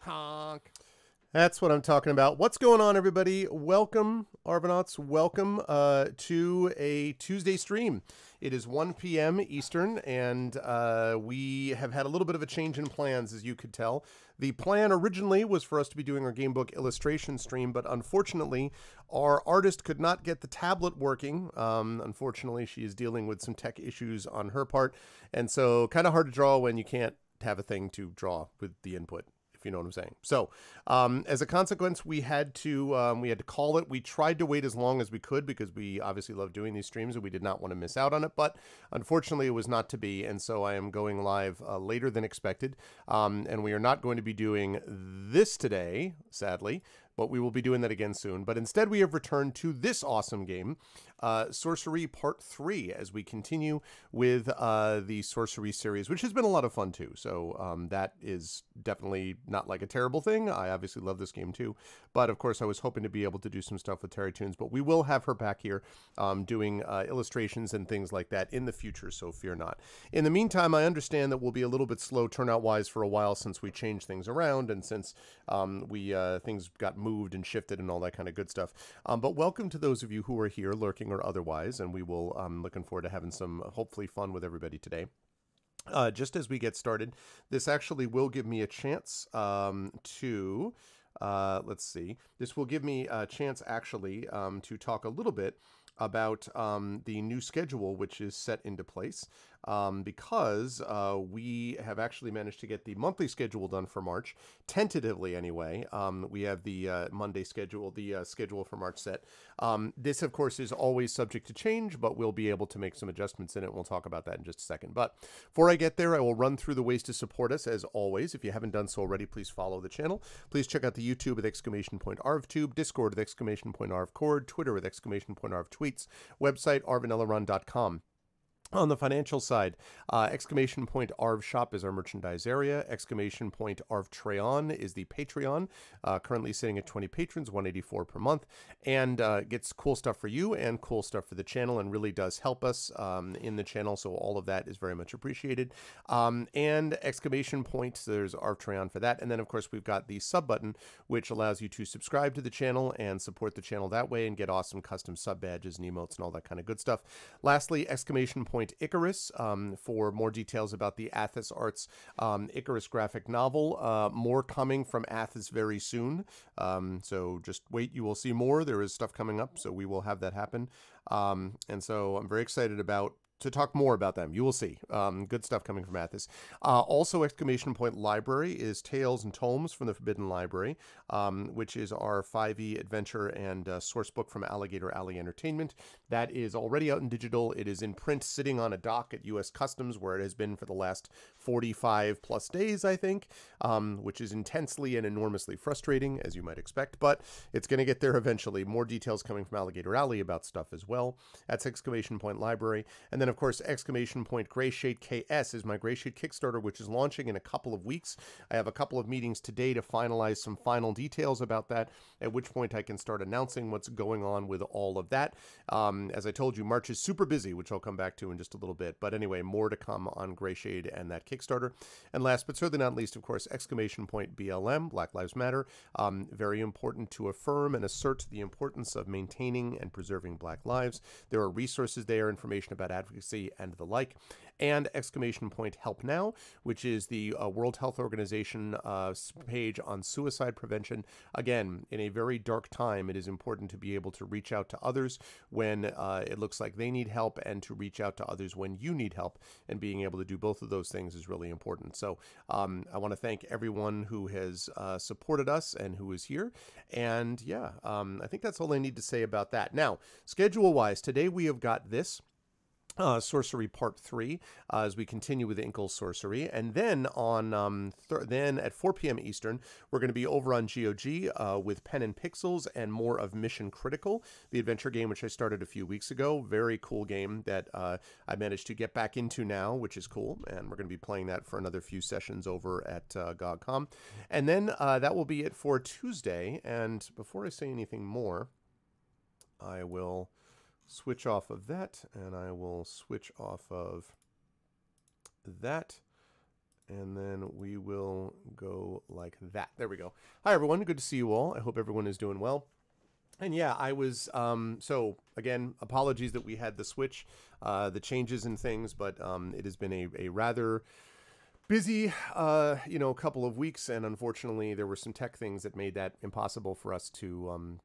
Honk. That's what I'm talking about. What's going on, everybody? Welcome, Arvanauts. Welcome to a Tuesday stream. It is 1 p.m. Eastern, and we have had a little bit of a change in plans, as you could tell. The plan originally was for us to be doing our gamebook illustration stream, but unfortunately, our artist could not get the tablet working. Unfortunately, she is dealing with some tech issues on her part, and so kind of hard to draw when you can't have a thing to draw with the input. You know what I'm saying. So as a consequence, we had to call it. We tried to wait as long as we could because we obviously love doing these streams and we did not want to miss out on it. But unfortunately, it was not to be. And so I am going live later than expected. And we are not going to be doing this today, sadly. But we will be doing that again soon. But instead, we have returned to this awesome game, Sorcery Part 3, as we continue with the Sorcery series, which has been a lot of fun, too. So that is definitely not like a terrible thing. I obviously love this game, too. But, of course, I was hoping to be able to do some stuff with Terry Toons. But we will have her back here doing illustrations and things like that in the future, so fear not. In the meantime, I understand that we'll be a little bit slow turnout-wise for a while since we changed things around and since things got moved and shifted and all that kind of good stuff. But welcome to those of you who are here lurking or otherwise, and we will looking forward to having some hopefully fun with everybody today. Just as we get started, this actually will give me a chance to let's see. This will give me a chance actually to talk a little bit about the new schedule which is set into place because we have actually managed to get the monthly schedule done for March, tentatively anyway. We have the Monday schedule, the schedule for March set. This, of course, is always subject to change, but we'll be able to make some adjustments in it. We'll talk about that in just a second. But before I get there, I will run through the ways to support us, as always. If you haven't done so already, please follow the channel. Please check out the YouTube with !ArvTube, Discord with !ArvCord, Twitter with !ArvTweets, website arvanellarun.com. On the financial side, !Arv Shop is our merchandise area. !Arv Treon is the Patreon, currently sitting at 20 patrons, $184 per month, and gets cool stuff for you and cool stuff for the channel, and really does help us in the channel. So all of that is very much appreciated. And ! There's Arv Treon for that, and then of course we've got the sub button, which allows you to subscribe to the channel and support the channel that way, and get awesome custom sub badges and emotes and all that kind of good stuff. Lastly, ! Icarus for more details about the Athos Arts Icarus graphic novel. More coming from Athos very soon. So just wait, you will see more. There is stuff coming up, so we will have that happen. And so I'm very excited to talk more about them. You will see. Good stuff coming from Athos. Also, ! Library is Tales and Tomes from the Forbidden Library, which is our 5e adventure and source book from Alligator Alley Entertainment. That is already out in digital. It is in print, sitting on a dock at U.S. Customs, where it has been for the last 45 plus days, I think, which is intensely and enormously frustrating, as you might expect, but it's going to get there eventually. More details coming from Alligator Alley about stuff as well. That's ! Library. And then, of course, ! Grayshade KS is my Grayshade Kickstarter, which is launching in a couple of weeks. I have a couple of meetings today to finalize some final details about that, at which point I can start announcing what's going on with all of that. As I told you, March is super busy, which I'll come back to in just a little bit. But anyway, more to come on Grayshade and that Kickstarter. And last but certainly not least, of course, ! BLM, Black Lives Matter. Very important to affirm and assert the importance of maintaining and preserving Black lives. There are resources there, information about advocacy and the like. And ! Help Now, which is the World Health Organization page on suicide prevention. Again, in a very dark time, it is important to be able to reach out to others when it looks like they need help, and to reach out to others when you need help, and being able to do both of those things is really important. So I want to thank everyone who has supported us and who is here. And yeah, I think that's all I need to say about that. Now, schedule-wise, today we have got this. Sorcery Part 3 as we continue with Inkle Sorcery. And then on then at 4 p.m. Eastern, we're going to be over on GOG with Pen and Pixels and more of Mission Critical, the adventure game which I started a few weeks ago. Very cool game that I managed to get back into now, which is cool. And we're going to be playing that for another few sessions over at GOG.com. And then that will be it for Tuesday. And before I say anything more, I will switch off of that, and I will switch off of that, and then we will go like that. There we go. Hi, everyone. Good to see you all. I hope everyone is doing well. And yeah, I was, so again, apologies that we had the switch, the changes and things, but it has been a rather busy, couple of weeks, and unfortunately there were some tech things that made that impossible for us to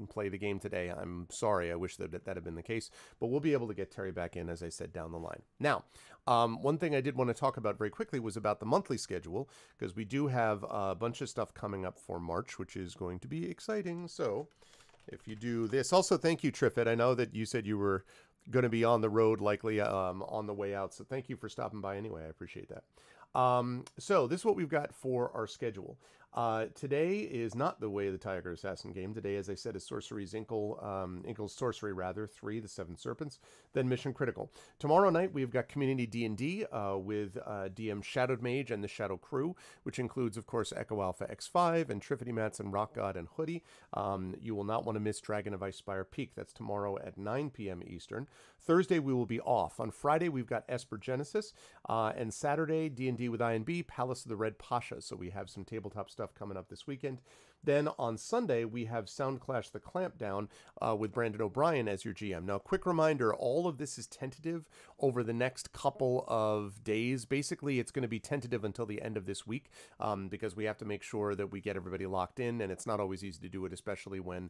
play the game today. I'm sorry. I wish that had been the case, but we'll be able to get Terry back in, as I said, down the line. Now, one thing I did want to talk about very quickly was about the monthly schedule, because we do have a bunch of stuff coming up for March, which is going to be exciting. So if you do this, also thank you, Triffid. I know that you said you were going to be on the road likely on the way out, so thank you for stopping by anyway. I appreciate that. So this is what we've got for our schedule. Today is not the Way of the Tiger Assassin game. Today, as I said, is Sorcery's Inkle's Sorcery, 3, the Seven Serpents, then Mission Critical. Tomorrow night, we've got Community D&D with DM Shadowed Mage and the Shadow Crew, which includes, of course, Echo Alpha X5 and Triffity Mats and Rock God and Hoodie. You will not want to miss Dragon of Icespire Peak. That's tomorrow at 9 p.m. Eastern. Thursday, we will be off. On Friday, we've got Esper Genesis, and Saturday, D&D with INB, Palace of the Red Pasha. So we have some tabletop stuff coming up this weekend. Then on Sunday, we have Soundclash the Clampdown with Brandon O'Brien as your GM. Now, quick reminder, all of this is tentative over the next couple of days. Basically, it's going to be tentative until the end of this week because we have to make sure that we get everybody locked in, and it's not always easy to do it, especially when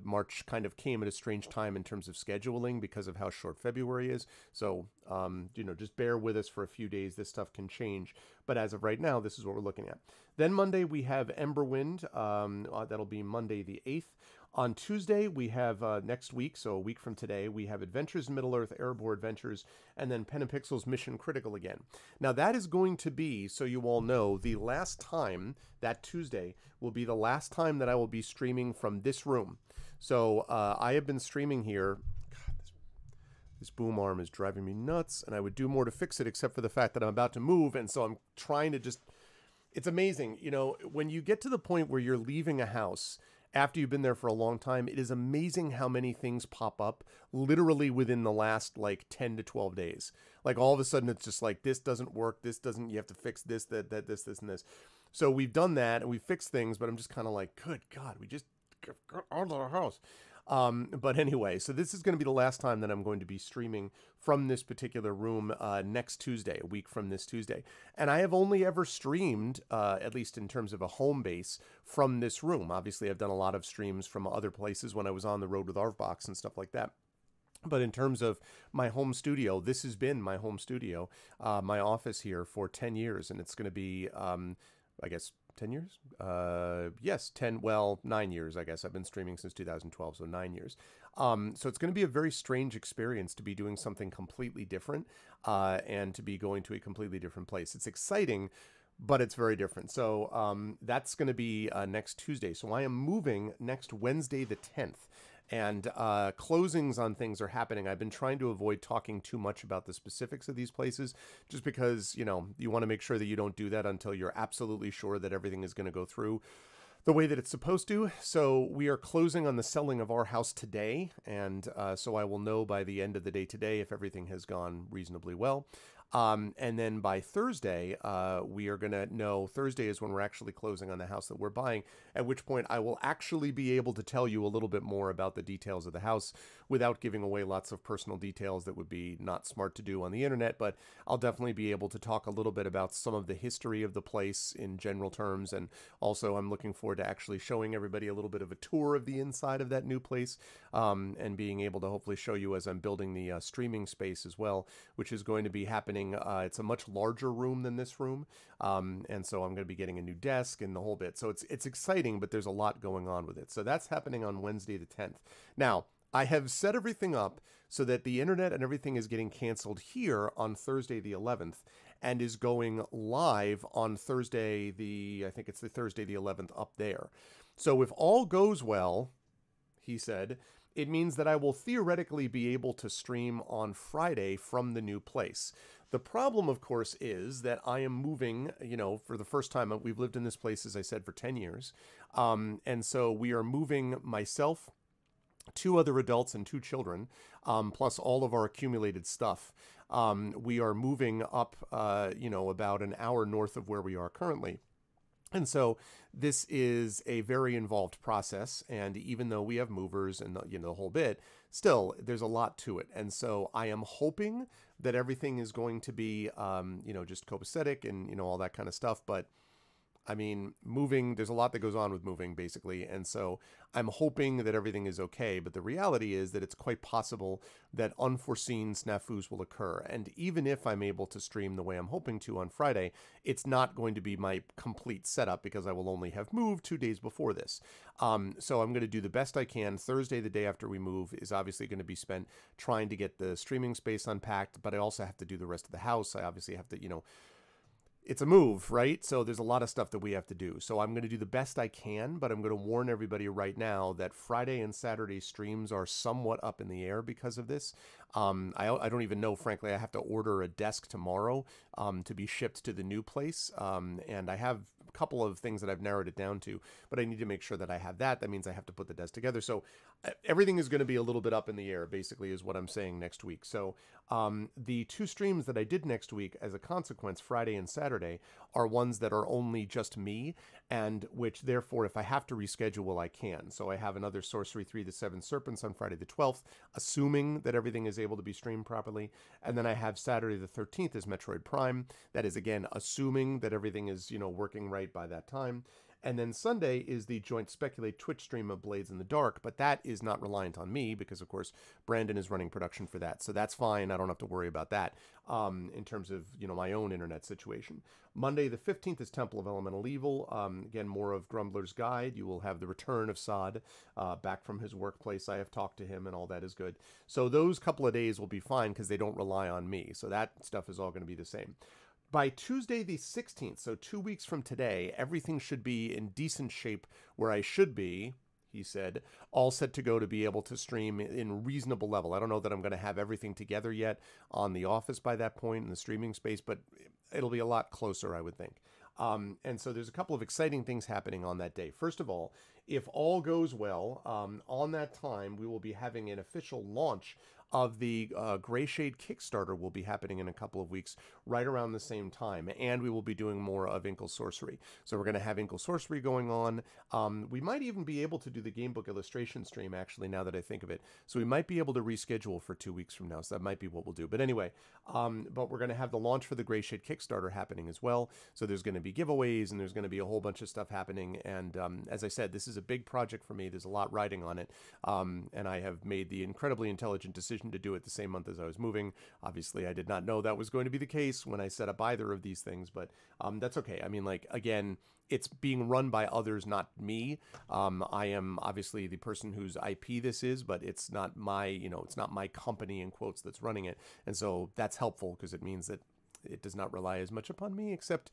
March kind of came at a strange time in terms of scheduling because of how short February is. So, just bear with us for a few days. This stuff can change. But as of right now, this is what we're looking at. Then Monday, we have Emberwind. That'll be Monday the 8th. On Tuesday, we have next week, so a week from today, we have Adventures in Middle-earth, Erebor Adventures, and then Pen and Pixels Mission Critical again. Now, that is going to be, so you all know, the last time, that Tuesday, will be the last time that I will be streaming from this room. So I have been streaming here. God, this boom arm is driving me nuts, and I would do more to fix it except for the fact that I'm about to move, and so I'm trying to just... It's amazing, when you get to the point where you're leaving a house after you've been there for a long time, it is amazing how many things pop up literally within the last 10 to 12 days. Like all of a sudden it's just like, this doesn't work, this doesn't, you have to fix this, this, and this. So we've done that and we fixed things, but I'm just kind of like, good God, we just got out of the house. But anyway, so this is going to be the last time that I'm going to be streaming from this particular room next Tuesday, a week from this Tuesday. And I have only ever streamed, at least in terms of a home base, from this room. Obviously, I've done a lot of streams from other places when I was on the road with Arvbox and stuff like that. But in terms of my home studio, this has been my home studio, my office here for 10 years. And it's going to be, I guess, 10 years? Yes, 9 years, I guess. I've been streaming since 2012, so 9 years. So it's going to be a very strange experience to be doing something completely different and to be going to a completely different place. It's exciting, but it's very different. So that's going to be next Tuesday. So I am moving next Wednesday the 10th. And closings on things are happening. I've been trying to avoid talking too much about the specifics of these places just because, you want to make sure that you don't do that until you're absolutely sure that everything is going to go through the way that it's supposed to. So we are closing on the selling of our house today. And so I will know by the end of the day today if everything has gone reasonably well. And then by Thursday, we are going to know, Thursday is when we're actually closing on the house that we're buying, at which point I will actually be able to tell you a little bit more about the details of the house without giving away lots of personal details that would be not smart to do on the internet, but I'll definitely be able to talk a little bit about some of the history of the place in general terms, and also I'm looking forward to actually showing everybody a little bit of a tour of the inside of that new place, and being able to hopefully show you as I'm building the streaming space as well, which is going to be happening. It's a much larger room than this room, and so I'm going to be getting a new desk and the whole bit. So it's exciting, but there's a lot going on with it. So that's happening on Wednesday the 10th. Now, I have set everything up so that the internet and everything is getting canceled here on Thursday the 11th and is going live on Thursday I think it's the Thursday the 11th up there. So if all goes well, he said, it means that I will theoretically be able to stream on Friday from the new place. The problem, of course, is that I am moving, for the first time. We've lived in this place, as I said, for 10 years. And so we are moving myself, 2 other adults and 2 children, plus all of our accumulated stuff. We are moving up, about an hour north of where we are currently. And so this is a very involved process. And even though we have movers and the whole bit, still there's a lot to it. And so I am hoping that everything is going to be, just copacetic and, all that kind of stuff. But I mean, moving, there's a lot that goes on with moving, basically. And so I'm hoping that everything is okay. But the reality is that it's quite possible that unforeseen snafus will occur. And even if I'm able to stream the way I'm hoping to on Friday, it's not going to be my complete setup because I will only have moved 2 days before this. So I'm going to do the best I can. Thursday, the day after we move, is obviously going to be spent trying to get the streaming space unpacked. But I also have to do the rest of the house. I obviously have to, it's a move, right? So there's a lot of stuff that we have to do. So I'm going to do the best I can, but I'm going to warn everybody right now that Friday and Saturday streams are somewhat up in the air because of this. I don't even know, frankly. I have to order a desk tomorrow to be shipped to the new place. And I have a couple of things that I've narrowed it down to, but I need to make sure that I have that. That means I have to put the desk together. So everything is going to be a little bit up in the air, basically, is what I'm saying next week. So the 2 streams that I did next week, as a consequence, Friday and Saturday, are ones that are only just me, and which, therefore, if I have to reschedule, I can. So I have another Sorcery 3 the Seven Serpents on Friday the 12th, assuming that everything is able to be streamed properly. And then I have Saturday the 13th as Metroid Prime. That is, again, assuming that everything is, working right by that time. And then Sunday is the joint Speculate Twitch stream of Blades in the Dark, but that is not reliant on me because, of course, Brandon is running production for that. So that's fine. I don't have to worry about that in terms of, my own internet situation. Monday the 15th is Temple of Elemental Evil. Again, more of Grumbler's Guide. You will have the return of Sod back from his workplace. I have talked to him and all that is good. So those couple of days will be fine because they don't rely on me. So that stuff is all going to be the same. By Tuesday the 16th, so 2 weeks from today, everything should be in decent shape where I should be, he said, all set to go to be able to stream in reasonable level. I don't know that I'm going to have everything together yet on the office by that point in the streaming space, but it'll be a lot closer, I would think. And so there's a couple of exciting things happening on that day. First of all, if all goes well, on that time, we will be having an official launch of the Gray Shade Kickstarter will be happening in a couple of weeks, right around the same time. And we will be doing more of Inkle Sorcery. So we're going to have Inkle Sorcery going on. We might even be able to do the Gamebook illustration stream, actually, now that I think of it. So we might be able to reschedule for 2 weeks from now. So that might be what we'll do. But anyway, but we're going to have the launch for the Gray Shade Kickstarter happening as well. So there's going to be giveaways and there's going to be a whole bunch of stuff happening. And as I said, this is a big project for me. There's a lot riding on it. And I have made the incredibly intelligent decision to do it the same month as I was moving. Obviously, I did not know that was going to be the case when I set up either of these things, but that's okay. I mean, like, again, it's being run by others, not me. I am obviously the person whose IP this is, but it's not my, it's not my company in quotes that's running it. And so that's helpful because it means that it does not rely as much upon me, except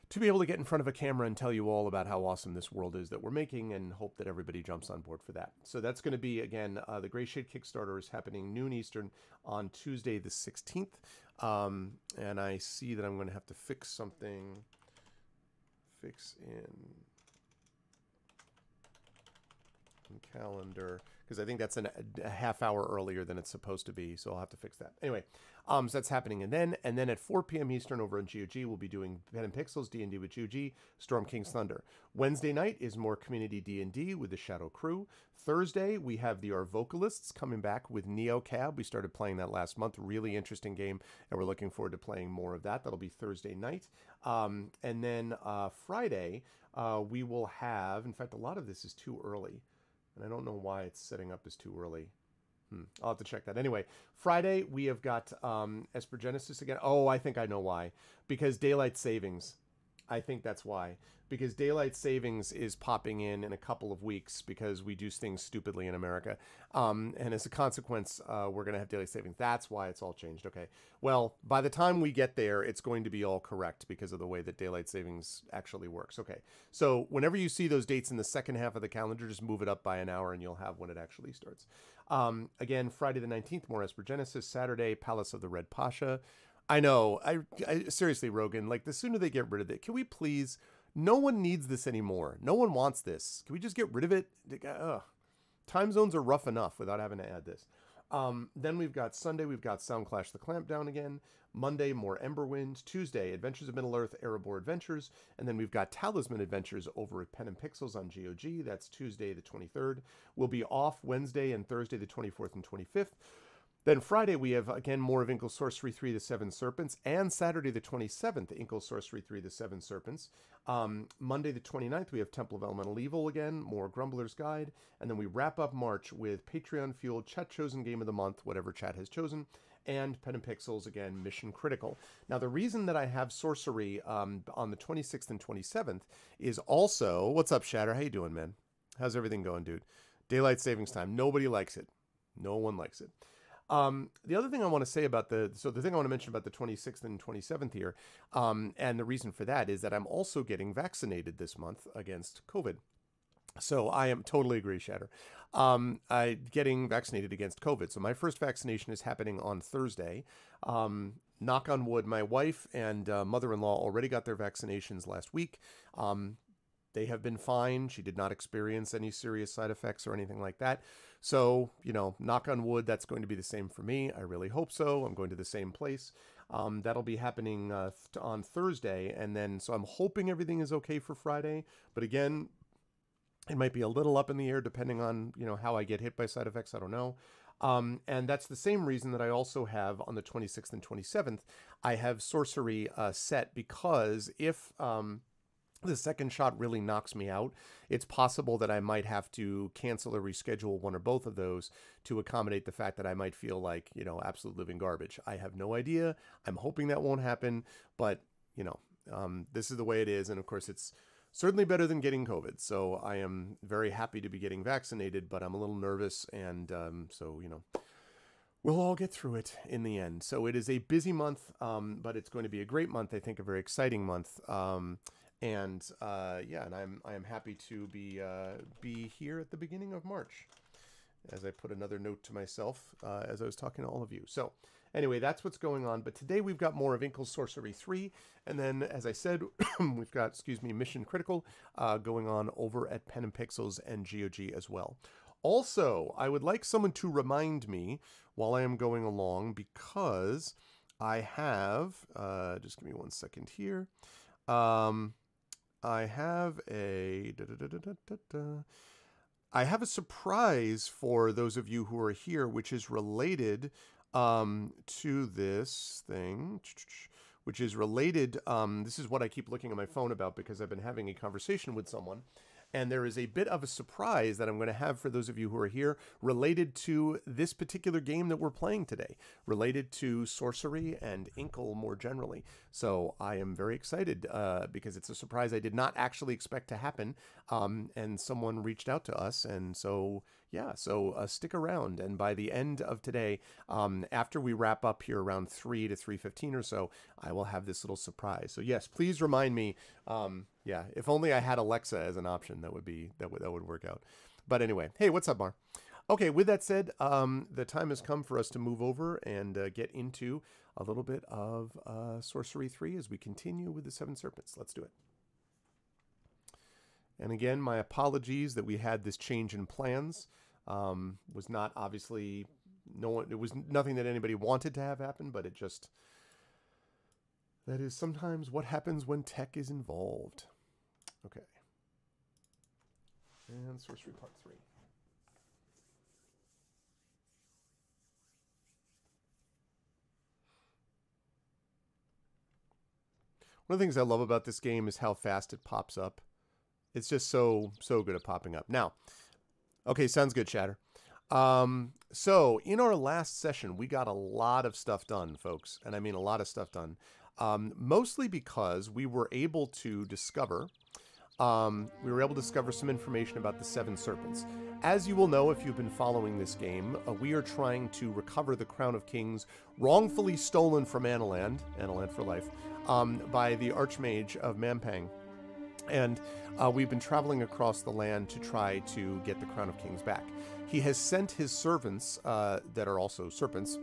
to be able to get in front of a camera and tell you all about how awesome this world is that we're making and hope that everybody jumps on board for that. So that's going to be, again, the Gray Shade Kickstarter is happening noon Eastern on Tuesday the 16th. And I see that I'm going to have to fix something. Fix in calendar, because I think that's a half hour earlier than it's supposed to be, so I'll have to fix that. Anyway, so that's happening. And then at 4 p.m. Eastern over on GOG, we'll be doing Pen and Pixels, D&D with GOG, Storm King's Thunder. Wednesday night is more community D&D with the Shadow Crew. Thursday, we have our vocalists coming back with NeoCab. We started playing that last month. Really interesting game, and we're looking forward to playing more of that. That'll be Thursday night. And then Friday, we will have, in fact, a lot of this is too early. And I don't know why it's setting up as too early. I'll have to check that. Anyway, Friday, we have got Esper Genesis again. Oh, I think I know why. Because Daylight Savings. I think that's why. Because daylight savings is popping in a couple of weeks because we do things stupidly in America. And as a consequence, we're going to have daylight savings. That's why it's all changed. Okay. Well, by the time we get there, it's going to be all correct because of the way that daylight savings actually works. Okay. So whenever you see those dates in the second half of the calendar, just move it up by an hour and you'll have when it actually starts. Again, Friday the 19th, more Esper Genesis. Saturday, Palace of the Red Pasha. I know. I seriously, Rogan, like the sooner they get rid of it, can we please... No one needs this anymore. No one wants this. Can we just get rid of it? Ugh. Time zones are rough enough without having to add this. Then we've got Sunday, we've got Soundclash the Clampdown again. Monday, more Emberwind. Tuesday, Adventures of Middle-earth, Erebor Adventures. And then we've got Talisman Adventures over at Pen and Pixels on GOG. That's Tuesday the 23rd. We'll be off Wednesday and Thursday the 24th and 25th. Then Friday, we have, again, more of Inkle Sorcery 3, the Seven Serpents, and Saturday the 27th, Inkle Sorcery 3, the Seven Serpents. Monday the 29th, we have Temple of Elemental Evil again, more Grumbler's Guide, and then we wrap up March with Patreon-fueled Chat Chosen Game of the Month, whatever Chat has chosen, and Pen and Pixels, again, Mission Critical. Now, the reason that I have Sorcery on the 26th and 27th is also... What's up, Shatter? How you doing, man? How's everything going, dude? Daylight savings time. Nobody likes it. No one likes it. The other thing I want to say about the thing I want to mention about the 26th and 27th here, and the reason for that is that I'm also getting vaccinated this month against COVID. So I am totally agree, Shatter. Getting vaccinated against COVID. So my first vaccination is happening on Thursday. Knock on wood, my wife and mother-in-law already got their vaccinations last week. They have been fine. She did not experience any serious side effects or anything like that. So, you know, knock on wood, that's going to be the same for me. I really hope so. I'm going to the same place. That'll be happening on Thursday. And then, so I'm hoping everything is okay for Friday. But again, it might be a little up in the air depending on, you know, how I get hit by side effects. I don't know. And that's the same reason that I also have on the 26th and 27th, I have Sorcery set because if... the second shot really knocks me out, it's possible that I might have to cancel or reschedule one or both of those to accommodate the fact that I might feel like, you know, absolute living garbage. I have no idea. I'm hoping that won't happen, but, you know, this is the way it is. And of course, it's certainly better than getting COVID. So I am very happy to be getting vaccinated, but I'm a little nervous. And so, you know, we'll all get through it in the end. So it is a busy month, but it's going to be a great month. I think a very exciting month. And yeah, and I am happy to be here at the beginning of March, as I put another note to myself as I was talking to all of you. So anyway, that's what's going on. But today we've got more of Inkle Sorcery 3, and then as I said, we've got Mission Critical going on over at Pen and Pixels and GOG as well. Also, I would like someone to remind me while I am going along, because I have just give me 1 second here. I have a surprise for those of you who are here, which is related to this thing, which is related. This is what I keep looking at my phone about because I've been having a conversation with someone. And there is a bit of a surprise that I'm going to have for those of you who are here related to this particular game that we're playing today, related to Sorcery and Inkle more generally. So I am very excited because it's a surprise I did not actually expect to happen. And someone reached out to us. And so, yeah, so stick around. And by the end of today, after we wrap up here around 3 to 3:15 or so, I will have this little surprise. So yes, please remind me. Yeah, if only I had Alexa as an option, that would work out. But anyway, hey, what's up, Mar? Okay, with that said, the time has come for us to move over and get into a little bit of Sorcery 3 as we continue with the Seven Serpents. Let's do it. And again, my apologies that we had this change in plans. Was not obviously it was nothing that anybody wanted to have happen, but it just, that is sometimes what happens when tech is involved. Okay. And Sorcery Part 3. One of the things I love about this game is how fast it pops up. It's just so good at popping up. Now, okay, sounds good, Shatter. So in our last session, we got a lot of stuff done, folks. And I mean a lot of stuff done. mostly because we were able to discover some information about the Seven Serpents. As you will know if you've been following this game, we are trying to recover the Crown of Kings wrongfully stolen from Analand for life, by the Archmage of Mampang. And we've been traveling across the land to try to get the Crown of Kings back. He has sent his servants, that are also serpents,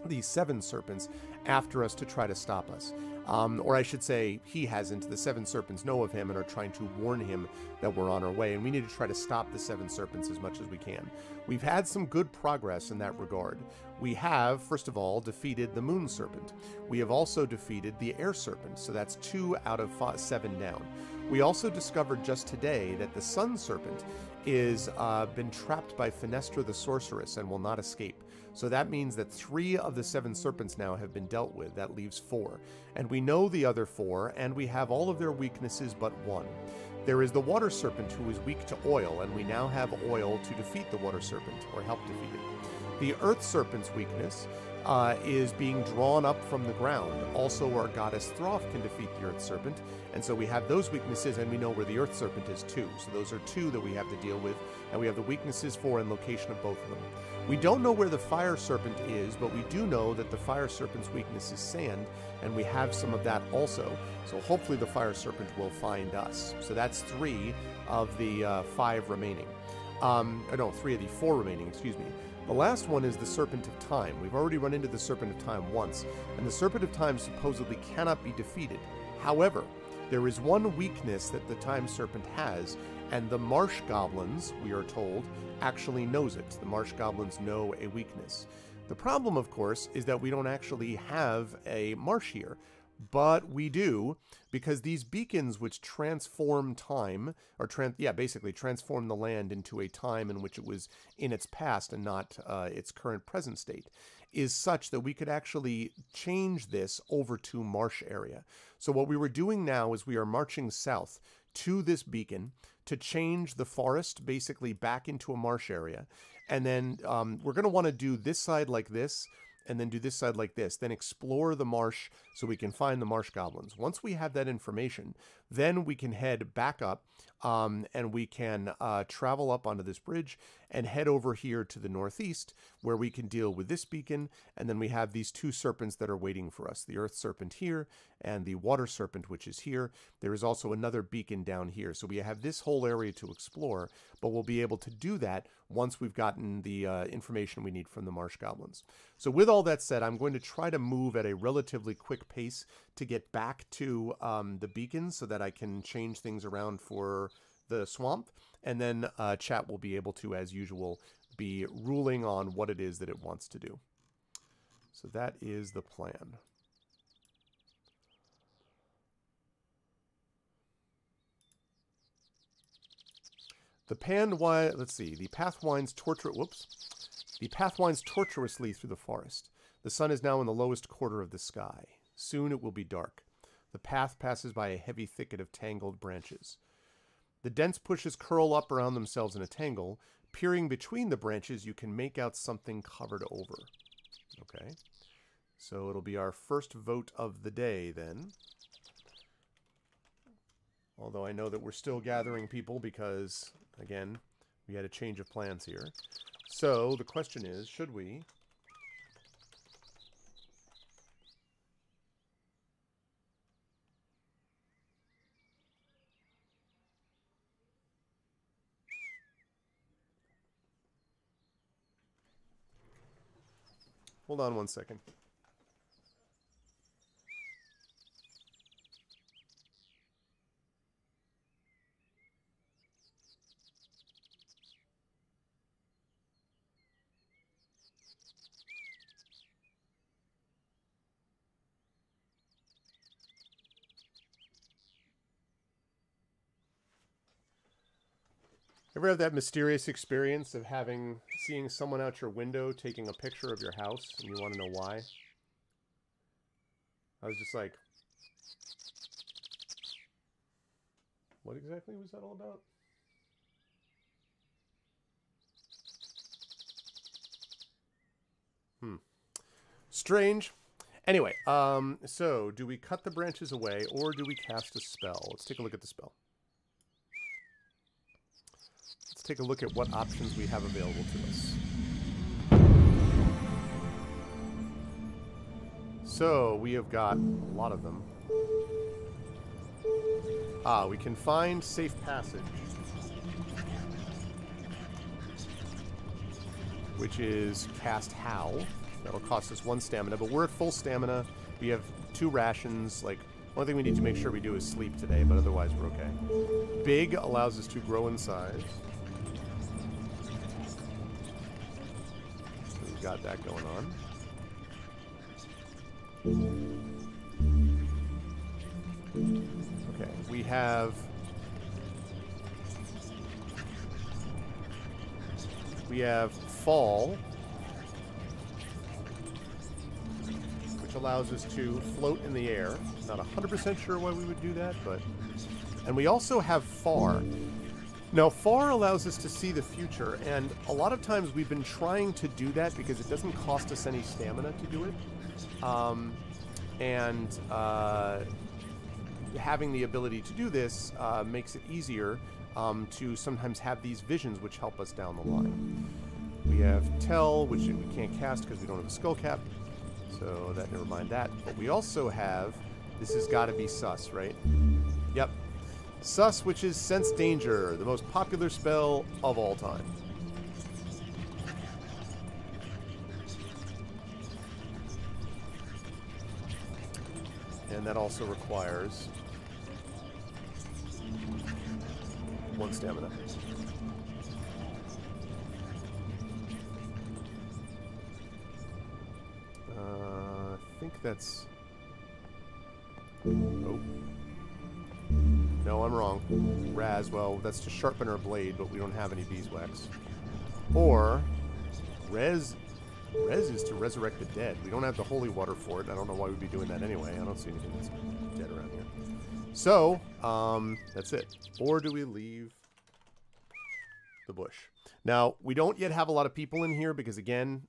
the Seven Serpents, after us to try to stop us. Or I should say, he hasn't. The Seven Serpents know of him and are trying to warn him that we're on our way, and we need to try to stop the Seven Serpents as much as we can. We've had some good progress in that regard. We have, first of all, defeated the Moon Serpent. We have also defeated the Air Serpent, so that's 2 out of 7 down. We also discovered just today that the Sun Serpent is been trapped by Fenestra the Sorceress and will not escape. So that means that 3 of the 7 serpents now have been dealt with. That leaves 4. And we know the other 4, and we have all of their weaknesses but 1. There is the Water Serpent, who is weak to oil, and we now have oil to defeat the Water Serpent, or help defeat it. The Earth Serpent's weakness is being drawn up from the ground. Also, our goddess Throth can defeat the Earth Serpent, and so we have those weaknesses, and we know where the Earth Serpent is too. So those are 2 that we have to deal with, and we have the weaknesses for and location of both of them. We don't know where the Fire Serpent is, but we do know that the Fire Serpent's weakness is sand, and we have some of that also. So hopefully the Fire Serpent will find us. So that's 3 of the 5 remaining. No, 3 of the 4 remaining, excuse me. The last one is the Serpent of Time. We've already run into the Serpent of Time once, and the Serpent of Time supposedly cannot be defeated. However, there is one weakness that the Time Serpent has, and the Marsh Goblins, we are told, actually knows it. The Marsh Goblins know a weakness. The problem, of course, is that we don't actually have a marsh here. But we do, because these beacons which transform time, or basically transform the land into a time in which it was in its past and not its current present state, is such that we could actually change this over to marsh area. So what we were doing now is we are marching south to this beacon to change the forest basically back into a marsh area. And then we're going to want to do this side like this, and then do this side like this, then explore the marsh so we can find the marsh goblins. Once we have that information, then we can head back up, and we can travel up onto this bridge and head over here to the northeast, where we can deal with this beacon, and then we have these 2 serpents that are waiting for us, the Earth Serpent here and the Water Serpent, which is here. There is also another beacon down here, so we have this whole area to explore, but we'll be able to do that once we've gotten the information we need from the marsh goblins. So with all that said, I'm going to try to move at a relatively quick pace to get back to the beacons so that I can change things around for the swamp, and then chat will be able to, as usual, be ruling on what it is that it wants to do. So that is the plan. The path winds tortuously through the forest. The sun is now in the lowest quarter of the sky. Soon it will be dark. The path passes by a heavy thicket of tangled branches. The dense bushes curl up around themselves in a tangle. Peering between the branches, you can make out something covered over. Okay. So it'll be our first vote of the day then. Although I know that we're still gathering people because, again, we had a change of plans here. So the question is, should we... Hold on one second. Ever have that mysterious experience of seeing someone out your window taking a picture of your house and you want to know why? I was just like, what exactly was that all about? Strange. Anyway, so do we cut the branches away or do we cast a spell? Let's take a look at the spell. Let's take a look at what options we have available to us. So, we have got a lot of them. We can find safe passage, which is cast Howl. That'll cost us 1 stamina, but we're at full stamina. We have 2 rations. Like, one thing we need to make sure we do is sleep today, but otherwise we're okay. Big allows us to grow in size. So we've got that going on. Okay, we have Fall, which allows us to float in the air. Not 100% sure why we would do that, but... And we also have Far. Now, Far allows us to see the future, and a lot of times we've been trying to do that because it doesn't cost us any stamina to do it. Having the ability to do this makes it easier to sometimes have these visions which help us down the line. We have Tell, which we can't cast because we don't have a skull cap, so that never mind that. But we also have, this has got to be Sus, right? Yep. Sus, which is Sense Danger, the most popular spell of all time. And that also requires 1 stamina. I think that's... Oh. No, I'm wrong. Raz, well, that's to sharpen our blade, but we don't have any beeswax. Or, Res is to resurrect the dead. We don't have the holy water for it. I don't know why we'd be doing that anyway. I don't see anything that's dead around here. So, that's it. Or do we leave the bush? Now, we don't yet have a lot of people in here because, again,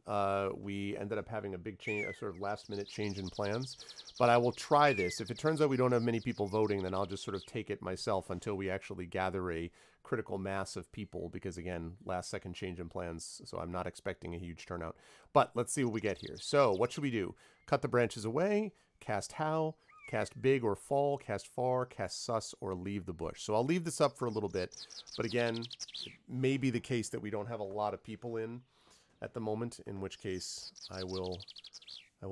we ended up having a big change, a sort of last-minute change in plans. But I will try this. If it turns out we don't have many people voting, then I'll just sort of take it myself until we actually gather a critical mass of people because, again, last-second change in plans, so I'm not expecting a huge turnout. But let's see what we get here. So, what should we do? Cut the branches away, cast Howl, cast Big or Fall, cast Far, cast Sus, or leave the bush. So I'll leave this up for a little bit. But again, it may be the case that we don't have a lot of people in at the moment, in which case I will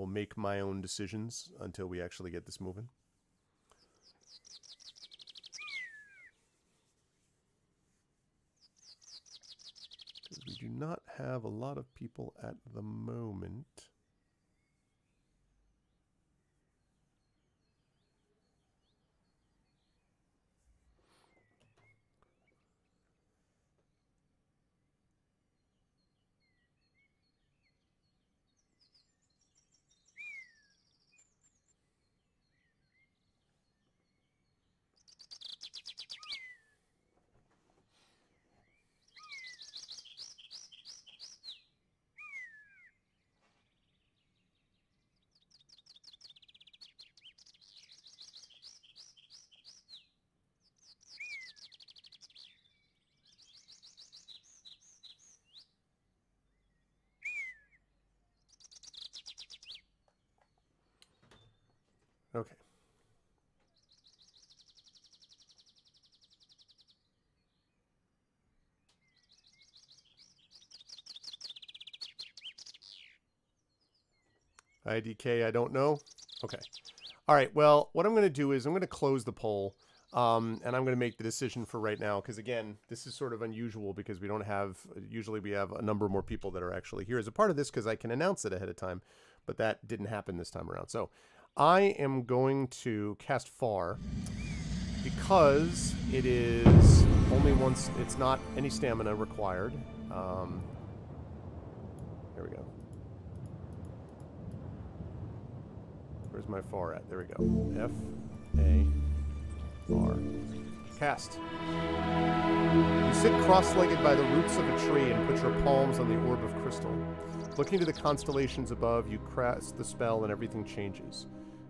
make my own decisions until we actually get this moving. Because we do not have a lot of people at the moment. Okay. IDK, I don't know. Okay. All right. Well, what I'm going to do is I'm going to close the poll, and I'm going to make the decision for right now because, again, this is sort of unusual because we don't have, usually we have a number more people that are actually here as a part of this because I can announce it ahead of time, but that didn't happen this time around. So I am going to cast Far because it is only once, it's not any stamina required. There we go. Where's my Far at? There we go. F-A Far. Cast. You sit cross-legged by the roots of a tree and put your palms on the orb of crystal. Looking to the constellations above, you cast the spell and everything changes.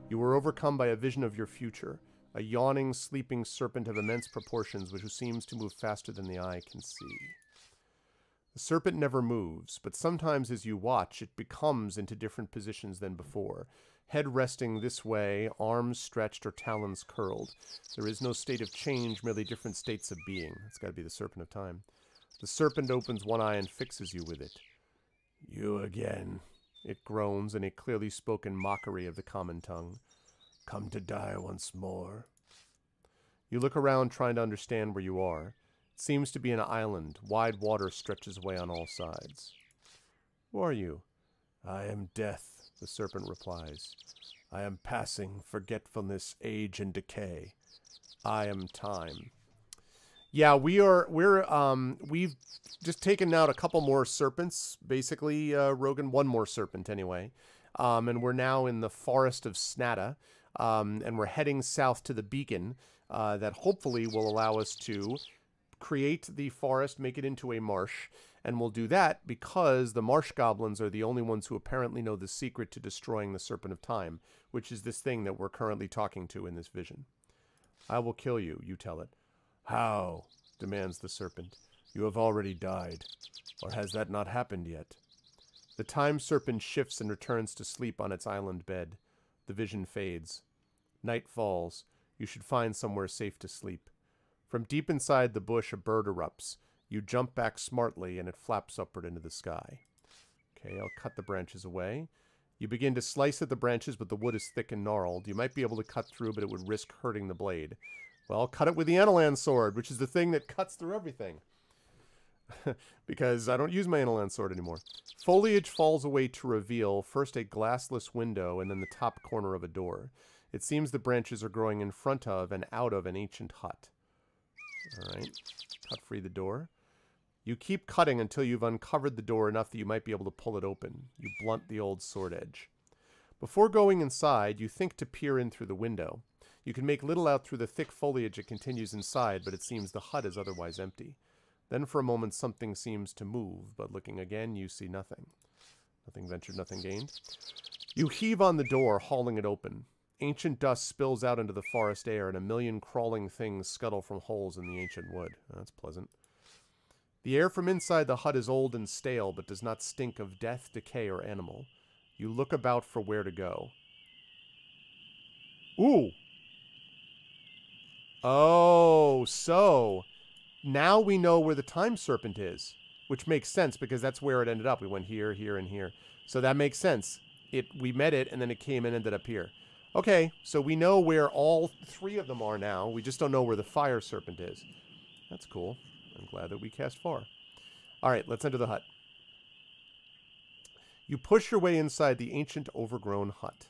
You are overcome by a vision of your future, a yawning, sleeping serpent of immense proportions which seems to move faster than the eye can see. The serpent never moves, but sometimes as you watch, it becomes into different positions than before. Head resting this way, arms stretched or talons curled. There is no state of change, merely different states of being. That's got to be the Serpent of Time. The serpent opens one eye and fixes you with it. You again, it groans in a clearly spoken mockery of the common tongue. Come to die once more. You look around trying to understand where you are. It seems to be an island. Wide water stretches away on all sides. Who are you? I am death, the serpent replies. I am passing, forgetfulness, age, and decay. I am time. Yeah, we've just taken out a couple more serpents, basically, Rogan, one more serpent anyway. And we're now in the forest of Snatta, and we're heading south to the beacon, that hopefully will allow us to create the forest, make it into a marsh, and we'll do that because the marsh goblins are the only ones who apparently know the secret to destroying the Serpent of Time, which is this thing that we're currently talking to in this vision. I will kill you, you tell it. How? Demands the serpent. You have already died. Or has that not happened yet? The time serpent shifts and returns to sleep on its island bed. The vision fades. Night falls. You should find somewhere safe to sleep. From deep inside the bush, a bird erupts. You jump back smartly, and it flaps upward into the sky. Okay, I'll cut the branches away. You begin to slice at the branches, but the wood is thick and gnarled. You might be able to cut through, but it would risk hurting the blade. Well, cut it with the Anilan sword, which is the thing that cuts through everything. Because I don't use my Anilan sword anymore. Foliage falls away to reveal first a glassless window and then the top corner of a door. It seems the branches are growing in front of and out of an ancient hut. Alright, cut free the door. You keep cutting until you've uncovered the door enough that you might be able to pull it open. You blunt the old sword edge. Before going inside, you think to peer in through the window. You can make little out through the thick foliage that continues inside, but it seems the hut is otherwise empty. Then for a moment something seems to move, but looking again you see nothing. Nothing ventured, nothing gained. You heave on the door, hauling it open. Ancient dust spills out into the forest air, and a million crawling things scuttle from holes in the ancient wood. That's pleasant. The air from inside the hut is old and stale, but does not stink of death, decay, or animal. You look about for where to go. Ooh! Oh, so now we know where the time serpent is, which makes sense because that's where it ended up. We went here, here, and here. So that makes sense. We met it, and then it came and ended up here. Okay, so we know where all three of them are now. We just don't know where the Fire Serpent is. That's cool. I'm glad that we cast far. All right, let's enter the hut. You push your way inside the ancient, overgrown hut.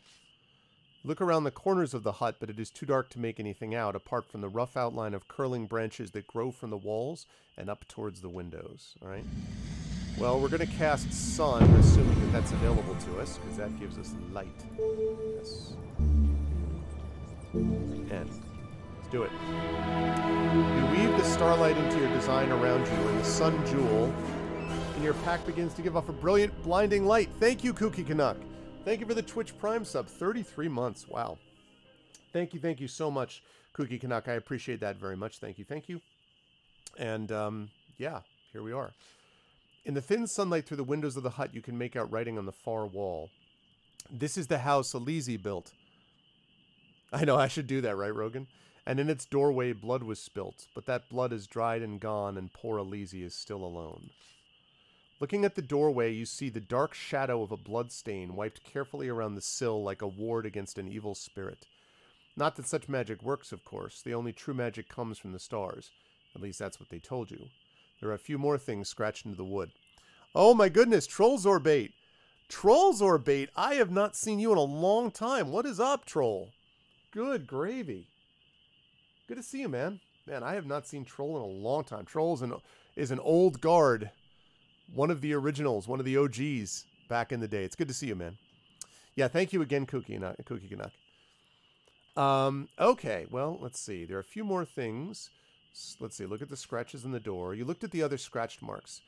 Look around the corners of the hut, but it is too dark to make anything out, apart from the rough outline of curling branches that grow from the walls and up towards the windows. All right. Well, we're going to cast Sun, assuming that that's available to us, because that gives us light. Yes. And let's do it. You weave the starlight into your design around you, and the sun jewel in your pack begins to give off a brilliant, blinding light. Thank you, Kooky Canuck. Thank you for the Twitch Prime sub. 33 months. Wow. Thank you so much, Kooky Canuck. I appreciate that very much. Thank you. And, yeah, here we are. In the thin sunlight through the windows of the hut, you can make out writing on the far wall. This is the house Alizi built. I know, I should do that, right, Rogan? And in its doorway, blood was spilt, but that blood is dried and gone, and poor Alizi is still alone. Looking at the doorway, you see the dark shadow of a bloodstain wiped carefully around the sill like a ward against an evil spirit. Not that such magic works, of course. The only true magic comes from the stars. At least that's what they told you. There are a few more things scratched into the wood. Oh my goodness, Trollzorbate! Trollzorbate! I have not seen you in a long time. What is up, Troll? Good gravy. Good to see you, man. Man, I have not seen Troll in a long time. Troll is an old guard. One of the originals, one of the OGs back in the day. It's good to see you, man. Yeah, thank you again, Kooky Canuck. Okay, well, let's see. There are a few more things. Let's see. Look at the scratches in the door. You looked at the other scratched marks.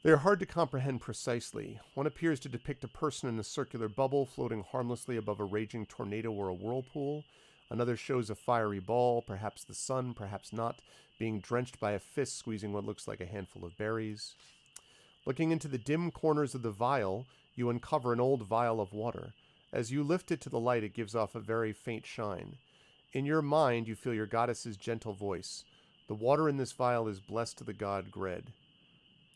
They are hard to comprehend precisely. One appears to depict a person in a circular bubble floating harmlessly above a raging tornado or a whirlpool. Another shows a fiery ball, perhaps the sun, perhaps not, being drenched by a fist squeezing what looks like a handful of berries. Looking into the dim corners of the vial, you uncover an old vial of water. As you lift it to the light, it gives off a very faint shine. In your mind, you feel your goddess's gentle voice. The water in this vial is blessed to the god Gred.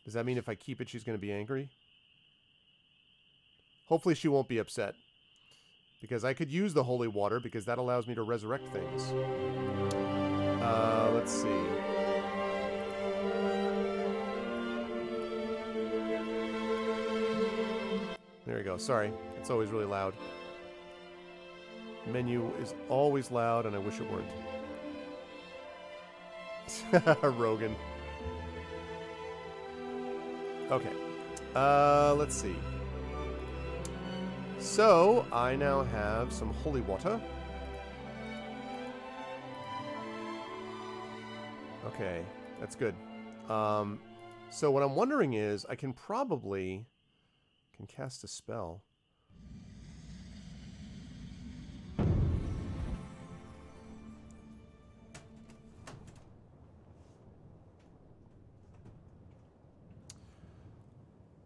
Does that mean if I keep it, she's going to be angry? Hopefully she won't be upset. Because I could use the holy water, because that allows me to resurrect things. Let's see. There we go. Sorry. It's always really loud. Menu is always loud, and I wish it weren't. Rogan. Okay. Let's see. So, I now have some holy water. Okay, that's good. So what I'm wondering is, I can probably... can cast a spell.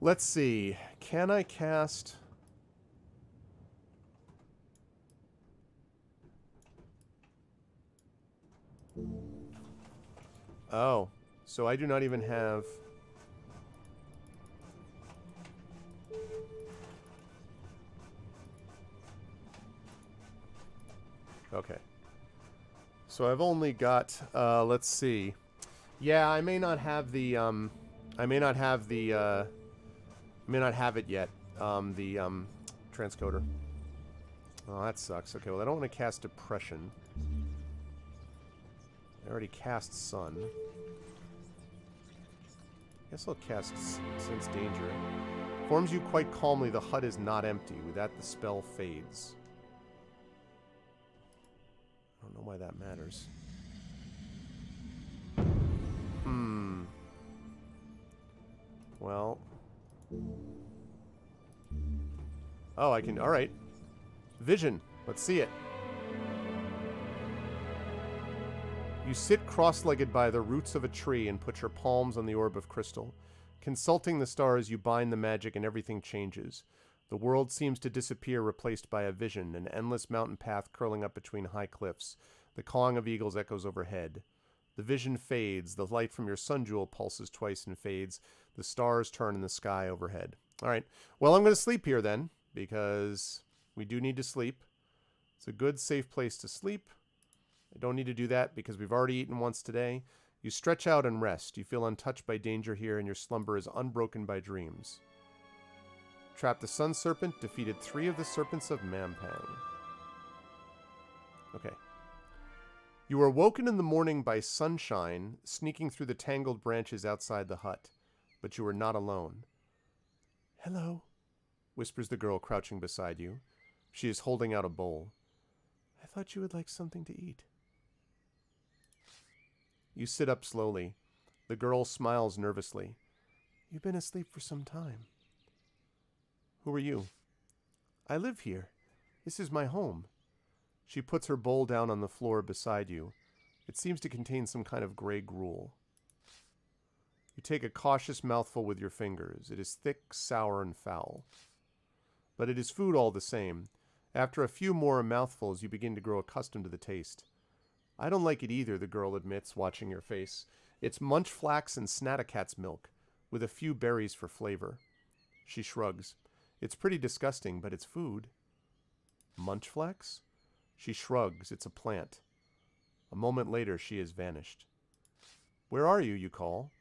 Let's see. Can I cast... Oh, so I do not even have... Okay. So I've only got, let's see. Yeah, I may not have the, I may not have the, I may not have it yet, the, transcoder. Oh, that sucks. Okay, well, I don't want to cast Depression. I already cast Sun. Guess I'll cast Sense Danger. Forms you quite calmly, the hut is not empty. With that, the spell fades. I don't know why that matters. Well. Oh, I can... Alright. Vision. Let's see it. You sit cross-legged by the roots of a tree and put your palms on the orb of crystal. Consulting the stars, you bind the magic and everything changes. The world seems to disappear, replaced by a vision, an endless mountain path curling up between high cliffs. The cawing of eagles echoes overhead. The vision fades. The light from your sun jewel pulses twice and fades. The stars turn in the sky overhead. All right. Well, I'm going to sleep here then, because we do need to sleep. It's a good, safe place to sleep. I don't need to do that because we've already eaten once today. You stretch out and rest. You feel untouched by danger here, and your slumber is unbroken by dreams. Trapped the Sun Serpent, defeated 3 of the Serpents of Mampang. Okay. You were woken in the morning by sunshine, sneaking through the tangled branches outside the hut. But you were not alone. "Hello," whispers the girl crouching beside you. She is holding out a bowl. "I thought you would like something to eat." You sit up slowly. The girl smiles nervously. "You've been asleep for some time." "Who are you?" "I live here. This is my home." She puts her bowl down on the floor beside you. It seems to contain some kind of gray gruel. You take a cautious mouthful with your fingers. It is thick, sour, and foul. But it is food all the same. After a few more mouthfuls, you begin to grow accustomed to the taste. "I don't like it either," the girl admits, watching your face. "It's munch flax and snattacat's milk, with a few berries for flavor." She shrugs. "It's pretty disgusting, but it's food." "Munch flax?" She shrugs. "It's a plant." A moment later, she has vanished. "Where are you?" you call.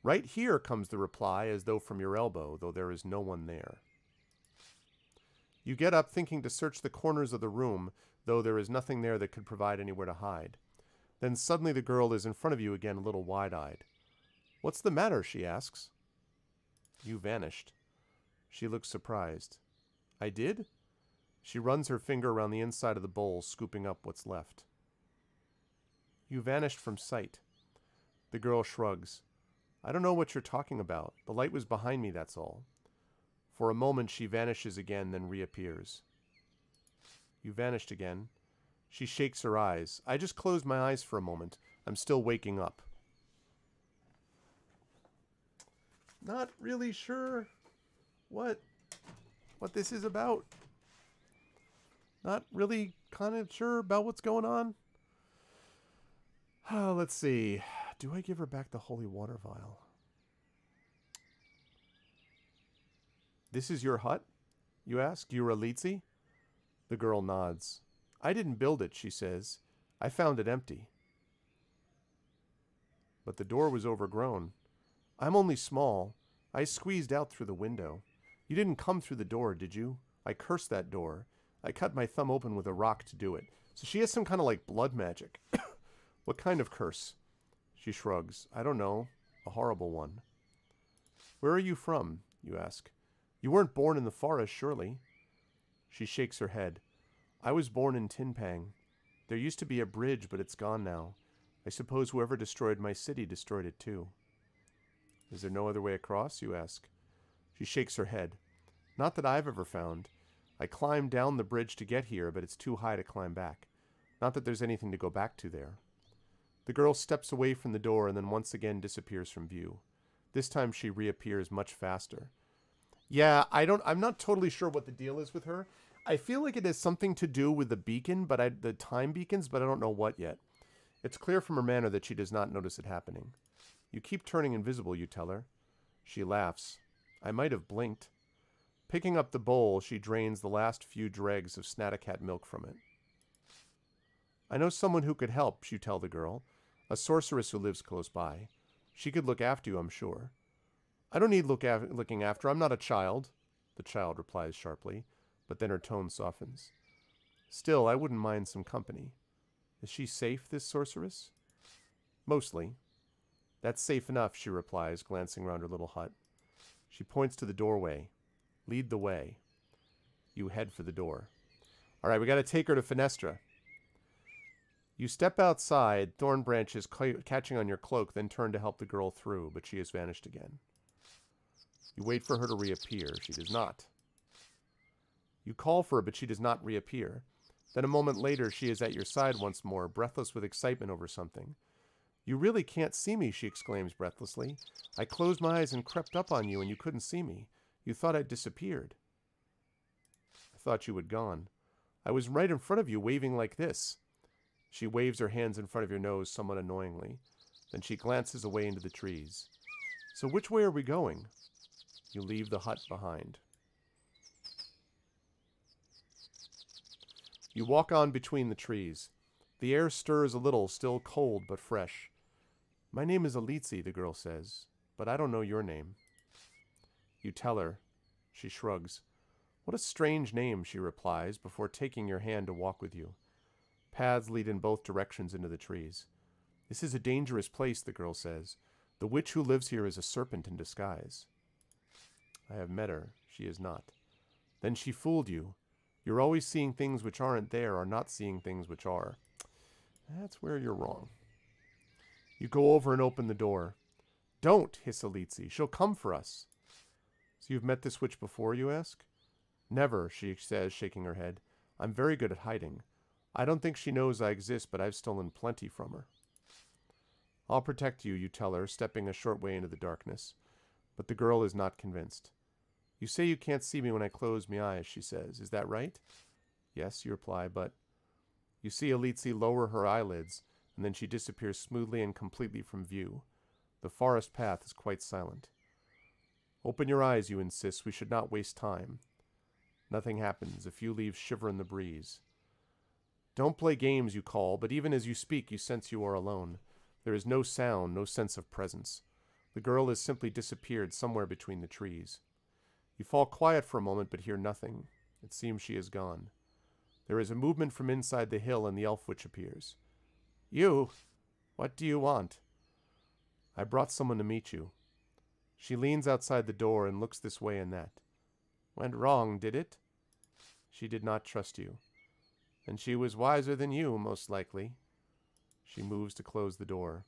"Right here," comes the reply, as though from your elbow, though there is no one there. You get up, thinking to search the corners of the room, though there is nothing there that could provide anywhere to hide. Then suddenly the girl is in front of you again, a little wide-eyed. "What's the matter?" she asks. "You vanished." She looks surprised. "I did?" She runs her finger around the inside of the bowl, scooping up what's left. "You vanished from sight." The girl shrugs. I don't know what you're talking about. The light was behind me, that's all. For a moment, she vanishes again, then reappears. You vanished again. She shakes her eyes. I just closed my eyes for a moment. I'm still waking up. Not really sure what this is about. Not really kind of sure about what's going on. Let's see. Do I give her back the holy water vial? This is your hut? You ask. You're a Litsi? The girl nods. I didn't build it, she says. I found it empty. But the door was overgrown. I'm only small. I squeezed out through the window. You didn't come through the door, did you? I cursed that door. I cut my thumb open with a rock to do it. So she has some kind of like blood magic. What kind of curse? She shrugs. I don't know. A horrible one. Where are you from? You ask. You weren't born in the forest, surely. She shakes her head. I was born in Tinpang. There used to be a bridge, but it's gone now. I suppose whoever destroyed my city destroyed it too. Is there no other way across? You ask. She shakes her head. Not that I've ever found. I climbed down the bridge to get here, but it's too high to climb back. Not that there's anything to go back to there. The girl steps away from the door and then once again disappears from view. This time she reappears much faster. Yeah, I'm not totally sure what the deal is with her. I feel like it has something to do with the beacon, the time beacons, but I don't know what yet. It's clear from her manner that she does not notice it happening. You keep turning invisible, you tell her. She laughs. I might have blinked. Picking up the bowl, she drains the last few dregs of Snatacat milk from it. I know someone who could help, you tell the girl. A sorceress who lives close by. She could look after you, I'm sure. I don't need looking after. I'm not a child, the child replies sharply, but then her tone softens. Still, I wouldn't mind some company. Is she safe, this sorceress? Mostly. That's safe enough, she replies, glancing round her little hut. She points to the doorway. Lead the way. You head for the door. All right, we got to take her to Fenestra. You step outside, thorn branches catching on your cloak, then turn to help the girl through, but she has vanished again. You wait for her to reappear. She does not. You call for her, but she does not reappear. Then a moment later, she is at your side once more, breathless with excitement over something. You really can't see me, she exclaims breathlessly. I closed my eyes and crept up on you, and you couldn't see me. You thought I'd disappeared. I thought you had gone. I was right in front of you, waving like this. She waves her hands in front of your nose somewhat annoyingly. Then she glances away into the trees. So which way are we going? You leave the hut behind. You walk on between the trees. The air stirs a little, still cold but fresh. My name is Alitsi, the girl says, but I don't know your name. You tell her. She shrugs. What a strange name, she replies, before taking your hand to walk with you. Paths lead in both directions into the trees. This is a dangerous place, the girl says. The witch who lives here is a serpent in disguise. I have met her. She is not. Then she fooled you. You're always seeing things which aren't there, or not seeing things which are. That's where you're wrong. You go over and open the door. Don't, hiss Alitsi. She'll come for us. So you've met this witch before, you ask? Never, she says, shaking her head. I'm very good at hiding. I don't think she knows I exist, but I've stolen plenty from her. I'll protect you, you tell her, stepping a short way into the darkness. But the girl is not convinced. You say you can't see me when I close my eyes, she says. Is that right? Yes, you reply, but... You see Alitsi lower her eyelids, and then she disappears smoothly and completely from view. The forest path is quite silent. Open your eyes, you insist. We should not waste time. Nothing happens. A few leaves shiver in the breeze. Don't play games, you call, but even as you speak, you sense you are alone. There is no sound, no sense of presence. The girl has simply disappeared somewhere between the trees. You fall quiet for a moment, but hear nothing. It seems she is gone. There is a movement from inside the hill, and the elf witch appears. You? What do you want? I brought someone to meet you. She leans outside the door and looks this way and that. Went wrong, did it? She did not trust you. And she was wiser than you, most likely. She moves to close the door.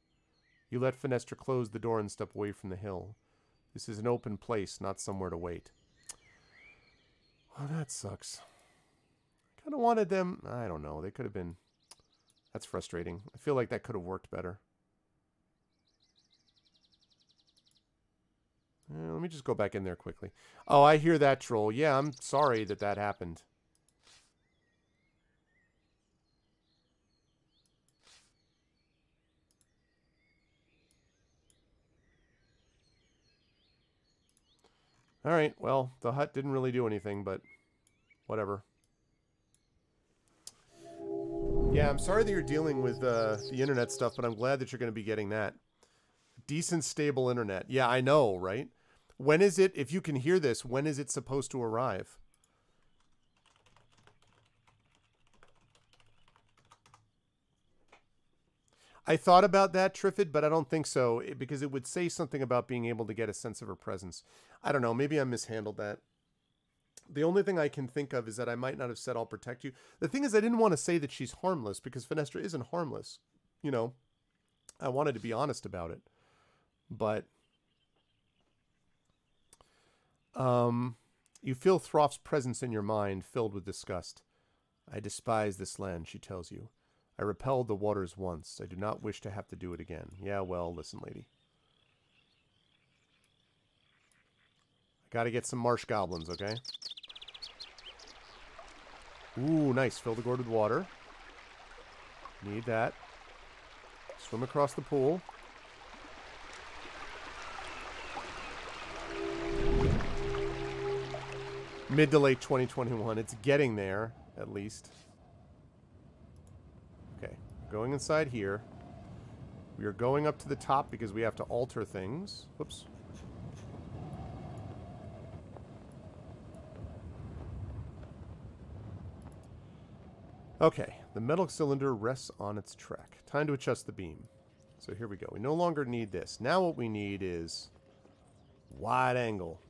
You let Fenestra close the door and step away from the hill. This is an open place, not somewhere to wait. Well, that sucks. I kind of wanted them... I don't know. They could have been... That's frustrating. I feel like that could have worked better. Let me just go back in there quickly. Oh, I hear that, troll. Yeah, I'm sorry that that happened. Alright, well, the hut didn't really do anything, but whatever. Yeah, I'm sorry that you're dealing with the internet stuff, but I'm glad that you're going to be getting that. Decent, stable internet. Yeah, I know, right? When is it, if you can hear this, when is it supposed to arrive? I thought about that, Triffid, but I don't think so, because it would say something about being able to get a sense of her presence. I don't know, maybe I mishandled that. The only thing I can think of is that I might not have said I'll protect you. The thing is, I didn't want to say that she's harmless, because Fenestra isn't harmless. You know, I wanted to be honest about it. But, you feel Throff's presence in your mind, filled with disgust. I despise this land, she tells you. I repelled the waters once. I do not wish to have to do it again. Yeah, well, listen, lady. I gotta get some marsh goblins, okay? Ooh, nice. Fill the gourd with water. Need that. Swim across the pool. Mid to late 2021. It's getting there, at least. Okay, going inside here. We are going up to the top because we have to alter things. Whoops. Okay, the metal cylinder rests on its track. Time to adjust the beam. So here we go. We no longer need this. Now what we need is wide angle.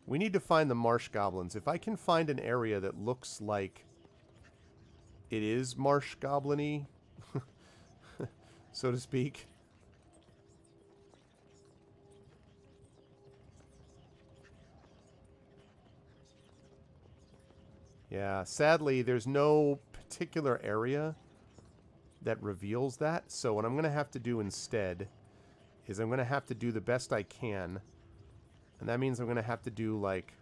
We need to find the marsh goblins. If I can find an area that looks like it is marsh goblin-y, so to speak. Yeah, sadly, there's no particular area that reveals that. So what I'm going to have to do instead is I'm going to have to do the best I can. And that means I'm going to have to do, like...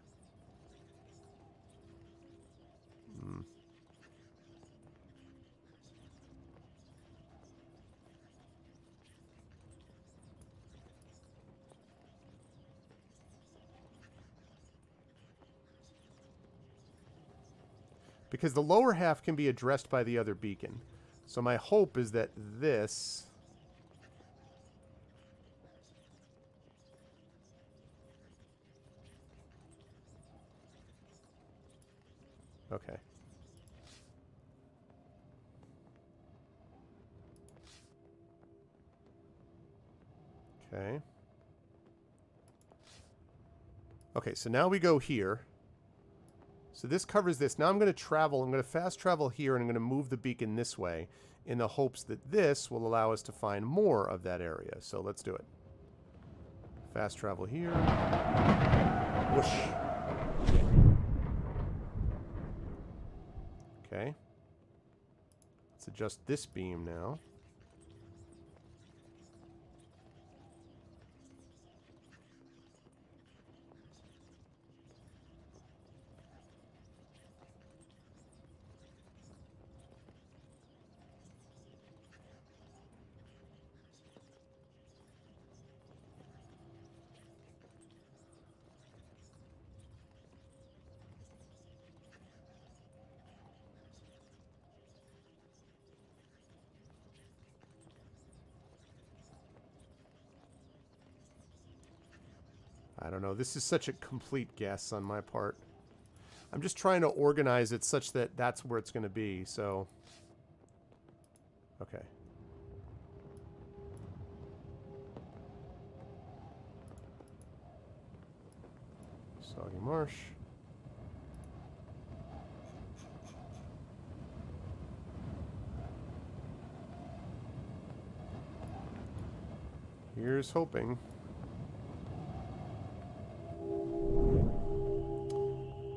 Because the lower half can be addressed by the other beacon. So my hope is that this... Okay. Okay. Okay, so now we go here. So this covers this. Now I'm going to travel. I'm going to fast travel here, and I'm going to move the beacon this way in the hopes that this will allow us to find more of that area. So let's do it. Fast travel here. Whoosh. Okay. Let's adjust this beam now. I don't know. This is such a complete guess on my part. I'm just trying to organize it such that that's where it's going to be, so... Okay. Soggy marsh. Here's hoping.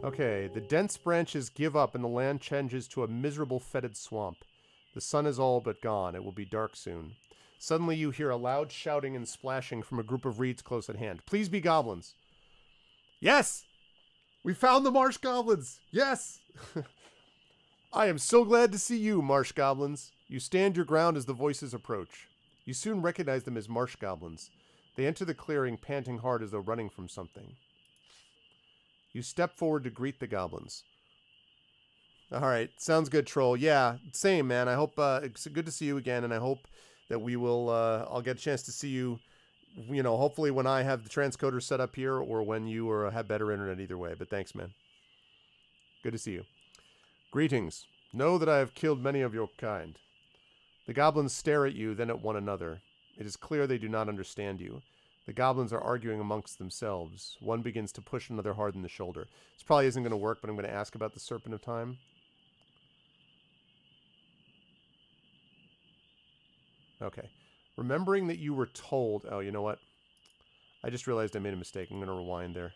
Okay, the dense branches give up and the land changes to a miserable fetid swamp. The sun is all but gone. It will be dark soon. Suddenly you hear a loud shouting and splashing from a group of reeds close at hand. Please be goblins. Yes! We found the marsh goblins! Yes! I am so glad to see you, marsh goblins. You stand your ground as the voices approach. You soon recognize them as marsh goblins. They enter the clearing, panting hard as though running from something. You step forward to greet the goblins. Alright, sounds good, Troll. Yeah, same, man. I hope, it's good to see you again, and I hope that we will, I'll get a chance to see you, you know, hopefully when I have the transcoder set up here, or when you have better internet either way. But thanks, man. Good to see you. Greetings. Know that I have killed many of your kind. The goblins stare at you, then at one another. It is clear they do not understand you. The goblins are arguing amongst themselves. One begins to push another hard in the shoulder. This probably isn't going to work, but I'm going to ask about the Serpent of Time. Okay. Remembering that you were told... Oh, you know what? I just realized I made a mistake. I'm going to rewind there.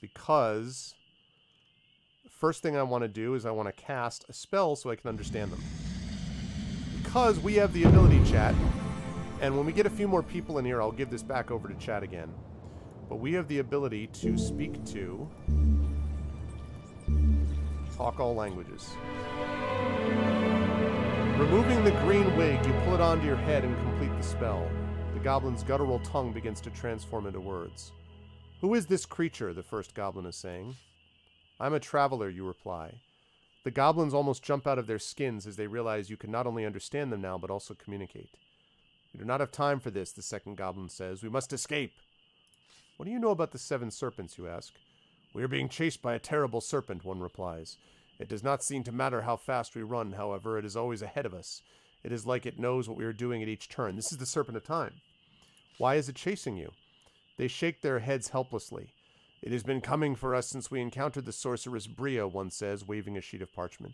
Because the first thing I want to do is I want to cast a spell so I can understand them. Because we have the ability, chat, and when we get a few more people in here, I'll give this back over to chat again. But we have the ability to speak to... Talk all languages. Removing the green wig, you pull it onto your head and complete the spell. The goblin's guttural tongue begins to transform into words. Who is this creature? The first goblin is saying. I'm a traveler, you reply. The goblins almost jump out of their skins as they realize you can not only understand them now, but also communicate. We do not have time for this, the second goblin says. We must escape. What do you know about the Seven Serpents, you ask? We are being chased by a terrible serpent, one replies. It does not seem to matter how fast we run, however, it is always ahead of us. It is like it knows what we are doing at each turn. This is the Serpent of Time. Why is it chasing you? They shake their heads helplessly. It has been coming for us since we encountered the sorceress Bria, one says, waving a sheet of parchment.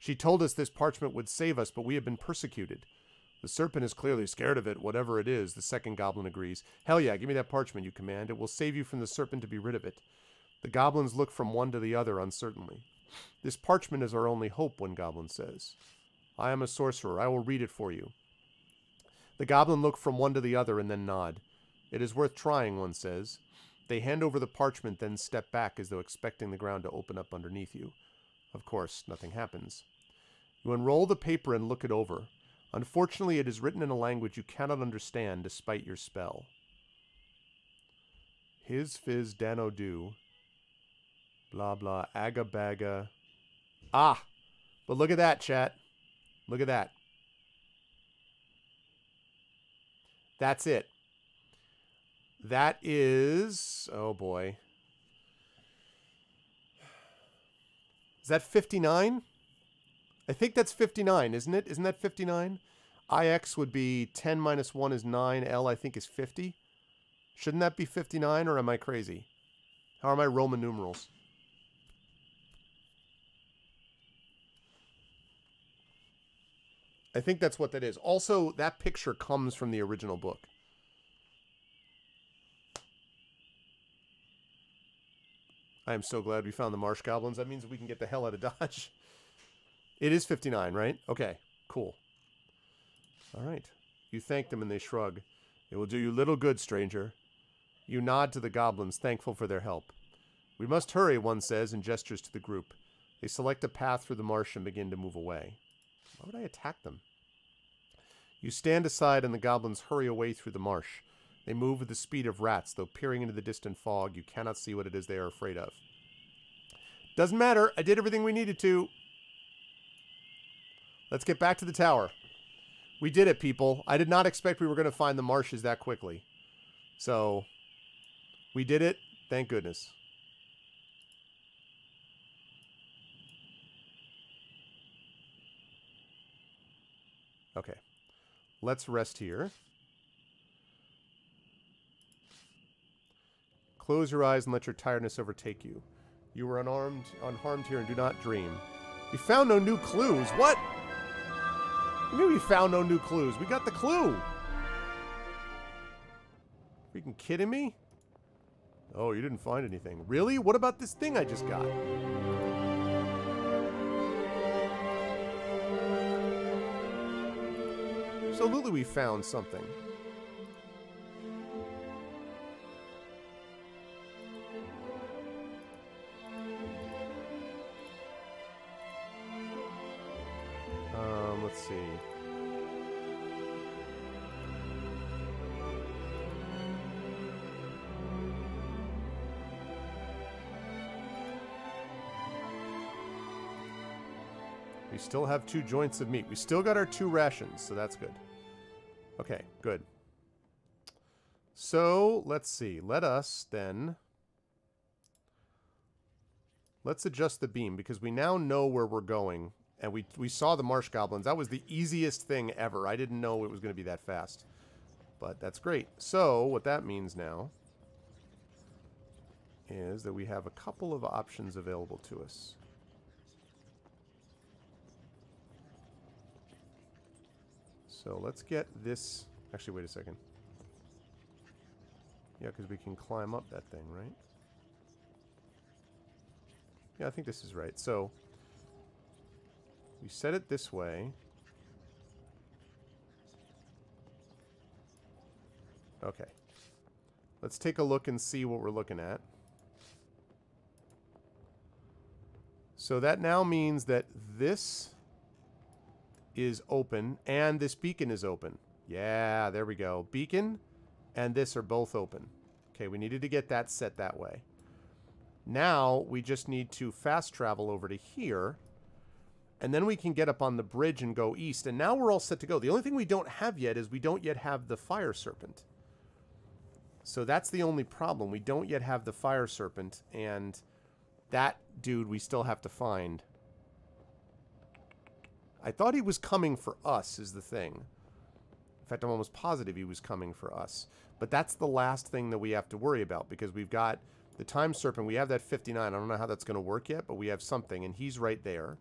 She told us this parchment would save us, but we have been persecuted. The serpent is clearly scared of it, whatever it is, the second goblin agrees. Hell yeah, give me that parchment, you command. It will save you from the serpent to be rid of it. The goblins look from one to the other uncertainly. This parchment is our only hope, one goblin says. I am a sorcerer. I will read it for you. The goblin look from one to the other and then nod. It is worth trying, one says. They hand over the parchment, then step back as though expecting the ground to open up underneath you. Of course, nothing happens. You unroll the paper and look it over. Unfortunately, it is written in a language you cannot understand despite your spell. His fizz dano do. Blah blah aga baga. Ah! But look at that, chat. Look at that. That's it. That is... Oh boy. Is that 59? I think that's 59, isn't it? Isn't that 59? IX would be 10 minus 1 is 9. L, I think, is 50. Shouldn't that be 59, or am I crazy? How are my Roman numerals? I think that's what that is. Also, that picture comes from the original book. I am so glad we found the marsh goblins. That means we can get the hell out of Dodge. It is 59, right? Okay, cool. All right. You thank them and they shrug. It will do you little good, stranger. You nod to the goblins, thankful for their help. We must hurry, one says, and gestures to the group. They select a path through the marsh and begin to move away. Why would I attack them? You stand aside and the goblins hurry away through the marsh. They move with the speed of rats, though peering into the distant fog, you cannot see what it is they are afraid of. Doesn't matter. I did everything we needed to. Let's get back to the tower. We did it, people. I did not expect we were going to find the marshes that quickly. So, we did it. Thank goodness. Okay. Let's rest here. Close your eyes and let your tiredness overtake you. You are unharmed here and do not dream. We found no new clues. What? Maybe we found no new clues. We got the clue. Freaking kidding me? Oh, you didn't find anything. Really? What about this thing I just got? Absolutely we found something. Let's see. We still have 2 joints of meat. We still got our 2 rations, so that's good. Okay, good. So, let's see. Let us then... Let's adjust the beam, because we now know where we're going. And we saw the marsh goblins. That was the easiest thing ever. I didn't know it was going to be that fast. But that's great. So, what that means now is that we have a couple of options available to us. So, let's get this... Actually, wait a second. Yeah, because we can climb up that thing, right? Yeah, I think this is right. So... we set it this way. Okay. Let's take a look and see what we're looking at. So that now means that this is open and this beacon is open. Yeah, there we go. Beacon and this are both open. Okay, we needed to get that set that way. Now we just need to fast travel over to here. And then we can get up on the bridge and go east. And now we're all set to go. The only thing we don't have yet is we don't yet have the Fire Serpent. So that's the only problem. We don't yet have the Fire Serpent. And that dude we still have to find. I thought he was coming for us is the thing. In fact, I'm almost positive he was coming for us. But that's the last thing that we have to worry about. Because we've got the Time Serpent. We have that 59. I don't know how that's going to work yet. But we have something. And he's right there.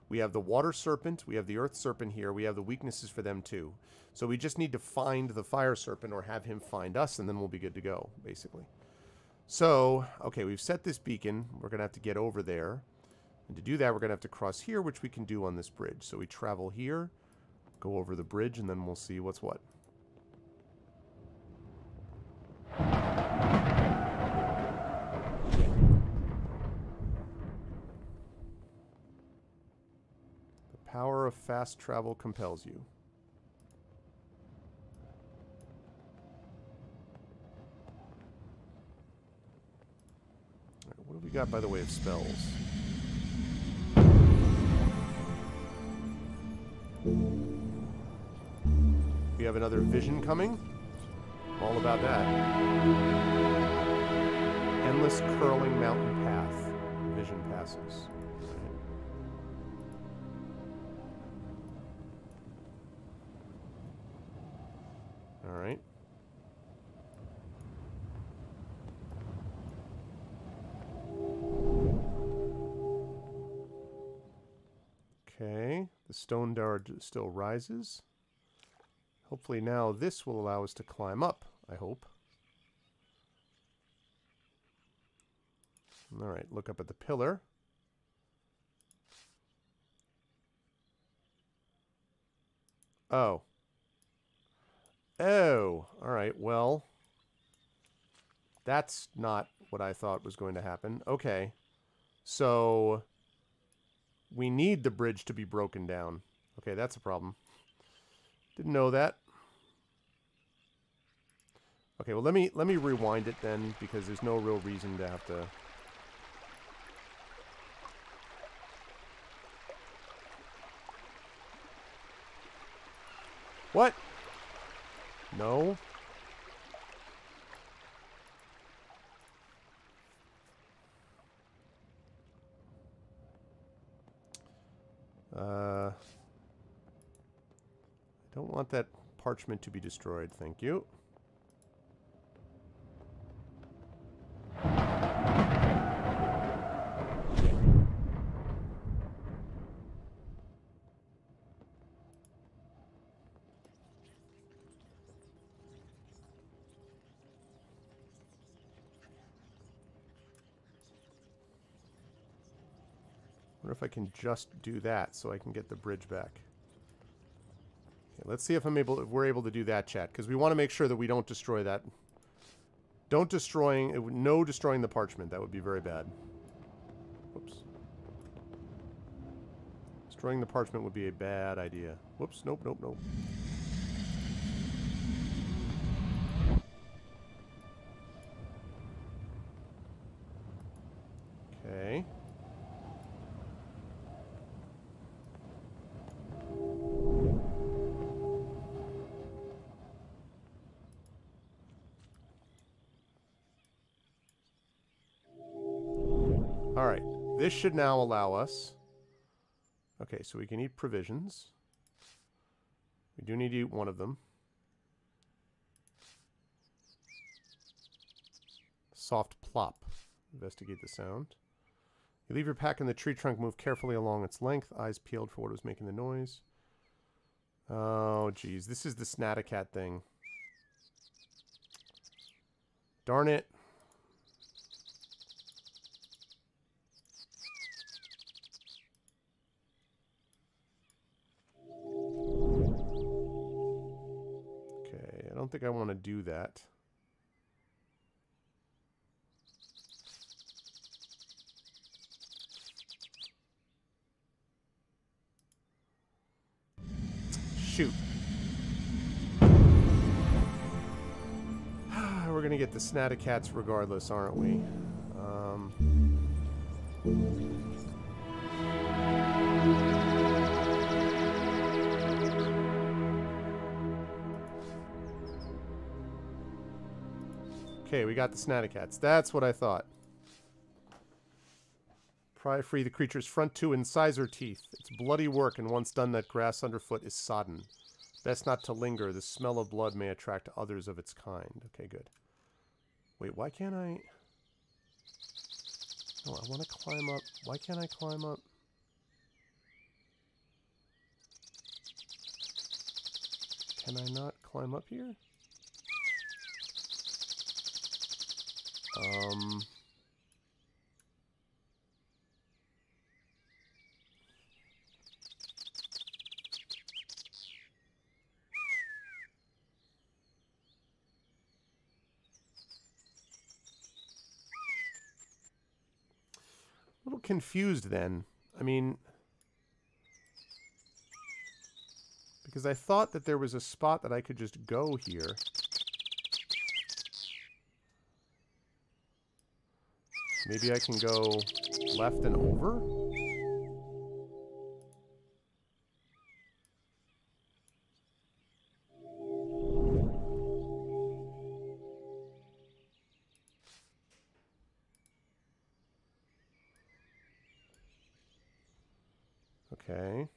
We have the Water Serpent, we have the Earth Serpent here, we have the weaknesses for them too. So we just need to find the Fire Serpent or have him find us, and then we'll be good to go, basically. So, okay, we've set this beacon. We're going to have to get over there. And to do that, we're going to have to cross here, which we can do on this bridge. So we travel here, go over the bridge, and then we'll see what's what. Power of fast travel compels you. Right, what have we got by the way of spells? We have another vision coming. I'm all about that. Endless curling mountain path. Vision passes. All right. Okay, the stone tower still rises. Hopefully now this will allow us to climb up, I hope. All right, look up at the pillar. Oh. Oh, all right, well, that's not what I thought was going to happen. Okay, so we need the bridge to be broken down. Okay, that's a problem. Didn't know that. Okay, well, let me rewind it then, because there's no real reason to have to... What? No. I don't want that parchment to be destroyed, thank you. wonder if I can just do that so I can get the bridge back. Okay, let's see if we're able to do that, chat, because we want to make sure that we don't destroy that. No destroying the parchment. That would be very bad. Whoops. Destroying the parchment would be a bad idea. Whoops, nope, nope, nope. Okay. Alright, this should now allow us... Okay, so we can eat provisions. We do need to eat one of them. Soft plop. Investigate the sound. You leave your pack in the tree trunk, move carefully along its length, eyes peeled for what was making the noise. Oh, geez. This is the Snatacat thing. Darn it. Okay, I don't think I want to do that. Shoot. We're gonna get the Snaticats regardless, aren't we? Okay, we got the Snaticats. That's what I thought. Pry free the creature's front two incisor teeth. It's bloody work, and once done, that grass underfoot is sodden. Best not to linger. The smell of blood may attract others of its kind. Okay, good. Wait, why can't I... No, I want to climb up. Why can't I climb up? Can I not climb up here? A little confused then. I mean, because I thought that there was a spot that I could just go here. Maybe I can go left and over? Okay.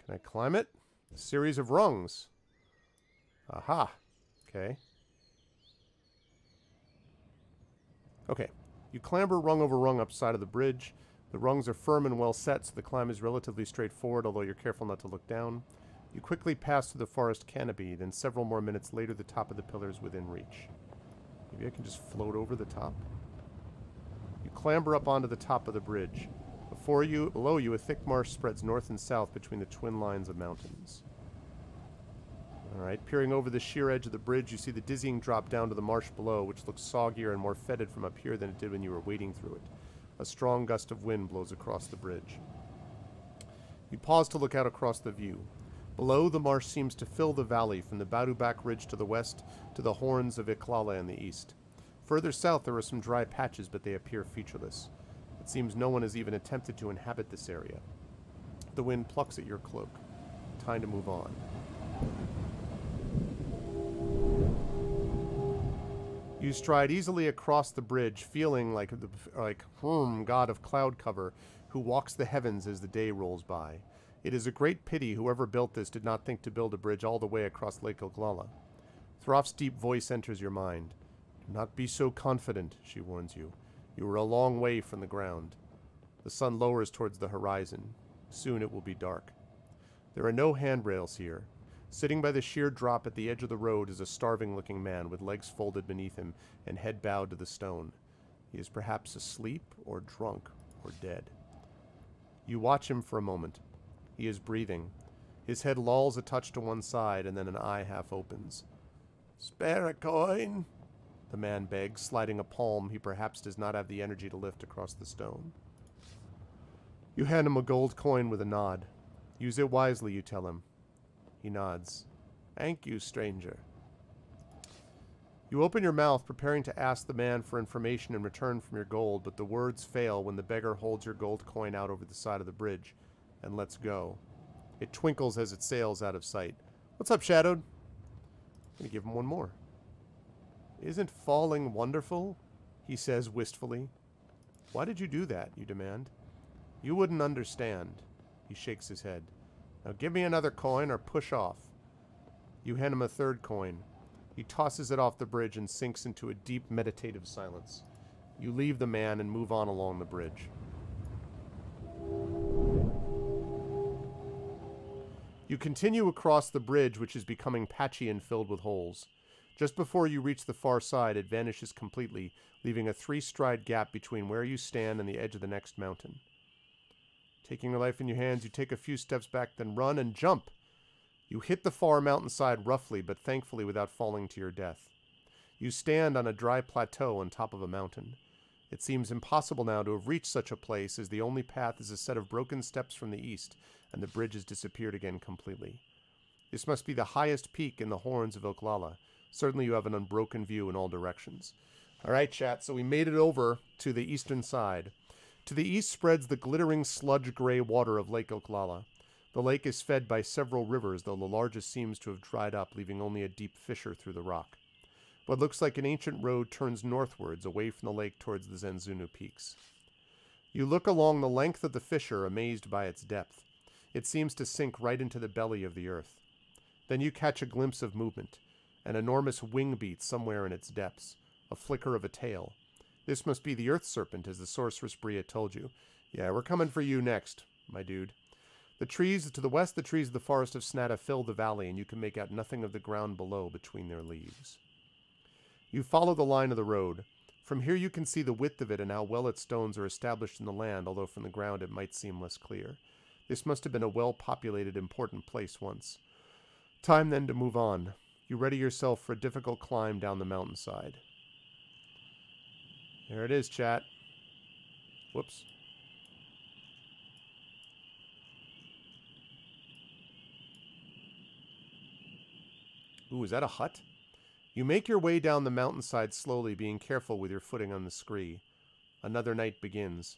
Can I climb it? A series of rungs. Aha. Okay. Okay. You clamber rung over rung up side of the bridge. The rungs are firm and well set, so the climb is relatively straightforward, although you're careful not to look down. You quickly pass through the forest canopy, then several more minutes later the top of the pillar is within reach. Maybe I can just float over the top. You clamber up onto the top of the bridge. Below you, a thick marsh spreads north and south between the twin lines of mountains. Alright, peering over the sheer edge of the bridge, you see the dizzying drop down to the marsh below, which looks soggier and more fetid from up here than it did when you were wading through it. A strong gust of wind blows across the bridge. You pause to look out across the view. Below, the marsh seems to fill the valley from the Badubak Ridge to the west to the horns of Iklala in the east. Further south, there are some dry patches, but they appear featureless. It seems no one has even attempted to inhabit this area. The wind plucks at your cloak. Time to move on. You stride easily across the bridge, feeling like God of cloud cover, who walks the heavens as the day rolls by. It is a great pity whoever built this did not think to build a bridge all the way across Lake Oglala. Throf's deep voice enters your mind. Do not be so confident, she warns you. You are a long way from the ground. The sun lowers towards the horizon. Soon it will be dark. There are no handrails here. Sitting by the sheer drop at the edge of the road is a starving-looking man with legs folded beneath him and head bowed to the stone. He is perhaps asleep or drunk or dead. You watch him for a moment. He is breathing. His head lolls a touch to one side, and then an eye half opens. "Spare a coin," the man begs, sliding a palm he perhaps does not have the energy to lift across the stone. You hand him a gold coin with a nod. "Use it wisely," you tell him. He nods. "Thank you, stranger." You open your mouth, preparing to ask the man for information in return from your gold, but the words fail when the beggar holds your gold coin out over the side of the bridge and lets go. It twinkles as it sails out of sight. "What's up, Shadowed?" I'm going to give him one more. "Isn't falling wonderful?" he says wistfully. "Why did you do that?" you demand. "You wouldn't understand." He shakes his head. "Now give me another coin or push off." You hand him a third coin. He tosses it off the bridge and sinks into a deep meditative silence. You leave the man and move on along the bridge. You continue across the bridge, which is becoming patchy and filled with holes. Just before you reach the far side, it vanishes completely, leaving a 3-stride gap between where you stand and the edge of the next mountain. Taking your life in your hands, you take a few steps back, then run and jump. You hit the far mountainside roughly, but thankfully without falling to your death. You stand on a dry plateau on top of a mountain. It seems impossible now to have reached such a place, as the only path is a set of broken steps from the east, and the bridge has disappeared again completely. This must be the highest peak in the horns of Oklala. Certainly you have an unbroken view in all directions. Alright, chat, so we made it over to the eastern side. To the east spreads the glittering sludge-gray water of Lake Oklala. The lake is fed by several rivers, though the largest seems to have dried up, leaving only a deep fissure through the rock. What looks like an ancient road turns northwards, away from the lake towards the Zenzunu peaks. You look along the length of the fissure, amazed by its depth. It seems to sink right into the belly of the earth. Then you catch a glimpse of movement, an enormous wing beat somewhere in its depths, a flicker of a tail. This must be the Earth Serpent, as the sorceress Bria told you. Yeah, we're coming for you next, my dude. The trees to the west, the trees of the forest of Snata fill the valley, and you can make out nothing of the ground below between their leaves. You follow the line of the road. From here you can see the width of it and how well its stones are established in the land, although from the ground it might seem less clear. This must have been a well-populated, important place once. Time then to move on. You ready yourself for a difficult climb down the mountainside. There it is, chat. Whoops. Ooh, is that a hut? You make your way down the mountainside slowly, being careful with your footing on the scree. Another night begins.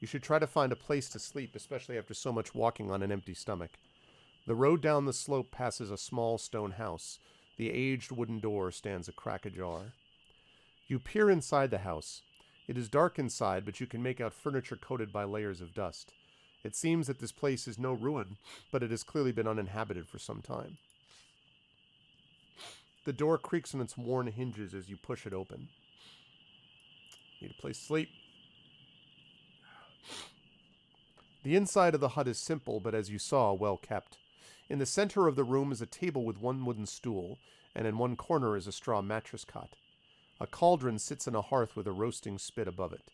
You should try to find a place to sleep, especially after so much walking on an empty stomach. The road down the slope passes a small stone house. The aged wooden door stands a crack ajar. You peer inside the house. It is dark inside, but you can make out furniture coated by layers of dust. It seems that this place is no ruin, but it has clearly been uninhabited for some time. The door creaks on its worn hinges as you push it open. Need a place to sleep. The inside of the hut is simple, but as you saw, well kept. In the center of the room is a table with one wooden stool, and in one corner is a straw mattress cot. A cauldron sits in a hearth with a roasting spit above it.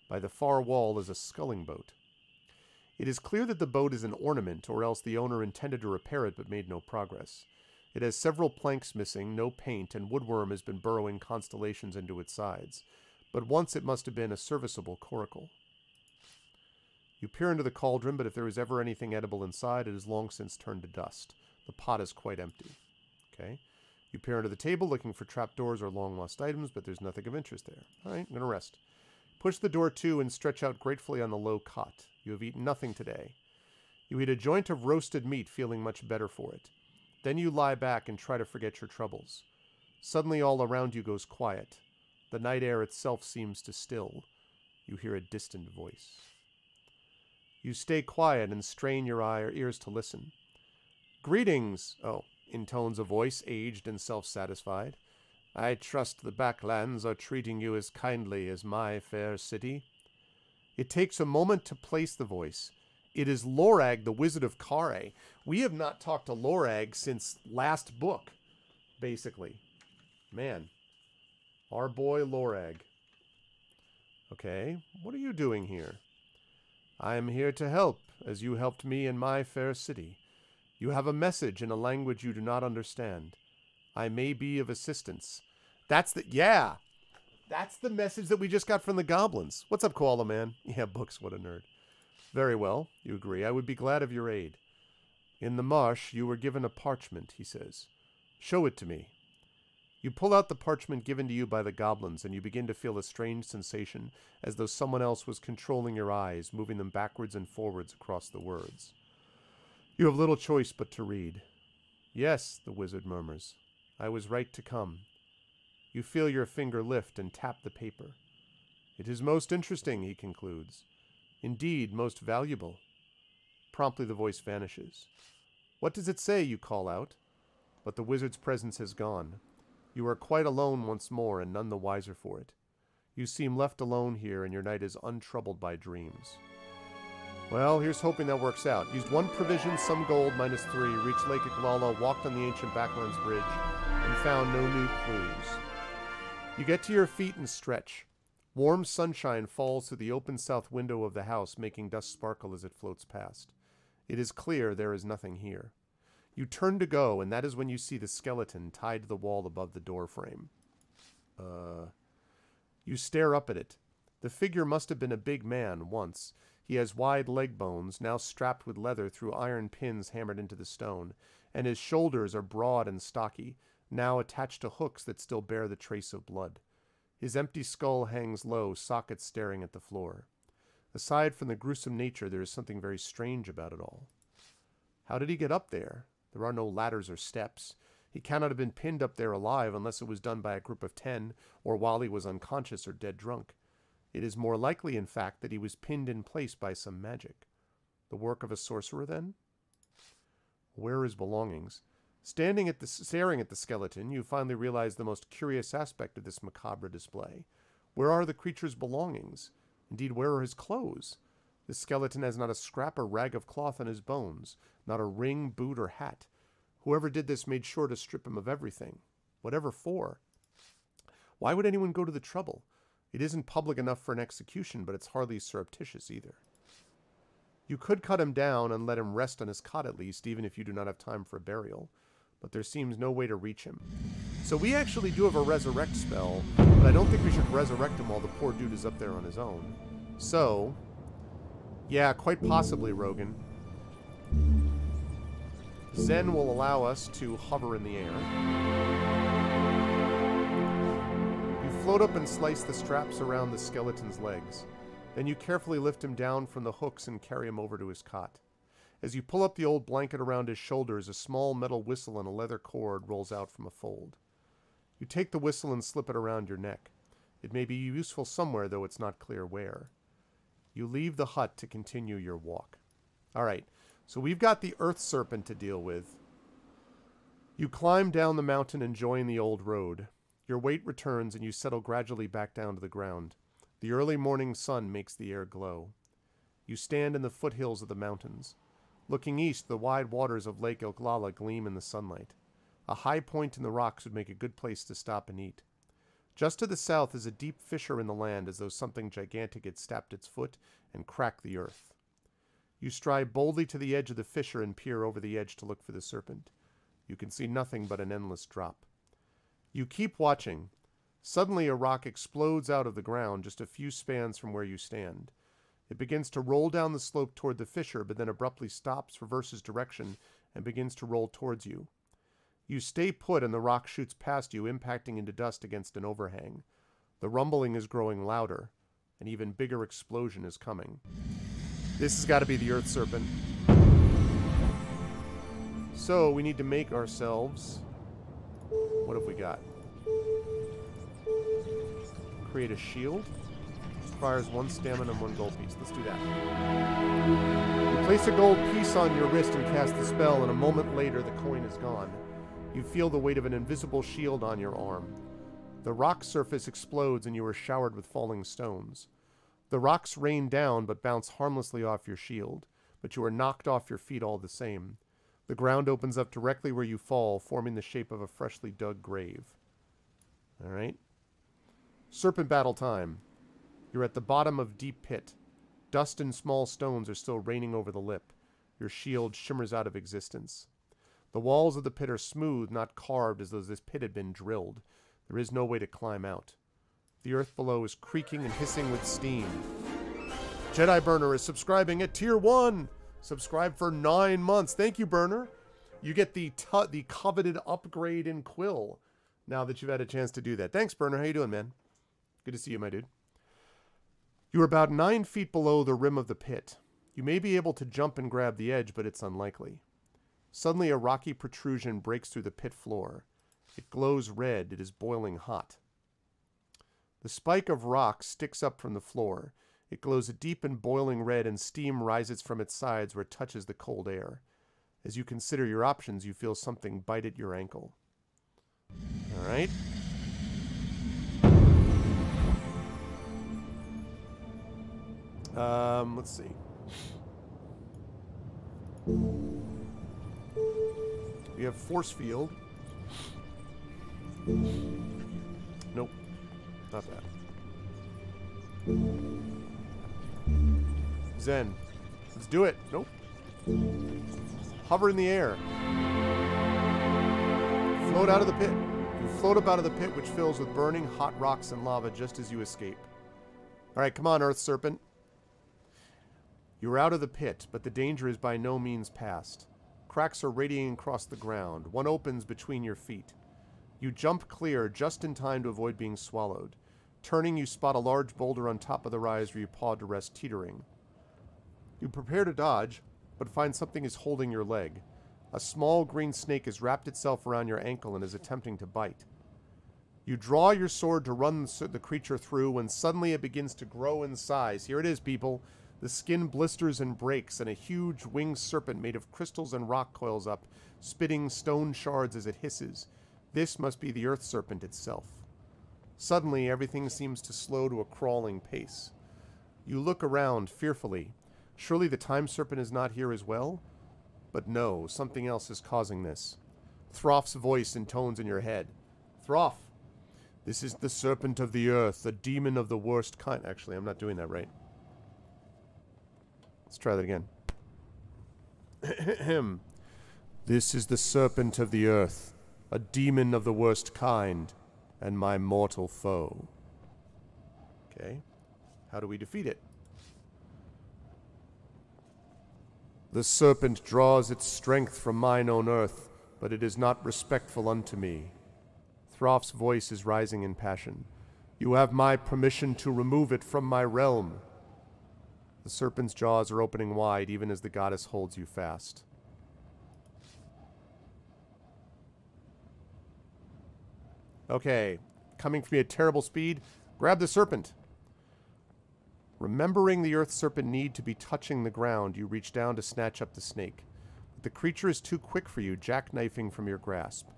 By the far wall is a sculling boat. It is clear that the boat is an ornament, or else the owner intended to repair it but made no progress. It has several planks missing, no paint, and woodworm has been burrowing constellations into its sides. But once it must have been a serviceable coracle. You peer into the cauldron, but if there is ever anything edible inside, it has long since turned to dust. The pot is quite empty. Okay. You peer into the table, looking for trapdoors or long-lost items, but there's nothing of interest there. Alright, I'm going to rest. Push the door to and stretch out gratefully on the low cot. You have eaten nothing today. You eat a joint of roasted meat, feeling much better for it. Then you lie back and try to forget your troubles. Suddenly all around you goes quiet. The night air itself seems to still. You hear a distant voice. You stay quiet and strain your ears to listen. "Greetings!" Oh, intones a voice, aged and self-satisfied. "I trust the backlands are treating you as kindly as my fair city." It takes a moment to place the voice. It is Lorag, the Wizard of Kare. We have not talked to Lorag since last book, basically. Man. Our boy Lorag. Okay, what are you doing here? I am here to help, as you helped me in my fair city. You have a message in a language you do not understand. I may be of assistance. That's the message that we just got from the goblins. What's up, Koala Man? Yeah, books, what a nerd. Very well, you agree. I would be glad of your aid. In the marsh, you were given a parchment, he says. Show it to me. You pull out the parchment given to you by the goblins, and you begin to feel a strange sensation, as though someone else was controlling your eyes, moving them backwards and forwards across the words. You have little choice but to read. Yes, the wizard murmurs. I was right to come. You feel your finger lift and tap the paper. It is most interesting, he concludes. Indeed, most valuable. Promptly the voice vanishes. What does it say, you call out? But the wizard's presence has gone. You are quite alone once more, and none the wiser for it. You seem left alone here, and your night is untroubled by dreams. Well, here's hoping that works out. Used 1 provision, some gold, -3, reached Lake Iglala, walked on the ancient Backlands Bridge, and found no new clues. You get to your feet and stretch. Warm sunshine falls through the open south window of the house, making dust sparkle as it floats past. It is clear there is nothing here. You turn to go, and that is when you see the skeleton tied to the wall above the door frame. You stare up at it. The figure must have been a big man once. He has wide leg bones, now strapped with leather through iron pins hammered into the stone, and his shoulders are broad and stocky, now attached to hooks that still bear the trace of blood. His empty skull hangs low, sockets staring at the floor. Aside from the gruesome nature, there is something very strange about it all. How did he get up there? There are no ladders or steps. He cannot have been pinned up there alive unless it was done by a group of 10, or while he was unconscious or dead drunk. It is more likely, in fact, that he was pinned in place by some magic. The work of a sorcerer, then? Where are his belongings? Staring at the skeleton, you finally realize the most curious aspect of this macabre display. Where are the creature's belongings? Indeed, where are his clothes? The skeleton has not a scrap or rag of cloth on his bones, not a ring, boot, or hat. Whoever did this made sure to strip him of everything. Whatever for? Why would anyone go to the trouble? It isn't public enough for an execution, but it's hardly surreptitious either. You could cut him down and let him rest on his cot at least, even if you do not have time for a burial. But there seems no way to reach him. So we actually do have a resurrect spell, but I don't think we should resurrect him while the poor dude is up there on his own. So, yeah, quite possibly, Rogan. Zen will allow us to hover in the air. You float up and slice the straps around the skeleton's legs. Then you carefully lift him down from the hooks and carry him over to his cot. As you pull up the old blanket around his shoulders, a small metal whistle and a leather cord rolls out from a fold. You take the whistle and slip it around your neck. It may be useful somewhere, though it's not clear where. You leave the hut to continue your walk. All right, so we've got the Earth Serpent to deal with. You climb down the mountain enjoying the old road. Your weight returns and you settle gradually back down to the ground. The early morning sun makes the air glow. You stand in the foothills of the mountains. Looking east, the wide waters of Lake Iglala gleam in the sunlight. A high point in the rocks would make a good place to stop and eat. Just to the south is a deep fissure in the land, as though something gigantic had stamped its foot and cracked the earth. You stride boldly to the edge of the fissure and peer over the edge to look for the serpent. You can see nothing but an endless drop. You keep watching. Suddenly a rock explodes out of the ground just a few spans from where you stand. It begins to roll down the slope toward the fissure, but then abruptly stops, reverses direction, and begins to roll towards you. You stay put and the rock shoots past you, impacting into dust against an overhang. The rumbling is growing louder. An even bigger explosion is coming. This has got to be the Earth Serpent. So we need to make ourselves... What have we got? Create a shield. Requires 1 stamina and 1 gold piece. Let's do that. You place a gold piece on your wrist and cast the spell, and a moment later the coin is gone. You feel the weight of an invisible shield on your arm. The rock surface explodes and you are showered with falling stones. The rocks rain down but bounce harmlessly off your shield, but you are knocked off your feet all the same. The ground opens up directly where you fall, forming the shape of a freshly dug grave. Alright. Serpent battle time. You're at the bottom of deep pit. Dust and small stones are still raining over the lip. Your shield shimmers out of existence. The walls of the pit are smooth, not carved as though this pit had been drilled. There is no way to climb out. The earth below is creaking and hissing with steam. Jedi Burner is subscribing at Tier 1. Subscribe for 9 months. Thank you, Burner. You get the coveted upgrade in Quill now that you've had a chance to do that. Thanks, Burner. How you doing, man? Good to see you, my dude. You are about 9 feet below the rim of the pit. You may be able to jump and grab the edge, but it's unlikely. Suddenly, a rocky protrusion breaks through the pit floor. It glows red. It is boiling hot. The spike of rock sticks up from the floor. It glows a deep and boiling red, and steam rises from its sides where it touches the cold air. As you consider your options, you feel something bite at your ankle. All right. Let's see. We have force field. Nope. Not that. Zen. Let's do it. Nope. Hover in the air. Float out of the pit. You float up out of the pit, which fills with burning hot rocks and lava just as you escape. Alright, come on, Earth Serpent. You are out of the pit, but the danger is by no means past. Cracks are radiating across the ground. One opens between your feet. You jump clear just in time to avoid being swallowed. Turning, you spot a large boulder on top of the rise where you pause to rest, teetering. You prepare to dodge, but find something is holding your leg. A small green snake has wrapped itself around your ankle and is attempting to bite. You draw your sword to run the creature through when suddenly it begins to grow in size. Here it is, people. The skin blisters and breaks, and a huge winged serpent made of crystals and rock coils up, spitting stone shards as it hisses. This must be the Earth Serpent itself. Suddenly, everything seems to slow to a crawling pace. You look around fearfully. Surely the Time Serpent is not here as well? But no, something else is causing this. Throff's voice intones in your head. Throff, this is the Serpent of the Earth, a demon of the worst kind. Actually, I'm not doing that right. Let's try that again. This is the Serpent of the Earth, a demon of the worst kind, and my mortal foe. Okay. How do we defeat it? The serpent draws its strength from mine own earth, but it is not respectful unto me. Throff's voice is rising in passion. You have my permission to remove it from my realm. The serpent's jaws are opening wide, even as the goddess holds you fast. Okay, coming from me at terrible speed, grab the serpent. Remembering the Earth Serpent need to be touching the ground, you reach down to snatch up the snake. But the creature is too quick for you, jackknifing from your grasp.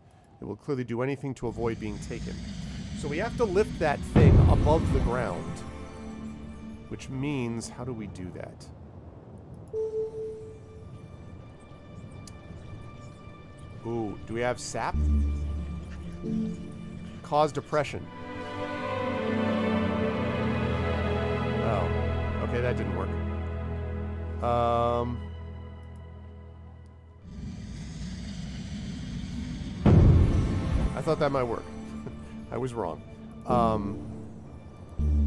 It will clearly do anything to avoid being taken. So we have to lift that thing above the ground. Which means, how do we do that? Ooh, do we have sap? Cause depression. Oh, okay, that didn't work. I thought that might work. I was wrong.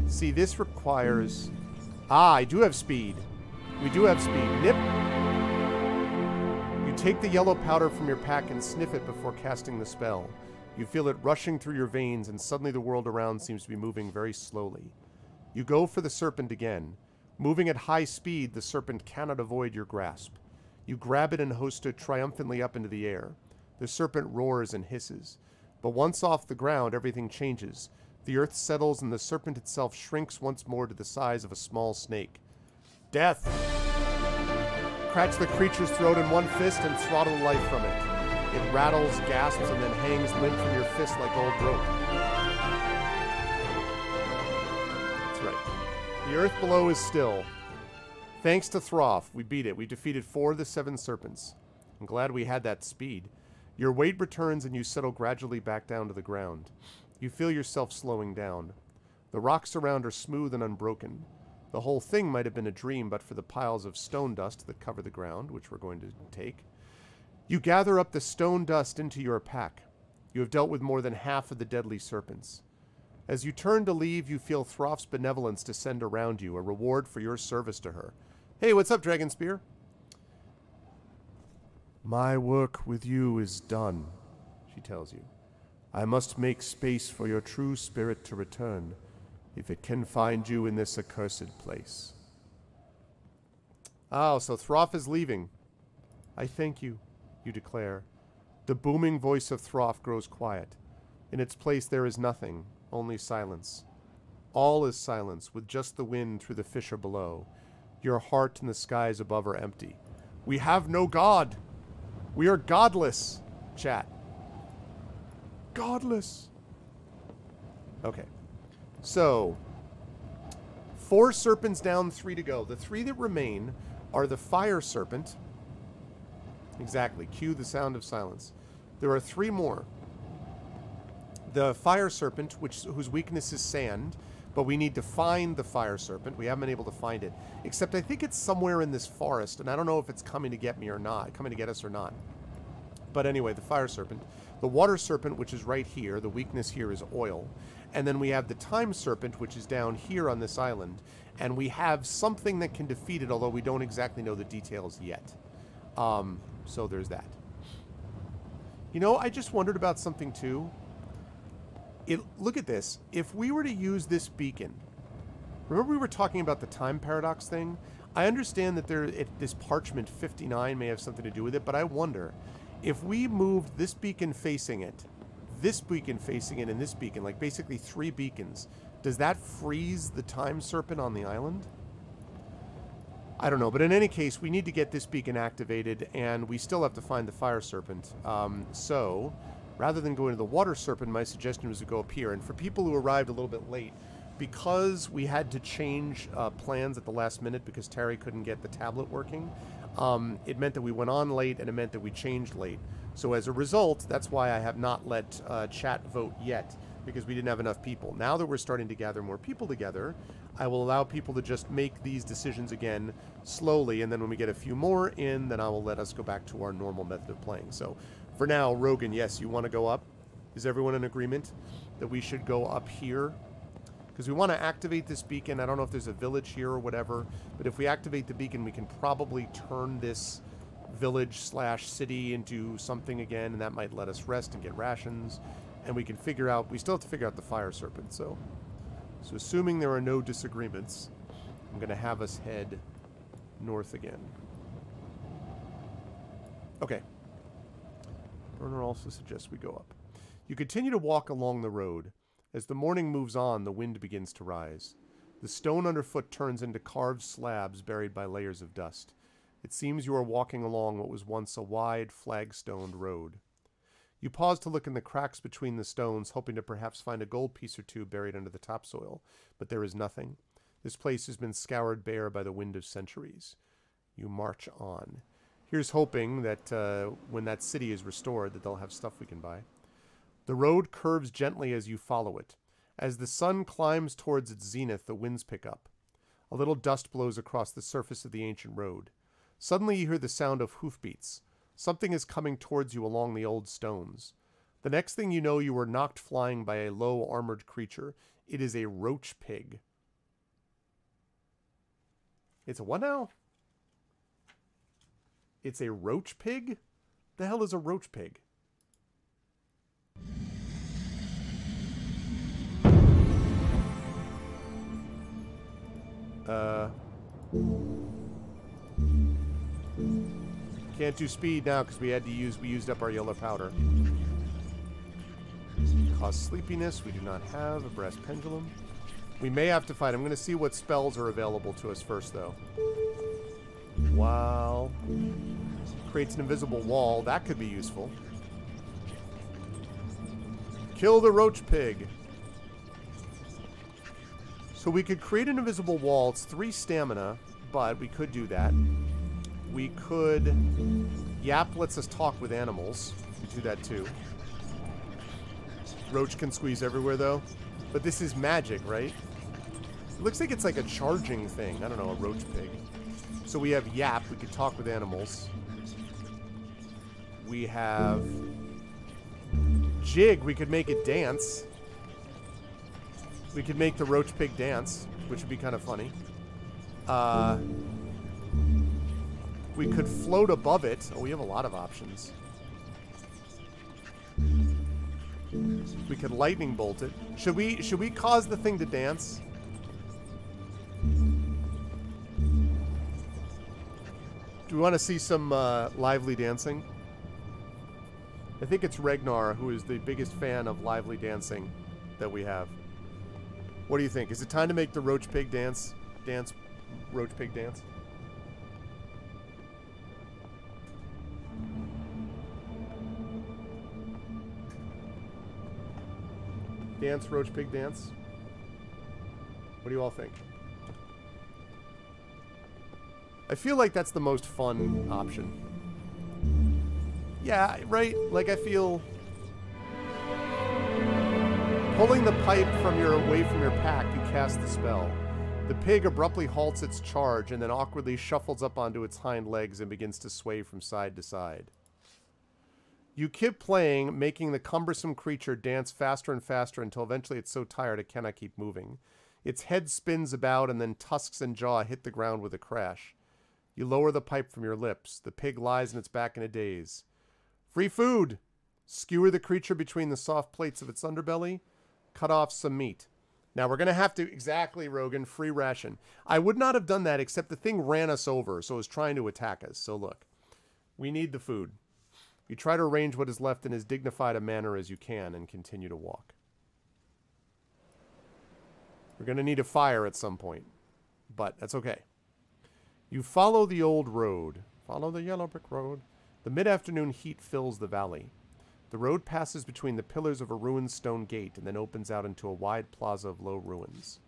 See, this requires... Ah, I do have speed. We do have speed. Nip. You take the yellow powder from your pack and sniff it before casting the spell. You feel it rushing through your veins, and suddenly the world around seems to be moving very slowly. You go for the serpent again. Moving at high speed, the serpent cannot avoid your grasp. You grab it and hoist it triumphantly up into the air. The serpent roars and hisses. But once off the ground, everything changes. The earth settles and the serpent itself shrinks once more to the size of a small snake. Death! Catch the creature's throat in one fist and throttle the life from it. It rattles, gasps, and then hangs limp from your fist like old rope. That's right. The earth below is still. Thanks to Throff, we beat it. We defeated 4 of the 7 serpents. I'm glad we had that speed. Your weight returns and you settle gradually back down to the ground. You feel yourself slowing down. The rocks around are smooth and unbroken. The whole thing might have been a dream, but for the piles of stone dust that cover the ground, which we're going to take. You gather up the stone dust into your pack. You have dealt with more than half of the deadly serpents. As you turn to leave, you feel Throff's benevolence descend around you, a reward for your service to her. Hey, what's up, Dragon Spear? My work with you is done, she tells you. I must make space for your true spirit to return, if it can find you in this accursed place. Oh, so Throff is leaving. I thank you, you declare. The booming voice of Throff grows quiet. In its place there is nothing, only silence. All is silence, with just the wind through the fissure below. Your heart and the skies above are empty. We have no god! We are godless, chat. Godless. Okay. So, 4 serpents down, 3 to go. The 3 that remain are the Fire Serpent. Exactly. Cue the sound of silence. There are 3 more. The Fire Serpent, whose weakness is sand, but we need to find the Fire Serpent. We haven't been able to find it. Except I think it's somewhere in this forest, and I don't know if it's coming to get me or not. Coming to get us or not. But anyway, the Fire Serpent. The Water Serpent, which is right here. The weakness here is oil. And then we have the Time Serpent, which is down here on this island. And we have something that can defeat it, although we don't exactly know the details yet. So there's that. You know, I just wondered about something too. Look at this. If we were to use this beacon... Remember we were talking about the time paradox thing? I understand that this parchment 59 may have something to do with it, but I wonder... If we moved this beacon facing it, this beacon facing it, and this beacon, like basically 3 beacons, does that freeze the Time Serpent on the island? I don't know, but in any case, we need to get this beacon activated, and we still have to find the Fire Serpent. So, rather than going to the Water Serpent, my suggestion was to go up here. And for people who arrived a little bit late, because we had to change plans at the last minute because Terry couldn't get the tablet working, it meant that we went on late, and it meant that we changed late. So as a result, that's why I have not let chat vote yet, because we didn't have enough people. Now that we're starting to gather more people together, I will allow people to just make these decisions again slowly, and then when we get a few more in, then I will let us go back to our normal method of playing. So for now, Rogan, yes, you want to go up? Is everyone in agreement that we should go up here? Because we want to activate this beacon. I don't know if there's a village here or whatever, but if we activate the beacon, we can probably turn this village/city into something again, and that might let us rest and get rations, and we can figure out... We still have to figure out the Fire Serpent, so assuming there are no disagreements, I'm going to have us head north again. Okay. Burner also suggests we go up. You continue to walk along the road. As the morning moves on, the wind begins to rise. The stone underfoot turns into carved slabs buried by layers of dust. It seems you are walking along what was once a wide, flag-stoned road. You pause to look in the cracks between the stones, hoping to perhaps find a gold piece or two buried under the topsoil, but there is nothing. This place has been scoured bare by the wind of centuries. You march on. Here's hoping that when that city is restored, that they'll have stuff we can buy. The road curves gently as you follow it. As the sun climbs towards its zenith, the winds pick up. A little dust blows across the surface of the ancient road. Suddenly you hear the sound of hoofbeats. Something is coming towards you along the old stones. The next thing you know, you are knocked flying by a low armored creature. It is a roach pig. It's a what now? It's a roach pig? The hell is a roach pig? Can't do speed now because we used up our yellow powder. Cause sleepiness, we do not have a brass pendulum. We may have to fight. I'm going to see what spells are available to us first, though. Wow. Creates an invisible wall. That could be useful. Kill the roach pig. So we could create an invisible wall. It's 3 stamina, but we could do that. We could... Yap lets us talk with animals. We could do that too. Roach can squeeze everywhere, though. But this is magic, right? It looks like it's like a charging thing. I don't know, a roach pig. So we have Yap. We could talk with animals. We have Jig. We could make it dance. We could make the roach pig dance, which would be kind of funny. We could float above it. Oh, we have a lot of options. We could lightning bolt it. Should we cause the thing to dance? Do we want to see some lively dancing? I think it's Ragnar who is the biggest fan of lively dancing that we have. What do you think? Is it time to make the roach pig dance? Roach pig dance? Dance, roach pig dance? What do you all think? I feel like that's the most fun option. Yeah, right? Like I feel... Pulling the pipe away from your pack, you cast the spell. The pig abruptly halts its charge and then awkwardly shuffles up onto its hind legs and begins to sway from side to side. You keep playing, making the cumbersome creature dance faster and faster until eventually it's so tired it cannot keep moving. Its head spins about and then tusks and jaw hit the ground with a crash. You lower the pipe from your lips. The pig lies in its back in a daze. Free food! Skewer the creature between the soft plates of its underbelly. Cut off some meat. Now we're going to have to, exactly, Rogan, free ration. I would not have done that except the thing ran us over, so it was trying to attack us. So look, we need the food. You try to arrange what is left in as dignified a manner as you can and continue to walk. We're going to need a fire at some point, but that's okay. You follow the old road. Follow the yellow brick road. The mid-afternoon heat fills the valley. The road passes between the pillars of a ruined stone gate and then opens out into a wide plaza of low ruins.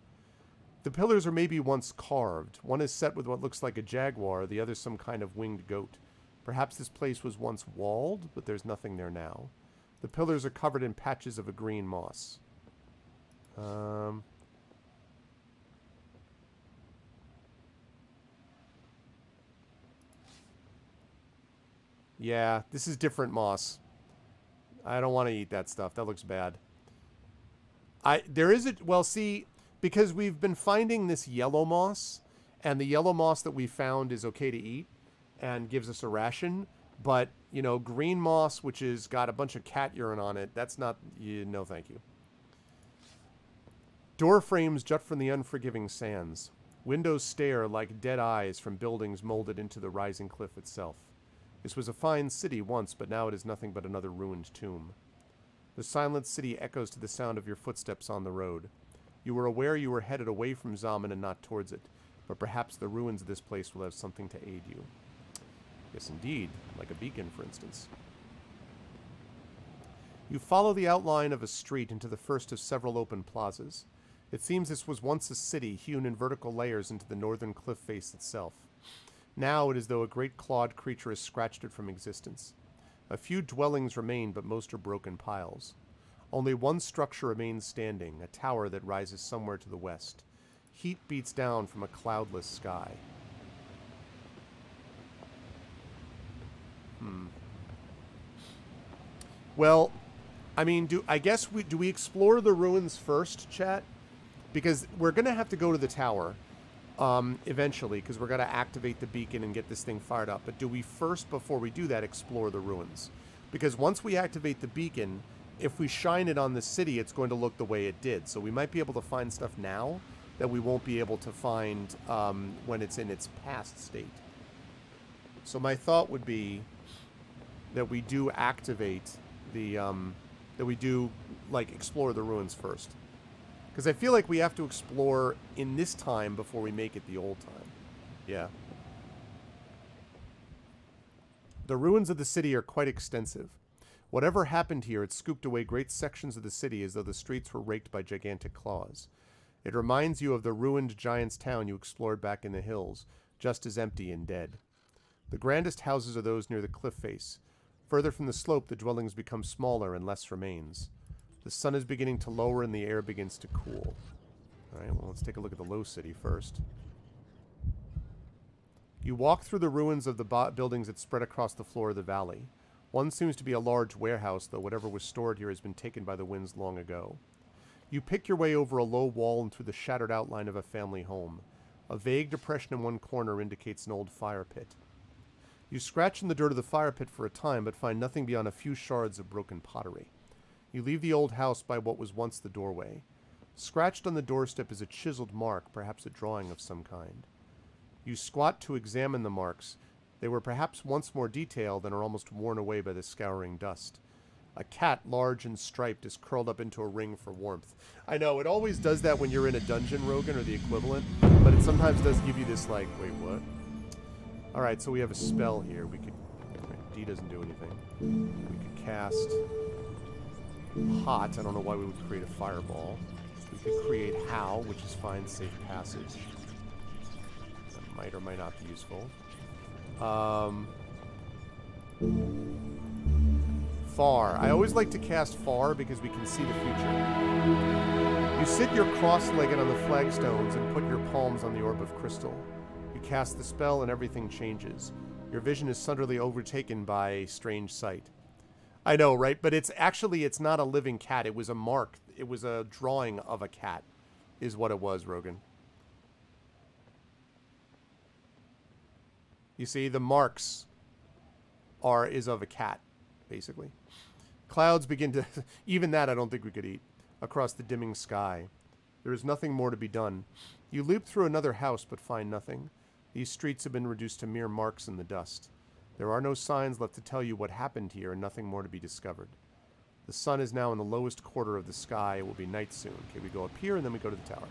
The pillars are maybe once carved. One is set with what looks like a jaguar, the other some kind of winged goat. Perhaps this place was once walled, but there's nothing there now. The pillars are covered in patches of a green moss. Yeah, this is different moss. I don't want to eat that stuff. That looks bad. Well, see, because we've been finding this yellow moss, and the yellow moss that we found is okay to eat and gives us a ration, but, you know, green moss, which has got a bunch of cat urine on it, that's not, no thank you. Door frames jut from the unforgiving sands. Windows stare like dead eyes from buildings molded into the rising cliff itself. This was a fine city once, but now it is nothing but another ruined tomb. The silent city echoes to the sound of your footsteps on the road. You were aware you were headed away from Zaman and not towards it, but perhaps the ruins of this place will have something to aid you. Yes, indeed, like a beacon, for instance. You follow the outline of a street into the first of several open plazas. It seems this was once a city hewn in vertical layers into the northern cliff face itself. Now it is as though a great clawed creature has scratched it from existence. A few dwellings remain, but most are broken piles. Only one structure remains standing, a tower that rises somewhere to the west. Heat beats down from a cloudless sky. Well, I mean, do we explore the ruins first, chat? Because we're going to have to go to the tower eventually, because we're going to activate the beacon and get this thing fired up. But do we first, before we do that, explore the ruins? Because once we activate the beacon, if we shine it on the city, it's going to look the way it did. So we might be able to find stuff now that we won't be able to find when it's in its past state. So my thought would be that we do activate the, that we do, like, explore the ruins first. Because I feel like we have to explore in this time before we make it the old time. Yeah. The ruins of the city are quite extensive. Whatever happened here, it scooped away great sections of the city as though the streets were raked by gigantic claws. It reminds you of the ruined giant's town you explored back in the hills, just as empty and dead. The grandest houses are those near the cliff face. Further from the slope, the dwellings become smaller and less remains. The sun is beginning to lower and the air begins to cool. Alright, well, let's take a look at the Low City first. You walk through the ruins of the buildings that spread across the floor of the valley. One seems to be a large warehouse, though whatever was stored here has been taken by the winds long ago. You pick your way over a low wall and through the shattered outline of a family home. A vague depression in one corner indicates an old fire pit. You scratch in the dirt of the fire pit for a time, but find nothing beyond a few shards of broken pottery. You leave the old house by what was once the doorway. Scratched on the doorstep is a chiseled mark, perhaps a drawing of some kind. You squat to examine the marks. They were perhaps once more detailed and are almost worn away by the scouring dust. A cat, large and striped, is curled up into a ring for warmth. I know, it always does that when you're in a dungeon, Rogan, or the equivalent, but it sometimes does give you this, like, wait, what? Alright, so we have a spell here. We could... D doesn't do anything. We could cast... Hot. I don't know why we would create a fireball. We could create How, which is find safe passage. That might or might not be useful. Far. I always like to cast Far because we can see the future. You sit your cross-legged on the flagstones and put your palms on the orb of crystal. You cast the spell and everything changes. Your vision is suddenly overtaken by a strange sight. I know, right? But it's not a living cat. It was a mark. It was a drawing of a cat, is what it was, Rogan. You see, the marks is of a cat, basically. Clouds begin to... Even that I don't think we could eat. Across the dimming sky. There is nothing more to be done. You leap through another house, but find nothing. These streets have been reduced to mere marks in the dust. There are no signs left to tell you what happened here, and nothing more to be discovered. The sun is now in the lowest quarter of the sky. It will be night soon. Okay, we go up here, and then we go to the tower.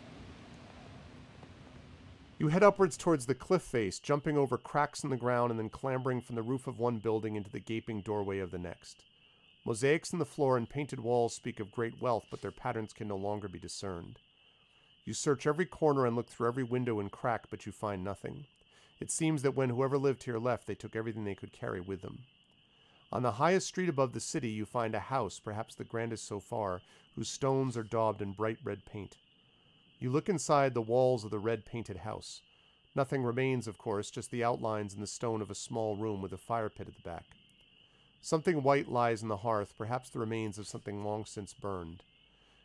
You head upwards towards the cliff face, jumping over cracks in the ground and then clambering from the roof of one building into the gaping doorway of the next. Mosaics in the floor and painted walls speak of great wealth, but their patterns can no longer be discerned. You search every corner and look through every window and crack, but you find nothing. It seems that when whoever lived here left, they took everything they could carry with them. On the highest street above the city, you find a house, perhaps the grandest so far, whose stones are daubed in bright red paint. You look inside the walls of the red-painted house. Nothing remains, of course, just the outlines in the stone of a small room with a fire pit at the back. Something white lies in the hearth, perhaps the remains of something long since burned.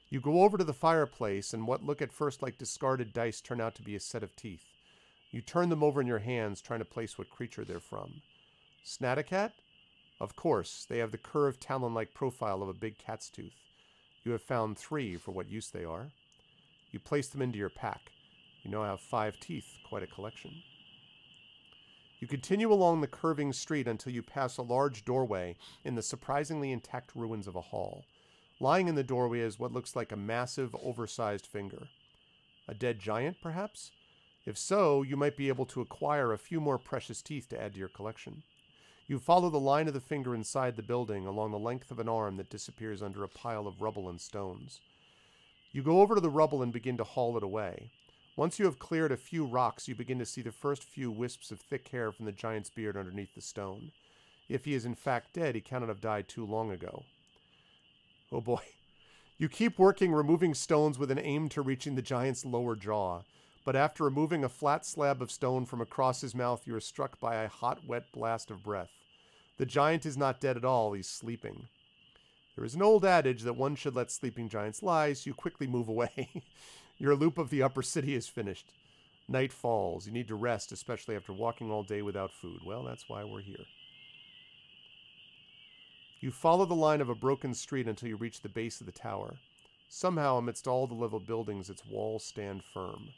You go over to the fireplace, and what look at first like discarded dice turn out to be a set of teeth. You turn them over in your hands, trying to place what creature they're from. Snatacat? Of course, they have the curved talon-like profile of a big cat's tooth. You have found 3 for what use they are. You place them into your pack. You now have 5 teeth, quite a collection. You continue along the curving street until you pass a large doorway in the surprisingly intact ruins of a hall. Lying in the doorway is what looks like a massive, oversized finger. A dead giant, perhaps? If so, you might be able to acquire a few more precious teeth to add to your collection. You follow the line of the finger inside the building along the length of an arm that disappears under a pile of rubble and stones. You go over to the rubble and begin to haul it away. Once you have cleared a few rocks, you begin to see the first few wisps of thick hair from the giant's beard underneath the stone. If he is in fact dead, he cannot have died too long ago. Oh boy. You keep working, removing stones with an aim to reaching the giant's lower jaw. But after removing a flat slab of stone from across his mouth, you are struck by a hot, wet blast of breath. The giant is not dead at all, he's sleeping. There is an old adage that one should let sleeping giants lie, so you quickly move away. Your loop of the upper city is finished. Night falls. You need to rest, especially after walking all day without food. Well, that's why we're here. You follow the line of a broken street until you reach the base of the tower. Somehow, amidst all the level buildings, its walls stand firm.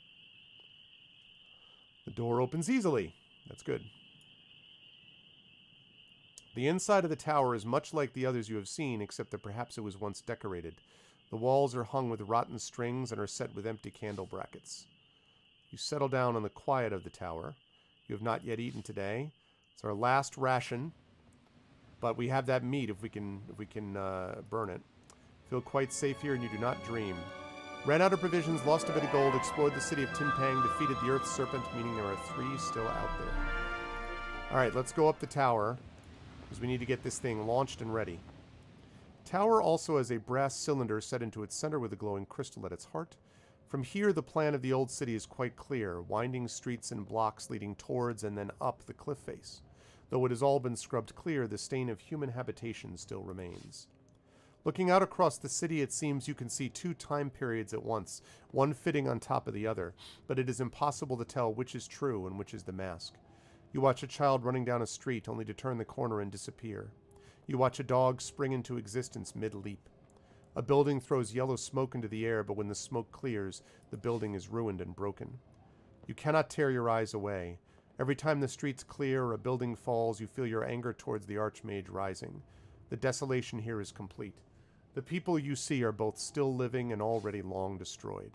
The door opens easily. That's good. The inside of the tower is much like the others you have seen, except that perhaps it was once decorated. The walls are hung with rotten strings and are set with empty candle brackets. You settle down on the quiet of the tower. You have not yet eaten today. It's our last ration, but we have that meat if we can burn it. Feel quite safe here, and you do not dream. Ran out of provisions, lost a bit of gold, explored the city of Tinpang, defeated the Earth Serpent, meaning there are 3 still out there. Alright, let's go up the tower, because we need to get this thing launched and ready. Tower also has a brass cylinder set into its center with a glowing crystal at its heart. From here, the plan of the old city is quite clear, winding streets and blocks leading towards and then up the cliff face. Though it has all been scrubbed clear, the stain of human habitation still remains. Looking out across the city, it seems you can see two time periods at once, one fitting on top of the other, but it is impossible to tell which is true and which is the mask. You watch a child running down a street only to turn the corner and disappear. You watch a dog spring into existence mid-leap. A building throws yellow smoke into the air, but when the smoke clears, the building is ruined and broken. You cannot tear your eyes away. Every time the streets clear or a building falls, you feel your anger towards the Archmage rising. The desolation here is complete. The people you see are both still living and already long destroyed.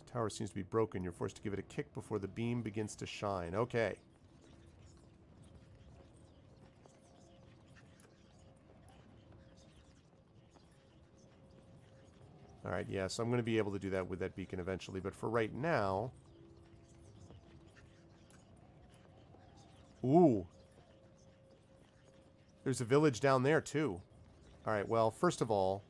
The tower seems to be broken. You're forced to give it a kick before the beam begins to shine. Okay. Alright, yeah, so I'm going to be able to do that with that beacon eventually, but for right now... Ooh. There's a village down there, too. Alright, well, first of all...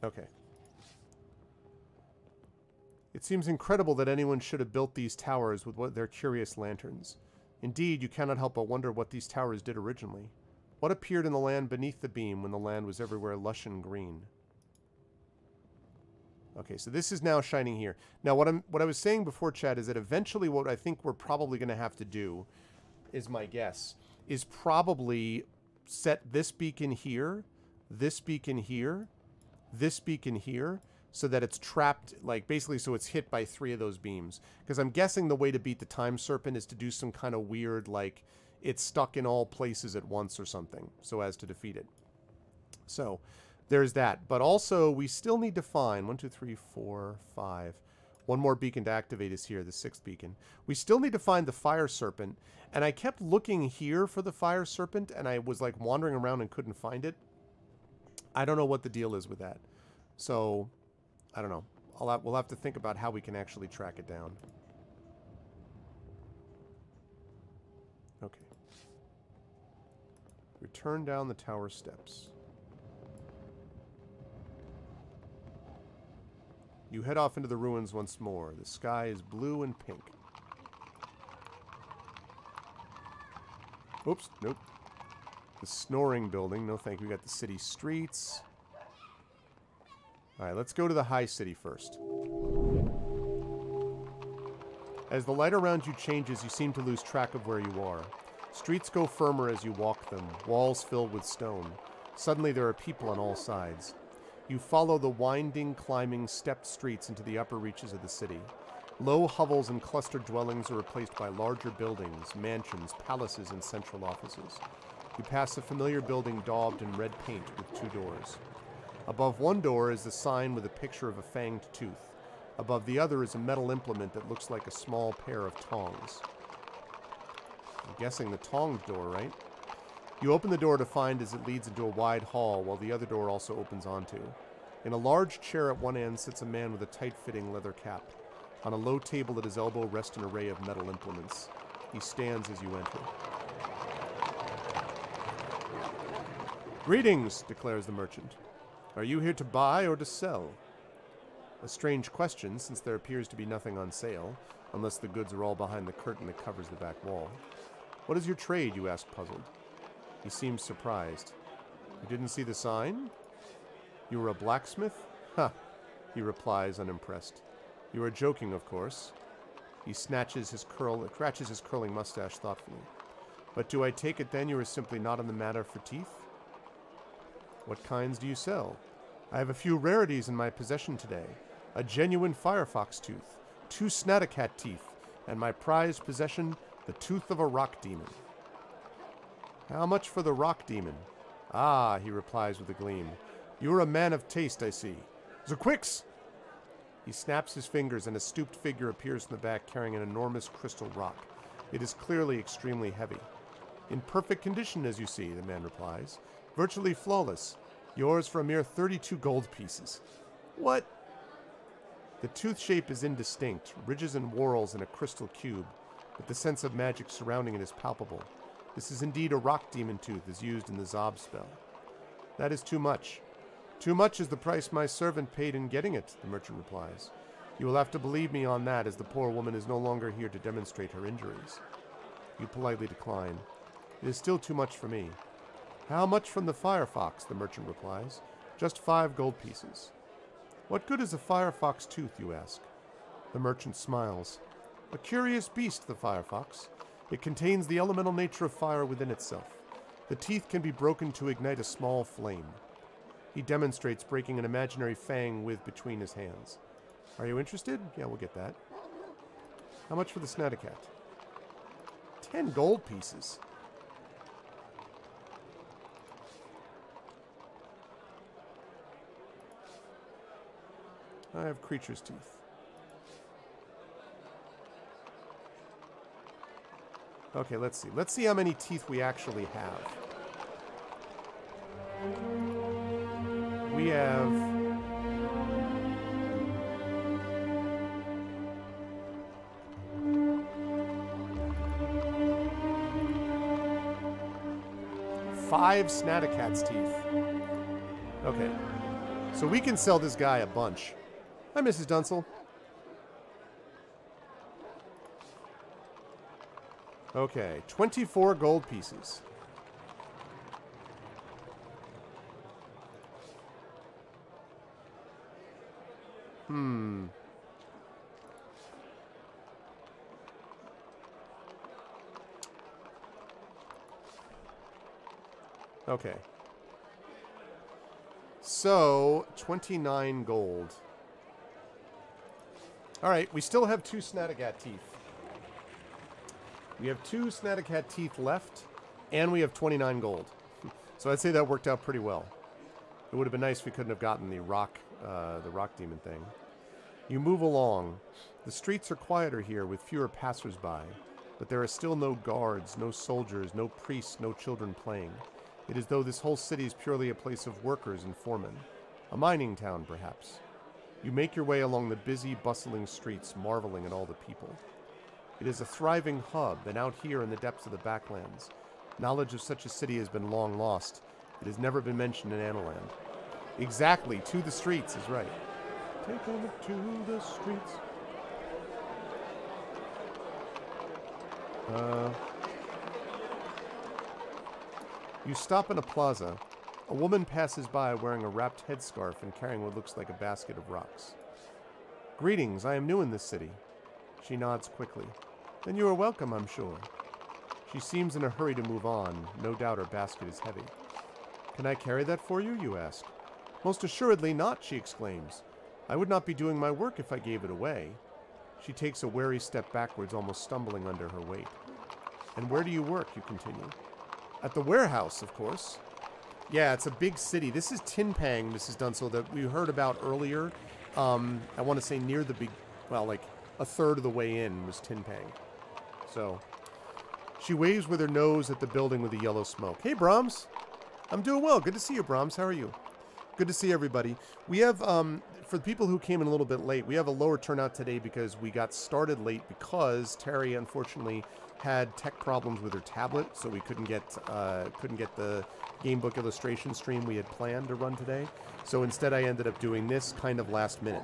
Okay. It seems incredible that anyone should have built these towers with their curious lanterns. Indeed, you cannot help but wonder what these towers did originally. What appeared in the land beneath the beam when the land was everywhere lush and green? Okay, so this is now shining here. Now, what I was saying before, chat, is that eventually what I think we're probably going to have to do, is my guess, is probably set this beacon here, this beacon here, this beacon here, so that it's trapped, like, basically so it's hit by 3 of those beams. Because I'm guessing the way to beat the Time Serpent is to do some kind of weird, like, it's stuck in all places at once or something, so as to defeat it. So, there's that. But also, we still need to find 1, 2, 3, 4, 5. One more beacon to activate is here, the 6th beacon. We still need to find the Fire Serpent, and I kept looking here for the Fire Serpent, and I was, like, wandering around and couldn't find it. I don't know what the deal is with that. So... I don't know. We'll have to think about how we can actually track it down. Okay. Return down the tower steps. You head off into the ruins once more. The sky is blue and pink. Oops, nope. The snoring building. No thank you. We got the city streets. Alright, let's go to the high city first. As the light around you changes, you seem to lose track of where you are. Streets go firmer as you walk them, walls filled with stone. Suddenly there are people on all sides. You follow the winding, climbing, stepped streets into the upper reaches of the city. Low hovels and clustered dwellings are replaced by larger buildings, mansions, palaces, and central offices. You pass a familiar building daubed in red paint with 2 doors. Above one door is a sign with a picture of a fanged tooth. Above the other is a metal implement that looks like a small pair of tongs. I'm guessing the tongs door, right? You open the door to find as it leads into a wide hall, while the other door also opens onto. In a large chair at one end sits a man with a tight-fitting leather cap. On a low table at his elbow rests an array of metal implements. He stands as you enter. "Greetings," declares the merchant. "Are you here to buy or to sell?" A strange question, since there appears to be nothing on sale, unless the goods are all behind the curtain that covers the back wall. "What is your trade?" you ask, puzzled. He seems surprised. "You didn't see the sign? You were a blacksmith?" "Ha!" he replies, unimpressed. "You are joking, of course." He scratches his curling mustache thoughtfully. "But do I take it then you are simply not in the matter for teeth?" "What kinds do you sell?" "I have a few rarities in my possession today. A genuine firefox tooth, 2 snatacat teeth, and my prized possession, the tooth of a rock demon." "How much for the rock demon?" "Ah," he replies with a gleam. "You are a man of taste, I see. Quicks!" He snaps his fingers and a stooped figure appears in the back carrying an enormous crystal rock. It is clearly extremely heavy. "In perfect condition, as you see," the man replies. "Virtually flawless. Yours for a mere 32 gold pieces." "What?" The tooth shape is indistinct, ridges and whorls in a crystal cube, but the sense of magic surrounding it is palpable. This is indeed a rock demon tooth as used in the Zob spell. That is too much. Too much is the price my servant paid in getting it, the merchant replies. You will have to believe me on that, as the poor woman is no longer here to demonstrate her injuries. You politely decline. It is still too much for me. How much from the firefox, the merchant replies. Just 5 gold pieces. What good is a firefox tooth, you ask? The merchant smiles. A curious beast, the firefox. It contains the elemental nature of fire within itself. The teeth can be broken to ignite a small flame. He demonstrates breaking an imaginary fang with between his hands. Are you interested? Yeah, we'll get that. How much for the Snatacat? 10 gold pieces. I have creature's teeth. Okay, let's see. Let's see how many teeth we actually have. We have... five Snaticat's teeth. Okay. So we can sell this guy a bunch. Hi, Mrs. Dunsel. Okay, 24 gold pieces. Okay. So, 29 gold. Alright, we still have 2 Snatacat teeth. We have 2 Snatacat teeth left, and we have 29 gold. So I'd say that worked out pretty well. It would have been nice if we couldn't have gotten the rock demon thing. You move along. The streets are quieter here with fewer passers-by, but there are still no guards, no soldiers, no priests, no children playing. It is as though this whole city is purely a place of workers and foremen. A mining town, perhaps. You make your way along the busy, bustling streets, marveling at all the people. It is a thriving hub, and out here in the depths of the backlands, knowledge of such a city has been long lost. It has never been mentioned in Analand. Exactly, to the streets is right. Take them to the streets. You stop in a plaza. A woman passes by wearing a wrapped headscarf and carrying what looks like a basket of rocks. Greetings, I am new in this city. She nods quickly. Then you are welcome, I'm sure. She seems in a hurry to move on. No doubt her basket is heavy. Can I carry that for you, you ask? Most assuredly not, she exclaims. I would not be doing my work if I gave it away. She takes a wary step backwards, almost stumbling under her weight. And where do you work, you continue? At the warehouse, of course. Yeah, it's a big city. This is Tinpang, Mrs. Dunsel, that we heard about earlier. I want to say near the big, well, like a third of the way in was Tinpang. So, she waves with her nose at the building with the yellow smoke. Hey, Brahms. I'm doing well. Good to see you, Brahms. How are you? Good to see everybody. We have, for the people who came in a little bit late, we have a lower turnout today because we got started late because Terry, unfortunately, had tech problems with her tablet, so we couldn't get the gamebook illustration stream we had planned to run today. So instead I ended up doing this kind of last minute.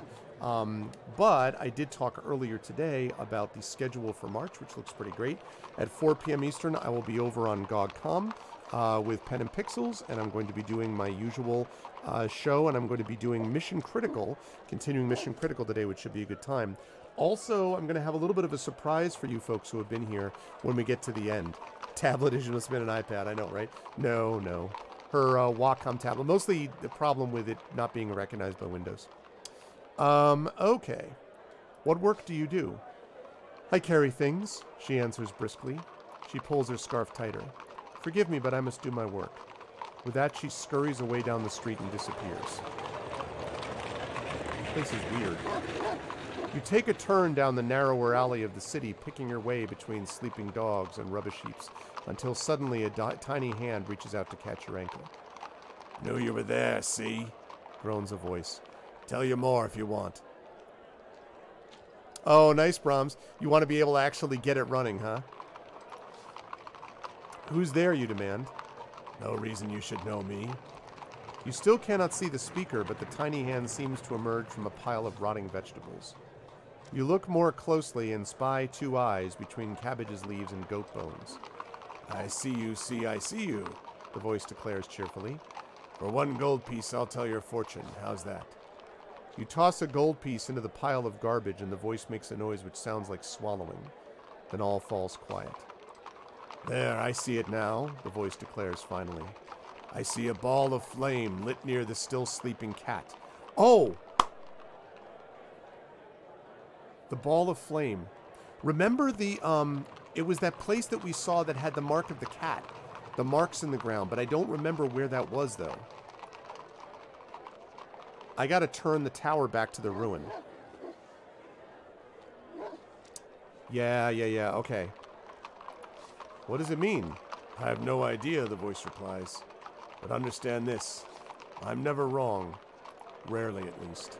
But I did talk earlier today about the schedule for March, which looks pretty great. At 4 p.m. Eastern, I will be over on GOG.com with Pen and Pixels, and I'm going to be doing my usual show, and I'm going to be doing Mission Critical, continuing Mission Critical today, which should be a good time. Also, I'm going to have a little bit of a surprise for you folks who have been here when we get to the end. Tablet issue must have been an iPad, I know, right? No. Her Wacom tablet. Mostly the problem with it not being recognized by Windows. Okay. What work do you do? I carry things, she answers briskly. She pulls her scarf tighter. Forgive me, but I must do my work. With that, she scurries away down the street and disappears. This place is weird. You take a turn down the narrower alley of the city, picking your way between sleeping dogs and rubbish heaps, until suddenly a tiny hand reaches out to catch your ankle. Knew you were there, see? Groans a voice. Tell you more if you want. Oh, nice, Brahms. You want to be able to actually get it running, huh? Who's there, you demand? No reason you should know me. You still cannot see the speaker, but the tiny hand seems to emerge from a pile of rotting vegetables. You look more closely and spy two eyes between cabbages, leaves, and goat bones. I see you, I see you, the voice declares cheerfully. For 1 gold piece, I'll tell your fortune. How's that? You toss a gold piece into the pile of garbage, and the voice makes a noise which sounds like swallowing. Then all falls quiet. There, I see it now, the voice declares finally. I see a ball of flame lit near the still sleeping cat. Oh! The ball of flame. Remember the, it was that place that we saw that had the mark of the cat. The marks in the ground, but I don't remember where that was, though. I gotta turn the tower back to the ruin. Yeah, okay. What does it mean? I have no idea, the voice replies. But understand this. I'm never wrong. Rarely, at least.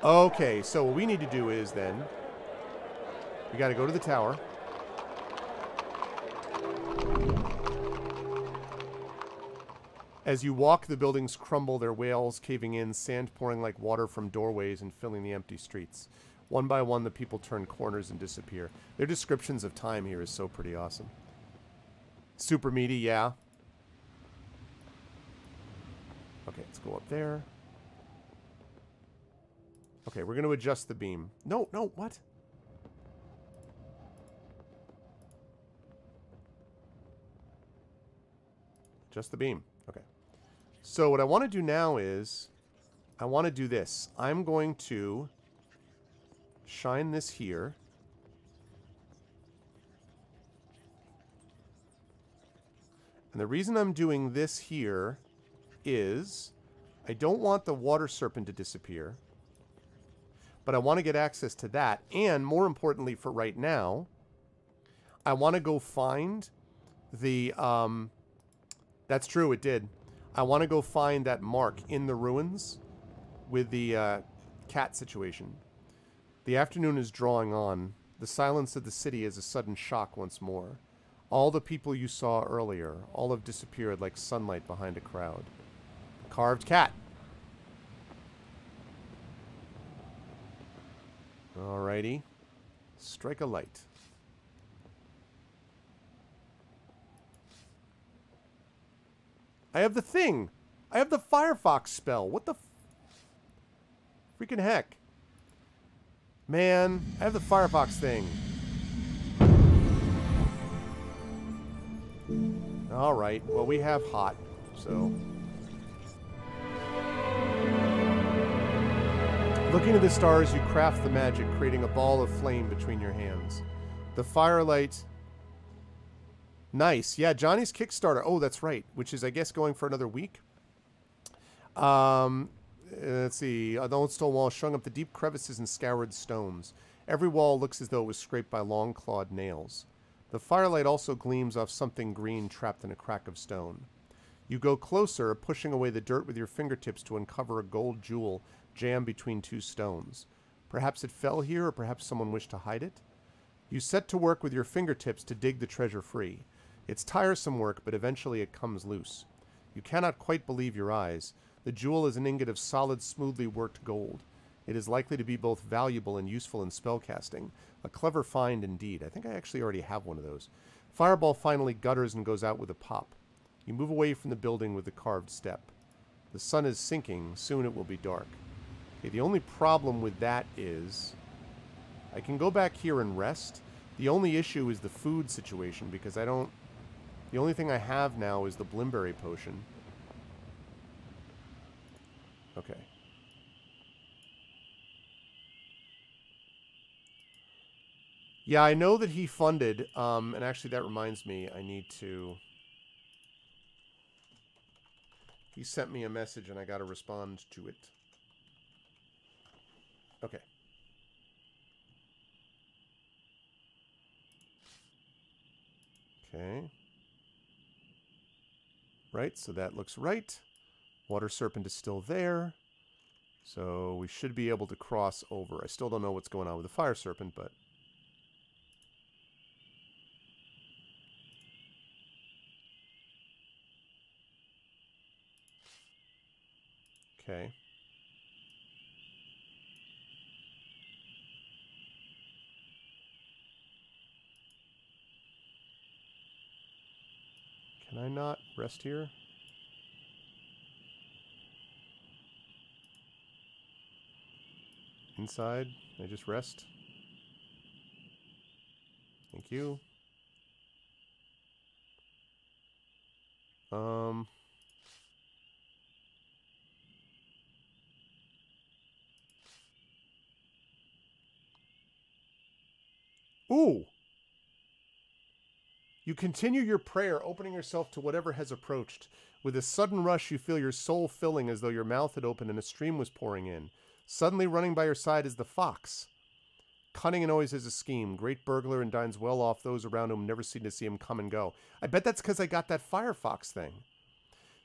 Okay, so what we need to do is, then... we gotta go to the tower. As you walk, the buildings crumble, their walls caving in, sand pouring like water from doorways and filling the empty streets. One by one, the people turn corners and disappear. Their descriptions of time here is so pretty awesome. Super meaty, yeah. Okay, let's go up there. Okay, we're going to adjust the beam. No, what? Adjust the beam. Okay. So what I want to do now is, I want to do this. I'm going to shine this here. And the reason I'm doing this here is I don't want the water serpent to disappear. But I want to get access to that. And more importantly for right now, I want to go find the... that's true, it did. I want to go find that mark in the ruins with the cat situation. The afternoon is drawing on. The silence of the city is a sudden shock once more. All the people you saw earlier, all have disappeared like sunlight behind a crowd. Carved cat. Alrighty. Strike a light. I have the thing! I have the Firefox spell! What the freaking heck? Man, I have the Firefox thing. Alright, well we have hot, so... Looking at the stars, you craft the magic, creating a ball of flame between your hands. The firelight... Nice. Yeah, Johnny's Kickstarter. Oh, that's right. Which is, I guess, going for another week. Let's see. An old stone wall strung up the deep crevices and scoured stones. Every wall looks as though it was scraped by long clawed nails. The firelight also gleams off something green trapped in a crack of stone. You go closer, pushing away the dirt with your fingertips to uncover a gold jewel jammed between two stones. Perhaps it fell here, or perhaps someone wished to hide it? You set to work with your fingertips to dig the treasure free. It's tiresome work, but eventually it comes loose. You cannot quite believe your eyes. The jewel is an ingot of solid, smoothly worked gold. It is likely to be both valuable and useful in spellcasting. A clever find indeed. I think I actually already have one of those. Fireball finally gutters and goes out with a pop. You move away from the building with the carved step. The sun is sinking. Soon it will be dark. Okay, the only problem with that is... I can go back here and rest. The only issue is the food situation, because I don't... The only thing I have now is the Blimberry potion. Okay. Yeah, I know that he funded, and actually that reminds me, I need to... He sent me a message and I gotta respond to it. Okay. Okay. Right, so that looks right. Water Serpent is still there. So we should be able to cross over. I still don't know what's going on with the Fire Serpent, but... Okay. Can I not rest here? Inside? Can I just rest? Thank you. Ooh! You continue your prayer, opening yourself to whatever has approached. With a sudden rush, you feel your soul filling as though your mouth had opened and a stream was pouring in. Suddenly running by your side is the fox. Cunning and always has a scheme. Great burglar and dines well off those around whom never seem to see him come and go. I bet that's because I got that Firefox thing.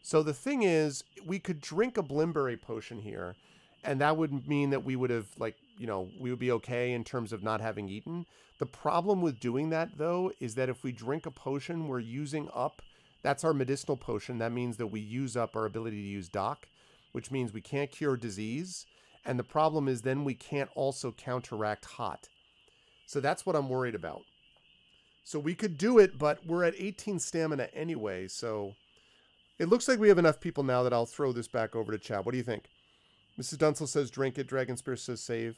So the thing is, we could drink a Blimberry potion here, and that would mean that we would have, like, you know, we would be okay in terms of not having eaten. The problem with doing that, though, is that if we drink a potion, we're using up... That's our medicinal potion. That means that we use up our ability to use Doc, which means we can't cure disease. And the problem is then we can't also counteract hot. So that's what I'm worried about. So we could do it, but we're at 18 stamina anyway, so... It looks like we have enough people now that I'll throw this back over to chat. What do you think? Mrs. Dunsel says drink it. Dragon Spear says save.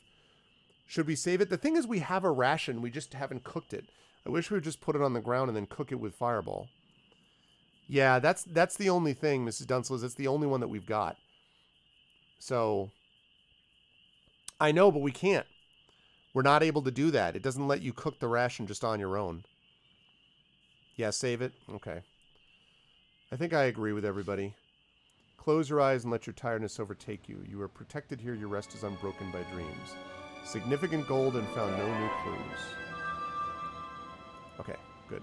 Should we save it? The thing is we have a ration. We just haven't cooked it. I wish we would just put it on the ground and then cook it with Fireball. Yeah, that's the only thing, Mrs. Dunsel, is it's the only one that we've got. So, I know, but we can't. We're not able to do that. It doesn't let you cook the ration just on your own. Yeah, save it? Okay. I think I agree with everybody. Close your eyes and let your tiredness overtake you. You are protected here. Your rest is unbroken by dreams. Significant gold and found no new clues. Okay, good.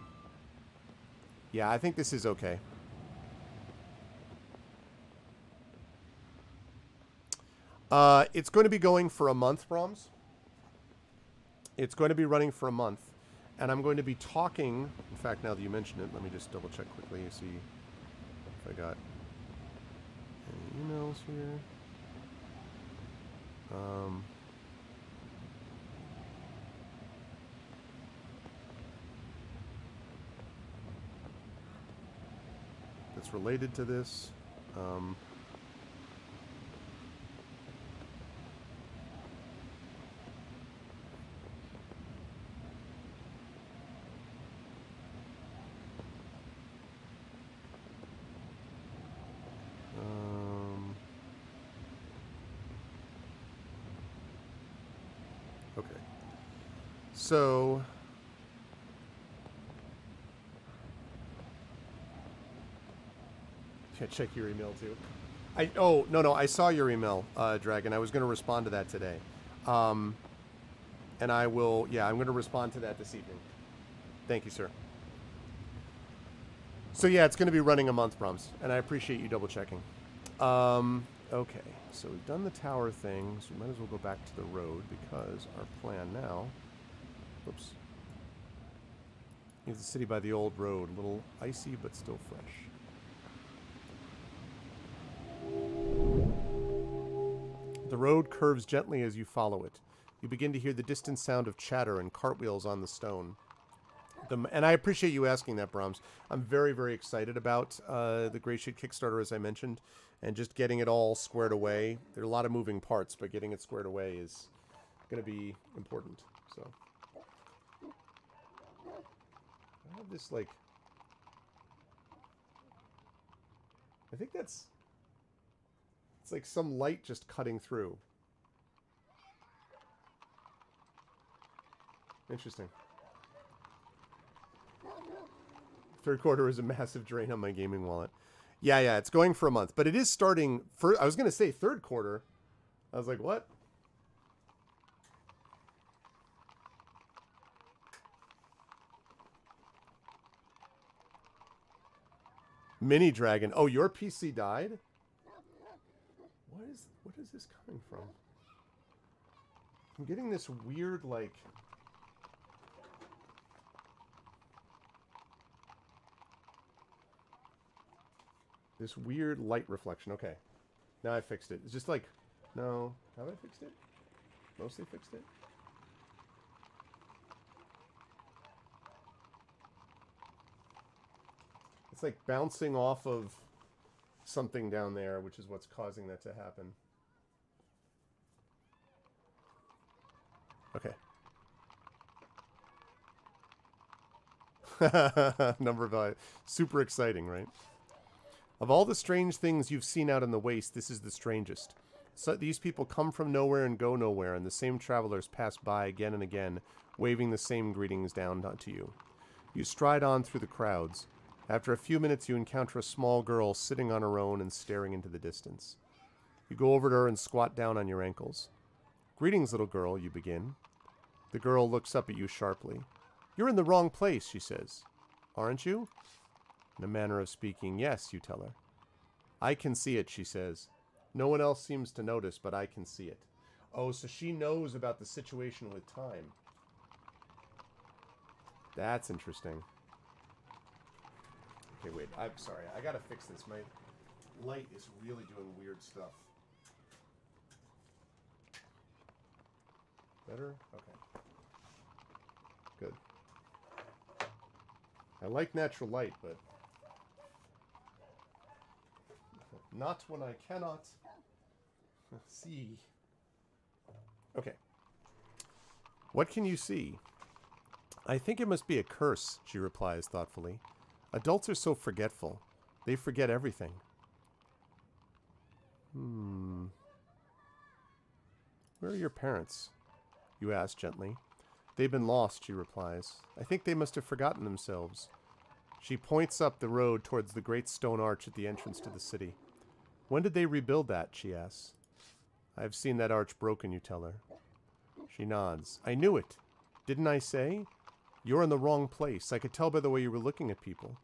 Yeah, I think this is okay. It's going to be going for a month, Brahms. It's going to be running for a month. And I'm going to be talking... In fact, now that you mention it, let me just double check quickly and see if I got any emails here. That's related to this. Okay. So... check your email too. Oh no, I saw your email, Dragon. I was going to respond to that today, and I will. Yeah, I'm going to respond to that this evening. Thank you, sir. So yeah, it's going to be running a month, Brahms, and I appreciate you double checking. Okay, so we've done the tower thing, so we might as well go back to the road because our plan now. Whoops. Is the city by the old road, a little icy but still fresh. The road curves gently as you follow it. You begin to hear the distant sound of chatter and cartwheels on the stone. And I appreciate you asking that, Brahms. I'm very, very excited about the Grey Shade Kickstarter, as I mentioned, and just getting it all squared away. There are a lot of moving parts, but getting it squared away is going to be important. So, I have this, like... I think that's... It's like some light just cutting through. Interesting. Third quarter is a massive drain on my gaming wallet. Yeah, it's going for a month. But it is starting... I was going to say third quarter. I was like, what? Mini Dragon. Oh, your PC died? What What is this coming from? I'm getting this weird, like... This weird light reflection. Okay. Now I fixed it. It's just like... No. Have I fixed it? Mostly fixed it? It's like bouncing off of something down there, which is what's causing that to happen. Okay. Number 5. Super exciting, right? Of all the strange things you've seen out in the waste, this is the strangest. So these people come from nowhere and go nowhere, and the same travelers pass by again and again, waving the same greetings down to you. You stride on through the crowds. After a few minutes, you encounter a small girl sitting on her own and staring into the distance. You go over to her and squat down on your ankles. "Greetings, little girl," you begin. The girl looks up at you sharply. "You're in the wrong place," she says. "Aren't you?" In a manner of speaking, "Yes," you tell her. "I can see it," she says. "No one else seems to notice, but I can see it." Oh, so she knows about the situation with time. That's interesting. Okay, wait. I'm sorry. I gotta fix this. My light is really doing weird stuff. Better? Okay. Good. I like natural light, but not when I cannot see. Okay. What can you see? "I think it must be a curse," she replies thoughtfully. "Adults are so forgetful. They forget everything." "Where are your parents?" you ask gently. "They've been lost," she replies. "I think they must have forgotten themselves." She points up the road towards the great stone arch at the entrance to the city. "When did they rebuild that?" she asks. "I've seen that arch broken," you tell her. She nods. "I knew it. Didn't I say? You're in the wrong place. I could tell by the way you were looking at people.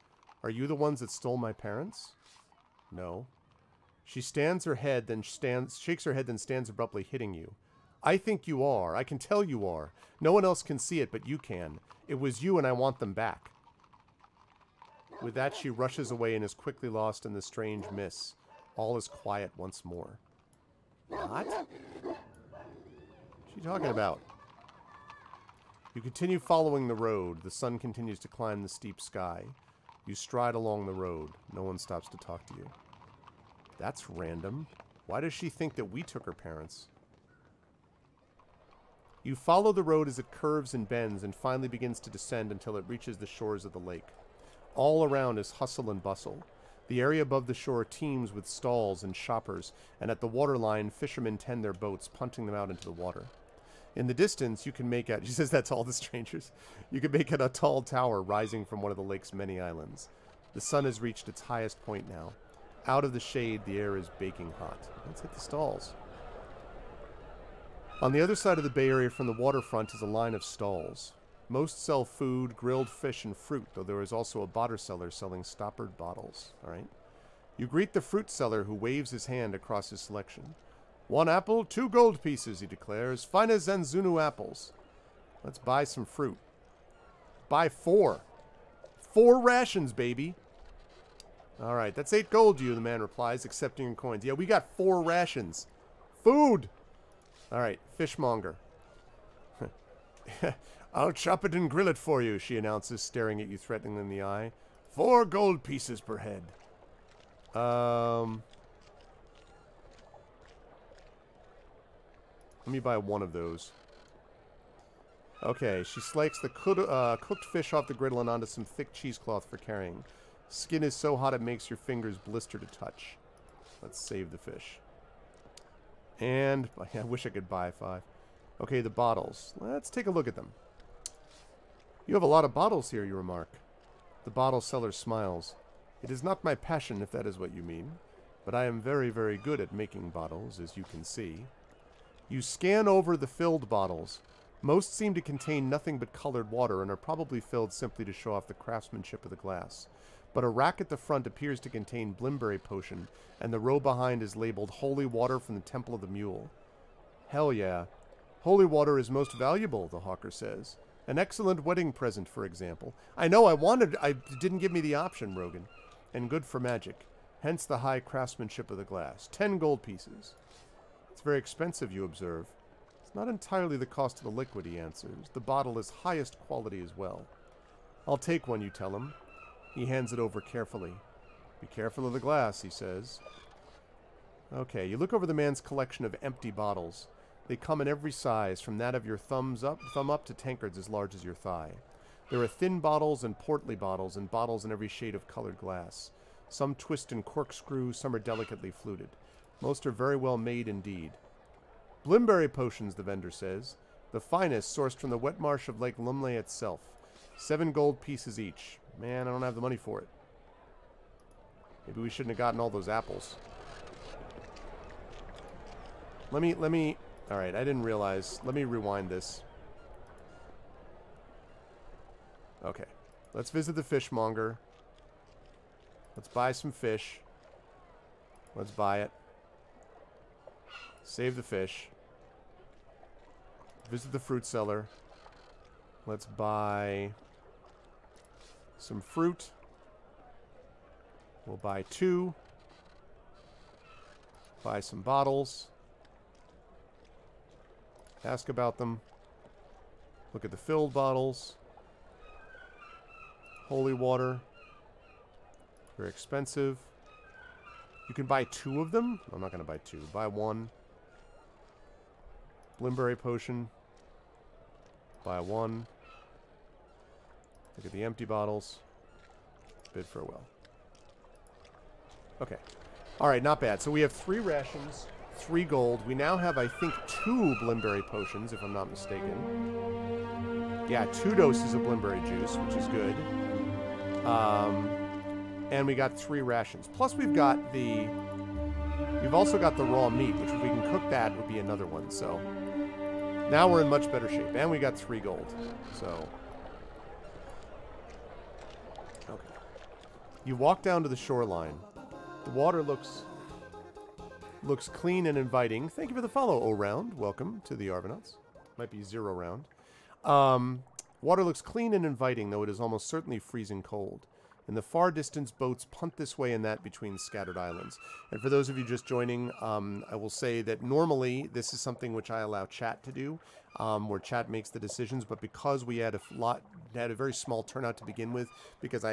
Are you the ones that stole my parents?" "No." She shakes her head, then stands abruptly, hitting you. "I think you are. I can tell you are. No one else can see it, but you can. It was you, and I want them back." With that, she rushes away and is quickly lost in the strange mists. All is quiet once more. What? What's she talking about? You continue following the road. The sun continues to climb the steep sky. You stride along the road. No one stops to talk to you. That's random. Why does she think that we took her parents? You follow the road as it curves and bends and finally begins to descend until it reaches the shores of the lake. All around is hustle and bustle. The area above the shore teems with stalls and shoppers, and at the waterline, fishermen tend their boats, punting them out into the water. In the distance, you can make out... She says that's all the strangers. You can make out a tall tower rising from one of the lake's many islands. The sun has reached its highest point now. Out of the shade, the air is baking hot. Let's hit the stalls. On the other side of the Bay Area from the waterfront is a line of stalls. Most sell food, grilled fish, and fruit, though there is also a bottle seller selling stoppered bottles. All right. You greet the fruit seller, who waves his hand across his selection. 1 apple, 2 gold pieces, he declares. Fine as Zanzunu apples. Let's buy some fruit. Buy 4. 4 rations, baby. All right, that's 8 gold to you, the man replies, accepting your coins. Yeah, we got 4 rations. Food! All right, fishmonger. I'll chop it and grill it for you, she announces, staring at you threateningly in the eye. 4 gold pieces per head. Let me buy 1 of those. Okay, she slicks the cooked fish off the griddle and onto some thick cheesecloth for carrying. Skin is so hot it makes your fingers blister to touch. Let's save the fish. And I wish I could buy 5. Okay, the bottles. Let's take a look at them. You have a lot of bottles here, you remark. The bottle seller smiles. It is not my passion, if that is what you mean, but I am very, very good at making bottles, as you can see. You scan over the filled bottles. Most seem to contain nothing but colored water and are probably filled simply to show off the craftsmanship of the glass. but a rack at the front appears to contain Blimberry Potion, and the row behind is labeled Holy Water from the Temple of the Mule. Hell yeah. Holy water is most valuable, the hawker says. An excellent wedding present, for example. I know, I didn't give me the option, Rogan. And good for magic. Hence the high craftsmanship of the glass. 10 gold pieces. It's very expensive, you observe. It's not entirely the cost of the liquid, he answers. The bottle is highest quality as well. I'll take one, you tell him. He hands it over carefully. Be careful of the glass, he says. Okay, you look over the man's collection of empty bottles. They come in every size, from that of your thumb up to tankards as large as your thigh. There are thin bottles and portly bottles, and bottles in every shade of colored glass. Some twist and corkscrew, some are delicately fluted. Most are very well made indeed. Blimberry potions, the vendor says. The finest, sourced from the wet marsh of Lake Lumley itself. 7 gold pieces each. Man, I don't have the money for it. Maybe we shouldn't have gotten all those apples. Let me... Alright, I didn't realize. Let me rewind this. Okay. Let's visit the fishmonger. Let's buy some fish. Let's buy it. Save the fish. Visit the fruit seller. Let's buy some fruit. We'll buy 2. Buy some bottles. Ask about them. Look at the filled bottles. Holy water. Very expensive. You can buy 2 of them? I'm not going to buy 2. Buy 1. Blimberry potion. Buy 1. Look at the empty bottles. Bid farewell. Okay. Alright, not bad. So we have 3 rations. 3 gold. We now have, I think, 2 Blimberry potions, if I'm not mistaken. Yeah, 2 doses of Blimberry juice, which is good. And we got 3 rations. Plus we've got the... We've also got the raw meat, which if we can cook that would be another one, so... Now we're in much better shape. And we got 3 gold. So... Okay. You walk down to the shoreline. The water looks clean and inviting. Thank you for the follow, O-Round. Welcome to the Arvanauts. Might be 0 round. Water looks clean and inviting, though it is almost certainly freezing cold. In the far distance, boats punt this way and that between scattered islands. And for those of you just joining, I will say that normally this is something which I allow chat to do, where chat makes the decisions. But because we had a very small turnout to begin with, because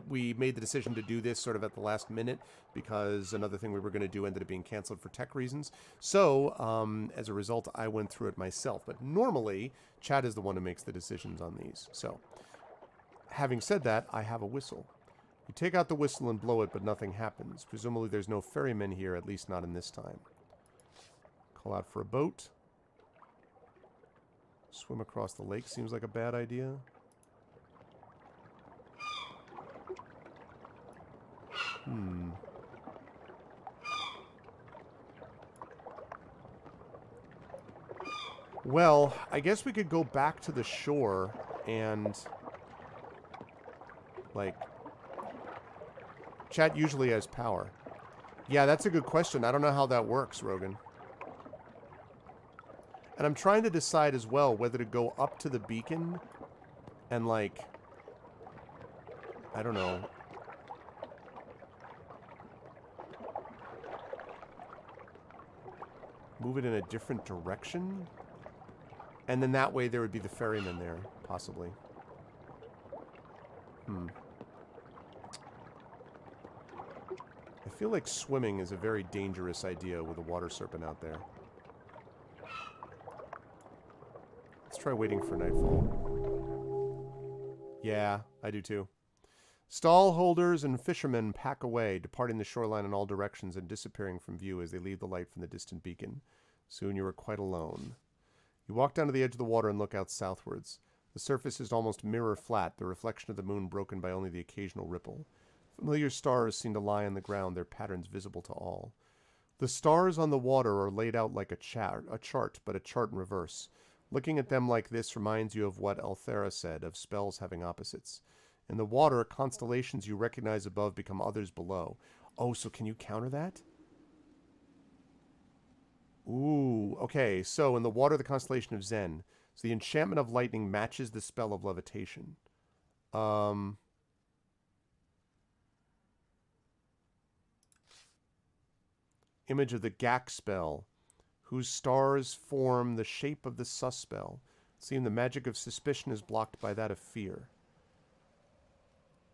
we made the decision to do this sort of at the last minute because another thing we were going to do ended up being canceled for tech reasons. So, as a result, I went through it myself. But normally, chat is the one who makes the decisions on these. So, having said that, I have a whistle. You take out the whistle and blow it, but nothing happens. Presumably there's no ferrymen here, at least not in this time. Call out for a boat. Swim across the lake seems like a bad idea. Well, I guess we could go back to the shore and... like... Chat usually has power. Yeah, that's a good question. I don't know how that works, Rogan. And I'm trying to decide as well whether to go up to the beacon and, like... I don't know... move it in a different direction? And then that way there would be the ferryman there, possibly. I feel like swimming is a very dangerous idea with a water serpent out there. Let's try waiting for nightfall. Yeah, I do too. Stall holders and fishermen pack away, departing the shoreline in all directions and disappearing from view as they leave the light from the distant beacon. Soon you are quite alone. You walk down to the edge of the water and look out southwards. The surface is almost mirror flat, the reflection of the moon broken by only the occasional ripple. Familiar stars seem to lie on the ground, their patterns visible to all. The stars on the water are laid out like a chart, but a chart in reverse. Looking at them like this reminds you of what Althera said, of spells having opposites. In the water, constellations you recognize above become others below. Oh, so can you counter that? Ooh, okay. So in the water, the constellation of Zen. So the enchantment of lightning matches the spell of levitation. Image of the Gak spell, whose stars form the shape of the sus spell. Seem the magic of suspicion is blocked by that of fear.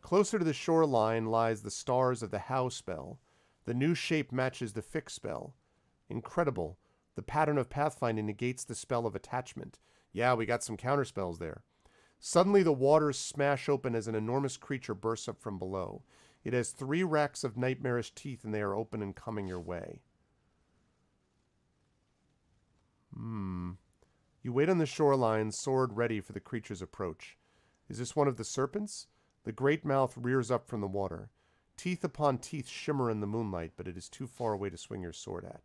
Closer to the shoreline lies the stars of the How spell. The new shape matches the Fix spell. Incredible. The pattern of pathfinding negates the spell of attachment. Yeah, we got some counterspells there. Suddenly the waters smash open as an enormous creature bursts up from below. It has 3 racks of nightmarish teeth, and they are open and coming your way. You wait on the shoreline, sword ready for the creature's approach. Is this one of the serpents? The great mouth rears up from the water. Teeth upon teeth shimmer in the moonlight, but it is too far away to swing your sword at.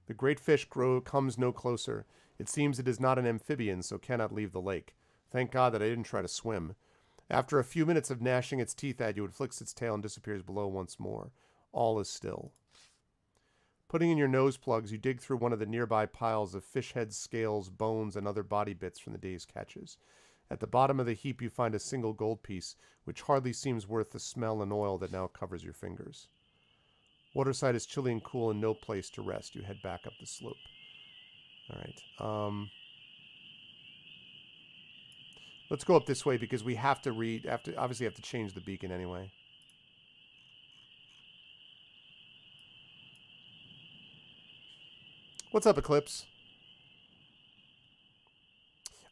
The great fish comes no closer. It seems it is not an amphibian, so cannot leave the lake. Thank God that I didn't try to swim. After a few minutes of gnashing its teeth at you, it flicks its tail and disappears below once more. All is still. Putting in your nose plugs, you dig through one of the nearby piles of fish heads, scales, bones, and other body bits from the day's catches. At the bottom of the heap, you find a single gold piece, which hardly seems worth the smell and oil that now covers your fingers. Waterside is chilly and cool and no place to rest. You head back up the slope. Alright. Let's go up this way because we have to obviously have to change the beacon anyway. What's up, Eclipse?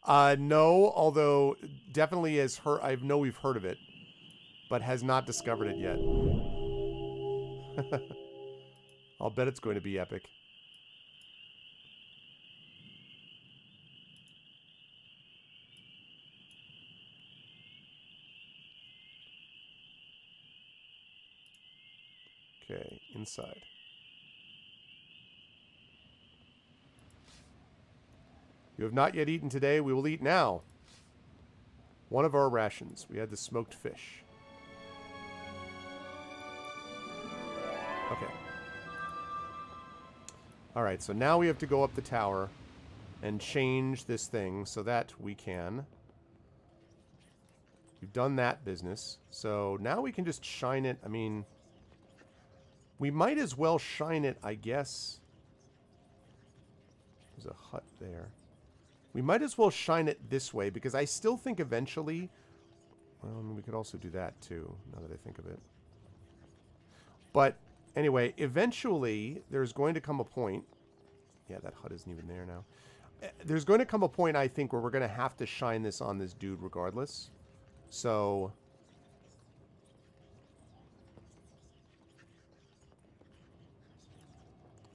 No, although definitely has heard. I know we've heard of it, but has not discovered it yet. I'll bet it's going to be epic. Okay, inside. You have not yet eaten today. We will eat now. One of our rations. We had the smoked fish. Okay. Alright, so now we have to go up the tower and change this thing so that we can. We've done that business. So now we can just shine it. I mean, we might as well shine it, I guess. There's a hut there. We might as well shine it this way, because I still think eventually... Well, I mean, we could also do that, too, now that I think of it. But, anyway, eventually, there's going to come a point... Yeah, that hut isn't even there now. There's going to come a point, I think, where we're going to have to shine this on this dude regardless. So...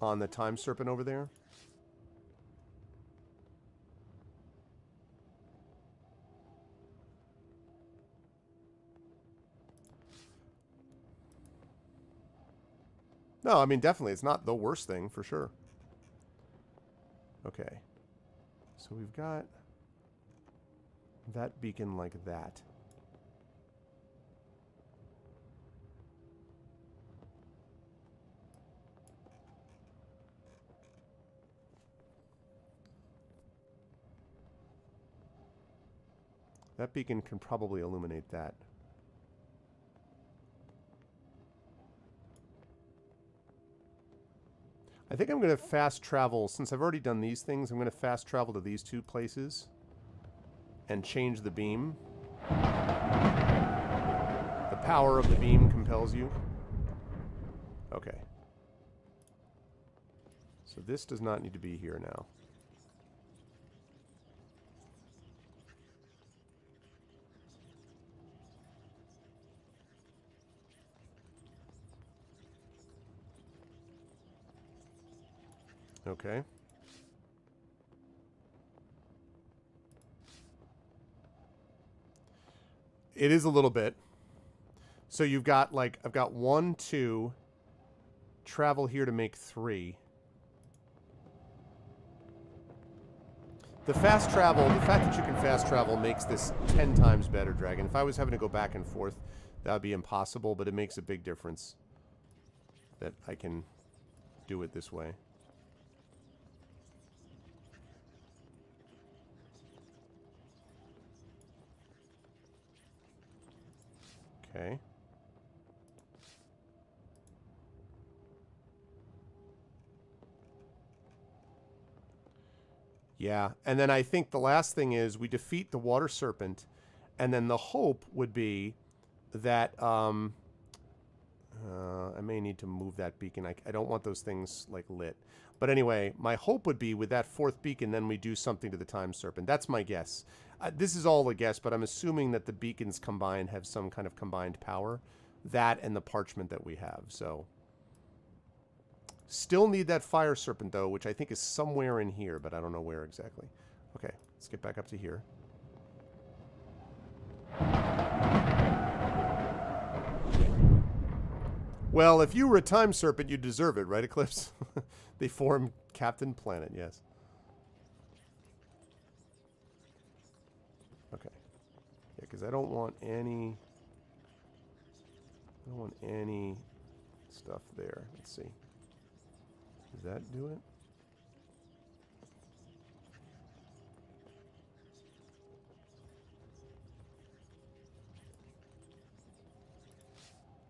on the Time Serpent over there. No, I mean, definitely. It's not the worst thing, for sure. Okay. So we've got that beacon like that. That beacon can probably illuminate that. I think I'm going to fast travel, since I've already done these things, I'm going to fast travel to these two places and change the beam. The power of the beam compels you. Okay. So this does not need to be here now. Okay. It is a little bit. So you've got, like, I've got 1, 2, travel here to make 3. The fast travel, the fact that you can fast travel makes this 10 times better, Dragon. If I was having to go back and forth, that would be impossible, but it makes a big difference that I can do it this way. Okay. Yeah, and then I think the last thing is we defeat the Water Serpent, and then the hope would be that I may need to move that beacon. I don't want those things like lit. But anyway, my hope would be with that fourth beacon, then we do something to the Time Serpent. That's my guess. This is all a guess, but I'm assuming that the beacons combined have some kind of combined power. That and the parchment that we have, so... Still need that Fire Serpent, though, which I think is somewhere in here, but I don't know where exactly. Okay, let's get back up to here. Well, if you were a Time Serpent, you deserve it, right, Eclipse? They form Captain Planet, yes. Okay. Yeah, because I don't want any... I don't want any stuff there. Let's see. Does that do it?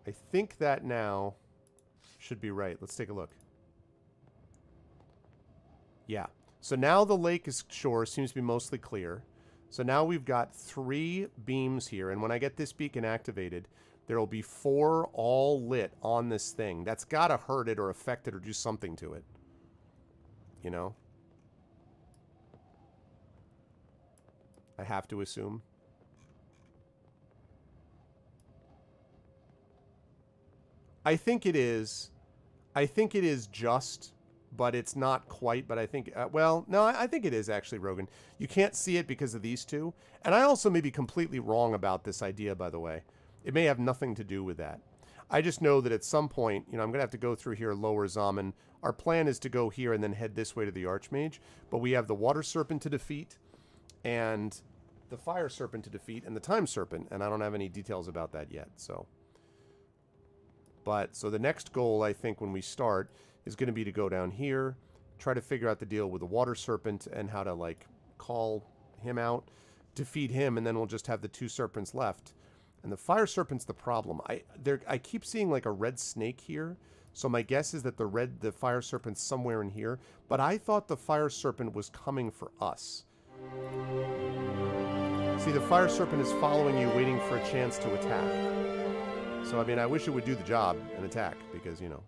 I think that now should be right. Let's take a look. Yeah. So now the lake shore seems to be mostly clear. So now we've got 3 beams here. And when I get this beacon activated, there will be 4 all lit on this thing. That's got to hurt it or affect it or do something to it. You know? I have to assume. I think it is. I think it is just, but it's not quite. But I think, well, no, I think it is actually, Rogan. You can't see it because of these 2. And I also may be completely wrong about this idea, by the way. It may have nothing to do with that. I just know that at some point, you know, I'm going to have to go through here, lower Zaman. Our plan is to go here and then head this way to the Archmage. But we have the Water Serpent to defeat and the Fire Serpent to defeat and the Time Serpent. And I don't have any details about that yet, so. But, so the next goal, I think, when we start is going to be to go down here, try to figure out the deal with the Water Serpent and how to, like, call him out, defeat him, and then we'll just have the 2 serpents left. And the Fire Serpent's the problem. I keep seeing like a red snake here. So my guess is that the Fire Serpent's somewhere in here. But I thought the Fire Serpent was coming for us. See, the Fire Serpent is following you, waiting for a chance to attack. So, I mean, I wish it would do the job and attack because, you know.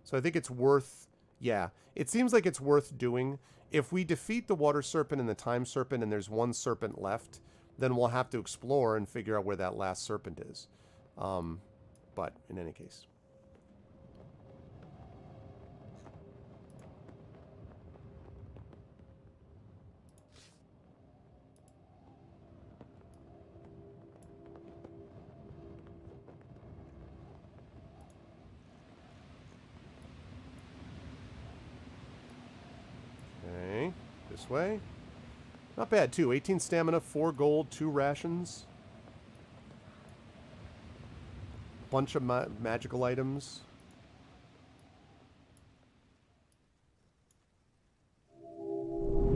So I think it's worth, yeah. It seems like it's worth doing. If we defeat the Water Serpent and the Time Serpent and there's 1 serpent left, then we'll have to explore and figure out where that last serpent is. But in any case. Okay, this way. Not bad, too. 18 stamina, 4 gold, 2 rations. Bunch of magical items.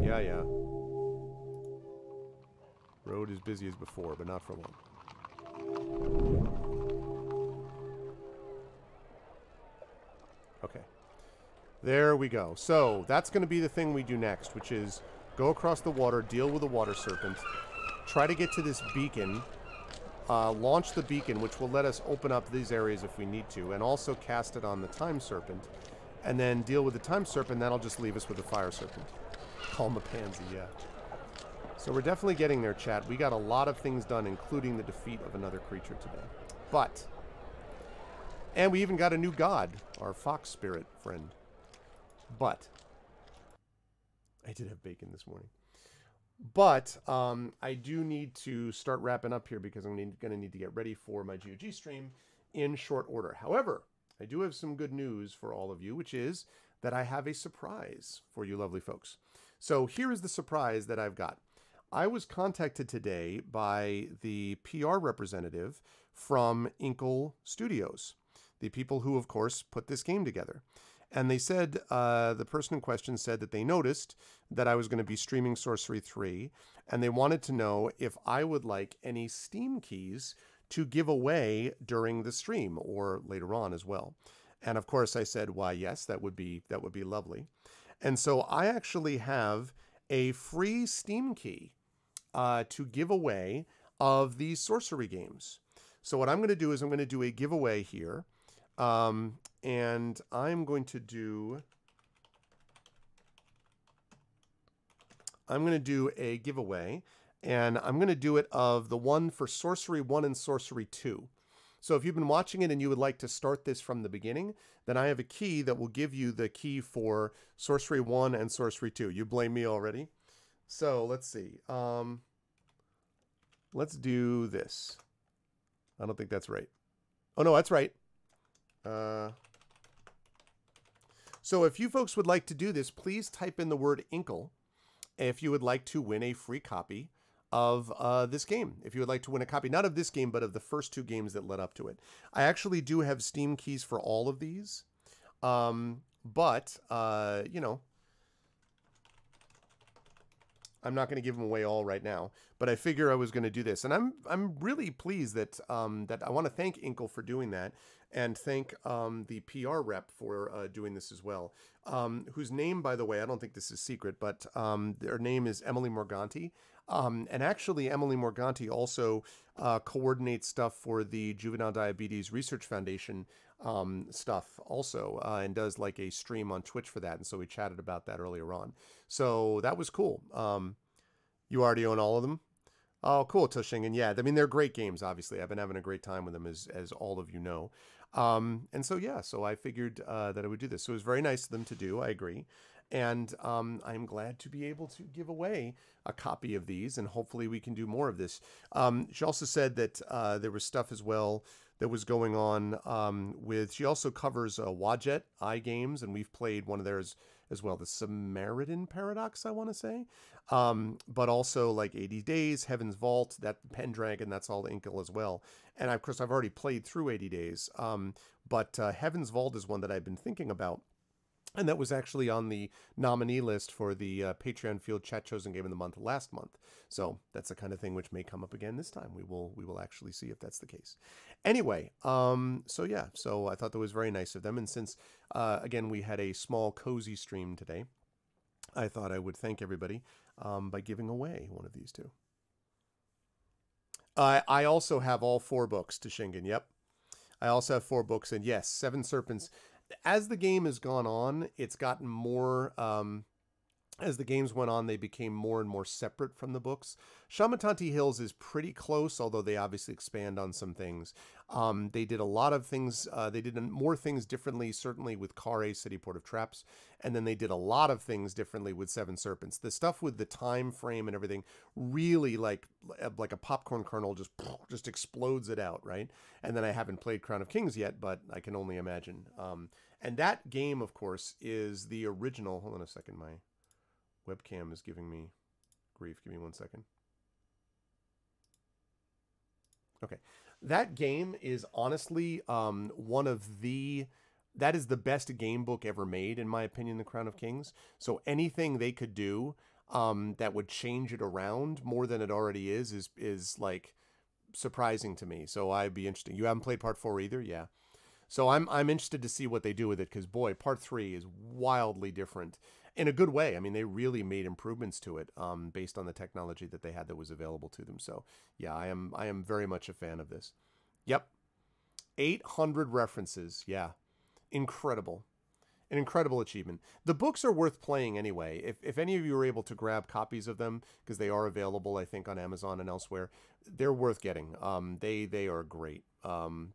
Yeah, yeah. Road is busy as before, but not for long. Okay. There we go. So, that's going to be the thing we do next, which is go across the water, deal with the Water Serpent, try to get to this beacon, launch the beacon, which will let us open up these areas if we need to, and also cast it on the Time Serpent, and then deal with the Time Serpent. That'll just leave us with the Fire Serpent. Calm the pansy, yeah. So we're definitely getting there, chat. We got a lot of things done, including the defeat of another creature today. But, and we even got a new god, our fox spirit friend. But, I did have bacon this morning. But, I do need to start wrapping up here because I'm going to need to get ready for my GOG stream in short order. However, I do have some good news for all of you, which is that I have a surprise for you lovely folks. So here is the surprise that I've got. I was contacted today by the PR representative from Inkle Studios, the people who, of course, put this game together. And they said, the person in question said that they noticed that I was going to be streaming Sorcery 3, and they wanted to know if I would like any Steam keys to give away during the stream or later on as well. And of course I said, why, yes, that would be lovely. And so I actually have a free Steam key to give away of these Sorcery games. So what I'm going to do is I'm going to do a giveaway here. And I'm going to do a giveaway, and I'm going to do it of the one for Sorcery 1 and Sorcery 2. So if you've been watching it and you would like to start this from the beginning, then I have a key that will give you the key for Sorcery 1 and Sorcery 2. You blame me already. So let's see. Let's do this. I don't think that's right. Oh, no, that's right. So if you folks would like to do this, please type in the word Inkle if you would like to win a free copy of this game. If you would like to win a copy, not of this game, but of the first 2 games that led up to it. I actually do have Steam keys for all of these. But, you know, I'm not going to give them away all right now, but I figure I was going to do this. And I'm really pleased that, that I want to thank Inkle for doing that, and thank the PR rep for doing this as well, whose name, by the way, I don't think this is secret, but their name is Emily Morganti. And actually, Emily Morganti also coordinates stuff for the Juvenile Diabetes Research Foundation stuff also, and does like a stream on Twitch for that. And so we chatted about that earlier on. So that was cool. You already own all of them? Oh, cool, Tushing. And yeah, I mean, they're great games, obviously. I've been having a great time with them, as all of you know. And so, yeah, so I figured that I would do this. So it was very nice of them to do. I agree. And I'm glad to be able to give away a copy of these, and hopefully we can do more of this. She also said that there was stuff as well that was going on with, she also covers Wadjet iGames, and we've played one of theirs as well, the Samaritan Paradox, I want to say. But also like 80 Days, Heaven's Vault, that Pendragon, that's all Inkle as well. And of course, I've already played through 80 Days. But Heaven's Vault is one that I've been thinking about. And that was actually on the nominee list for the Patreon Field Chat Chosen Game of the Month last month. So that's the kind of thing which may come up again this time. We will actually see if that's the case. Anyway, so yeah, so I thought that was very nice of them. And since, again, we had a small cozy stream today, I thought I would thank everybody by giving away one of these 2. I also have all 4 books to Shingen. Yep. I also have 4 books. And yes, Seven Serpents. As the game has gone on, it's gotten more, as the games went on, they became more and more separate from the books. Shamatanti Hills is pretty close, although they obviously expand on some things. They did a lot of things, they did more things differently, certainly with Kare, City Port of Traps, and then they did a lot of things differently with Seven Serpents. The stuff with the time frame and everything really like a popcorn kernel just explodes it out, right? And then I haven't played Crown of Kings yet, but I can only imagine. And that game, of course, is the original. Hold on a second, my webcam is giving me grief. Give me one second. Okay. That game is honestly one of the... That is the best game book ever made, in my opinion, The Crown of Kings. So anything they could do that would change it around more than it already is like surprising to me. So I'd be interested. You haven't played Part 4 either? Yeah. So I'm interested to see what they do with it, because boy, Part 3 is wildly different in a good way. I mean, they really made improvements to it based on the technology that they had that was available to them. So yeah, I am very much a fan of this. Yep. 800 references. Yeah. Incredible. An incredible achievement. The books are worth playing anyway. If any of you are able to grab copies of them, because they are available, I think, on Amazon and elsewhere, they're worth getting. They are great. And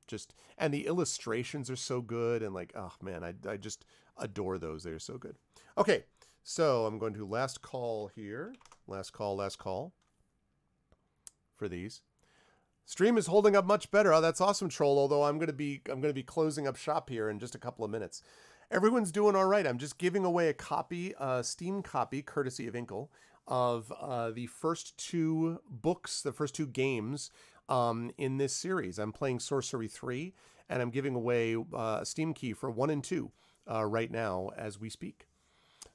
the illustrations are so good, and like, oh man, I just adore those. They're so good. Okay, so I'm going to last call here. Last call for these. Stream is holding up much better. Oh, that's awesome, Troll. Although I'm going to be closing up shop here in just a couple of minutes. Everyone's doing all right. I'm just giving away a copy, Steam copy, courtesy of Inkle, of the first two books, the first two games in this series. I'm playing Sorcery 3, and I'm giving away a Steam key for 1 and 2 right now as we speak.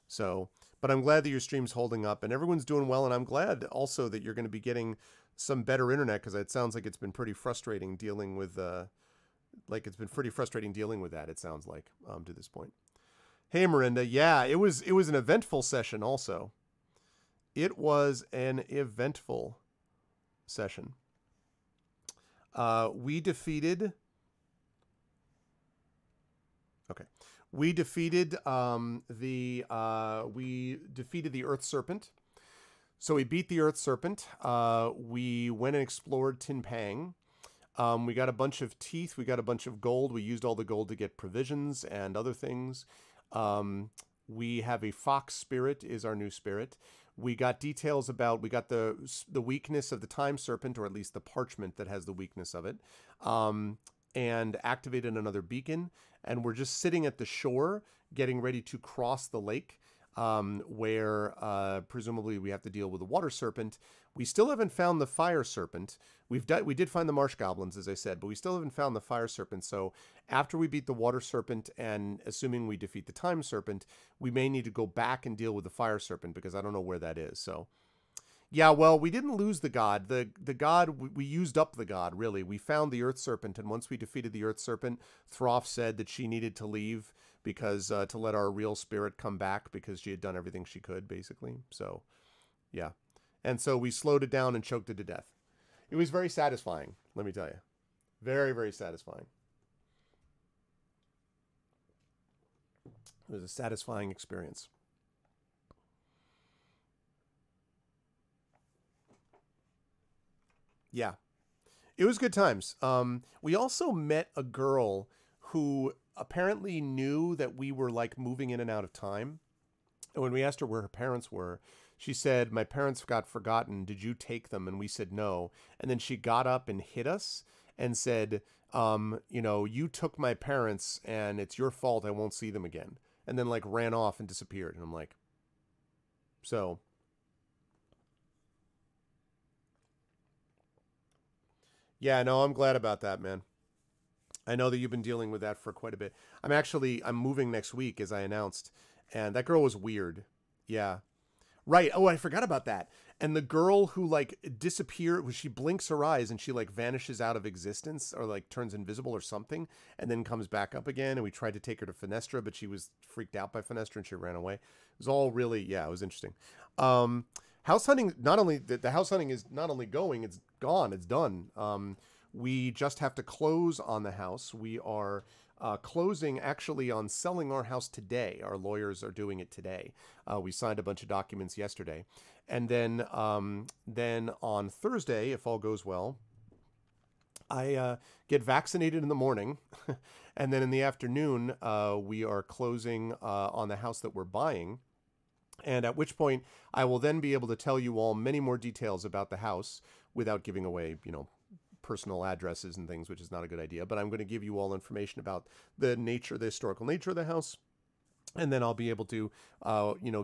So, but I'm glad that your stream's holding up, and everyone's doing well, and I'm glad also that you're going to be getting some better internet, because it sounds like it's been pretty frustrating dealing with... that, it sounds like, to this point. Hey, Miranda. Yeah, it was an eventful session also. It was an eventful session. We defeated the Earth Serpent. So we beat the Earth Serpent. We went and explored Tin Pang. We got a bunch of teeth. We got a bunch of gold. We used all the gold to get provisions and other things. We have a fox spirit is our new spirit. We got details about, we got the weakness of the Time Serpent, or at least the parchment that has the weakness of it, and activated another beacon. And we're just sitting at the shore getting ready to cross the lake, where presumably we have to deal with the water serpent. We still haven't found the fire serpent. We did find the marsh goblins, as I said, but we still haven't found the fire serpent. So after we beat the water serpent, and assuming we defeat the time serpent, we may need to go back and deal with the fire serpent, because I don't know where that is. So yeah, well, we didn't lose the god. The god, we used up the god, really. We found the earth serpent, and once we defeated the earth serpent, Throff said that she needed to leave, because to let our real spirit come back, because she had done everything she could, basically. So yeah. And so we slowed it down and choked it to death. It was very satisfying, let me tell you. Very, very satisfying. It was a satisfying experience. Yeah. It was good times. We also met a girl who apparently knew that we were like moving in and out of time. And when we asked her where her parents were, she said, "My parents got forgotten. Did you take them?" And we said no. And then she got up and hit us and said, you took my parents and it's your fault. I won't see them again. And then like ran off and disappeared. And I'm like, so. Yeah, no, I'm glad about that, man. I know that you've been dealing with that for quite a bit. I'm moving next week, as I announced. And that girl was weird. Yeah. Right. Oh, I forgot about that. And the girl who like disappeared, she blinks her eyes and she like vanishes out of existence, or like turns invisible or something, and then comes back up again. And we tried to take her to Fenestra, but she was freaked out by Fenestra and she ran away. It was all really, yeah, it was interesting. House hunting, the house hunting is not only going, it's gone, it's done. We just have to close on the house. We are closing actually on selling our house today. Our lawyers are doing it today. We signed a bunch of documents yesterday. And then on Thursday, if all goes well, I get vaccinated in the morning. And then in the afternoon, we are closing on the house that we're buying. And at which point, I will then be able to tell you all many more details about the house without giving away, personal addresses and things, which is not a good idea. But I'm going to give you all information about the historical nature of the house. And then I'll be able to,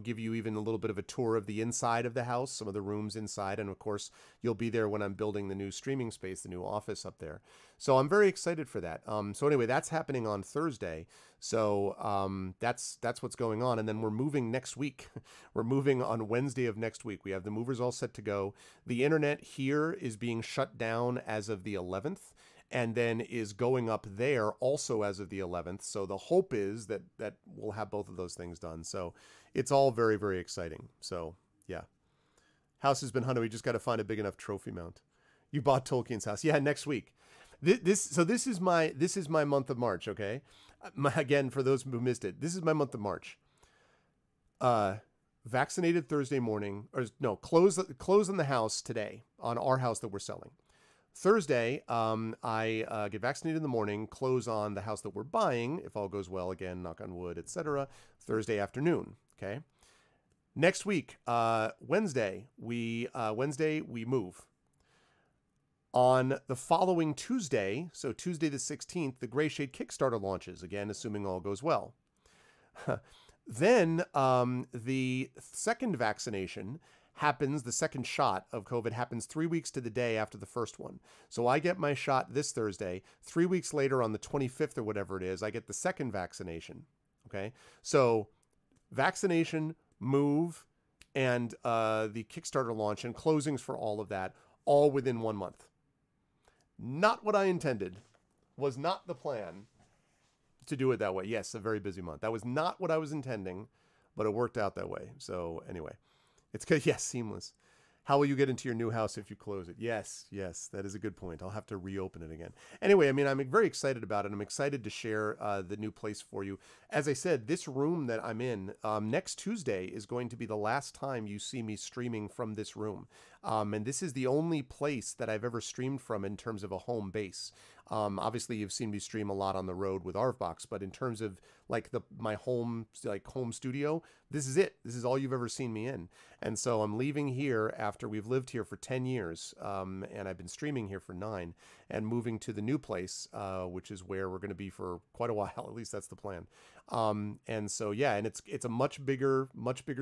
give you even a little bit of a tour of the inside of the house, some of the rooms inside. And of course, you'll be there when I'm building the new streaming space, the new office up there. So I'm very excited for that. So anyway, that's happening on Thursday. So that's what's going on. And then we're moving next week. We're moving on Wednesday of next week. We have the movers all set to go. The internet here is being shut down as of the 11th. And then is going up there also as of the 11th. So the hope is that we'll have both of those things done. So it's all very, very exciting. So yeah. House has been hunted. We just got to find a big enough trophy mount. You bought Tolkien's house. Yeah, next week. This is my month of March, okay? Again, for those who missed it, this is my month of March. Vaccinated Thursday morning, or no, close on the house today, on our house that we're selling. Thursday, I get vaccinated in the morning, close on the house that we're buying, if all goes well, again, knock on wood, etc. Thursday afternoon, okay? Next week, Wednesday, we move. On the following Tuesday, so Tuesday the 16th, the Gray Shade Kickstarter launches, again, assuming all goes well. Then the second vaccination happens, the second shot of COVID happens 3 weeks to the day after the first one. So I get my shot this Thursday. 3 weeks later, on the 25th or whatever it is, I get the second vaccination. Okay. So vaccination, move, and the Kickstarter launch and closings for all of that, all within 1 month. Not what I intended. Was not the plan to do it that way. Yes, a very busy month. That was not what I was intending, but it worked out that way. So anyway, it's good. Yes, seamless. How will you get into your new house if you close it? Yes, that is a good point. I'll have to reopen it again. Anyway, I mean, I'm very excited about it. I'm excited to share the new place for you. As I said, this room that I'm in next Tuesday is going to be the last time you see me streaming from this room. And this is the only place that I've ever streamed from in terms of a home base. Obviously, you've seen me stream a lot on the road with ArvBox, but in terms of like my home studio, this is it. This is all you've ever seen me in. And so I'm leaving here after we've lived here for 10 years, and I've been streaming here for 9, and moving to the new place, which is where we're going to be for quite a while. At least that's the plan. And so yeah, and it's a much bigger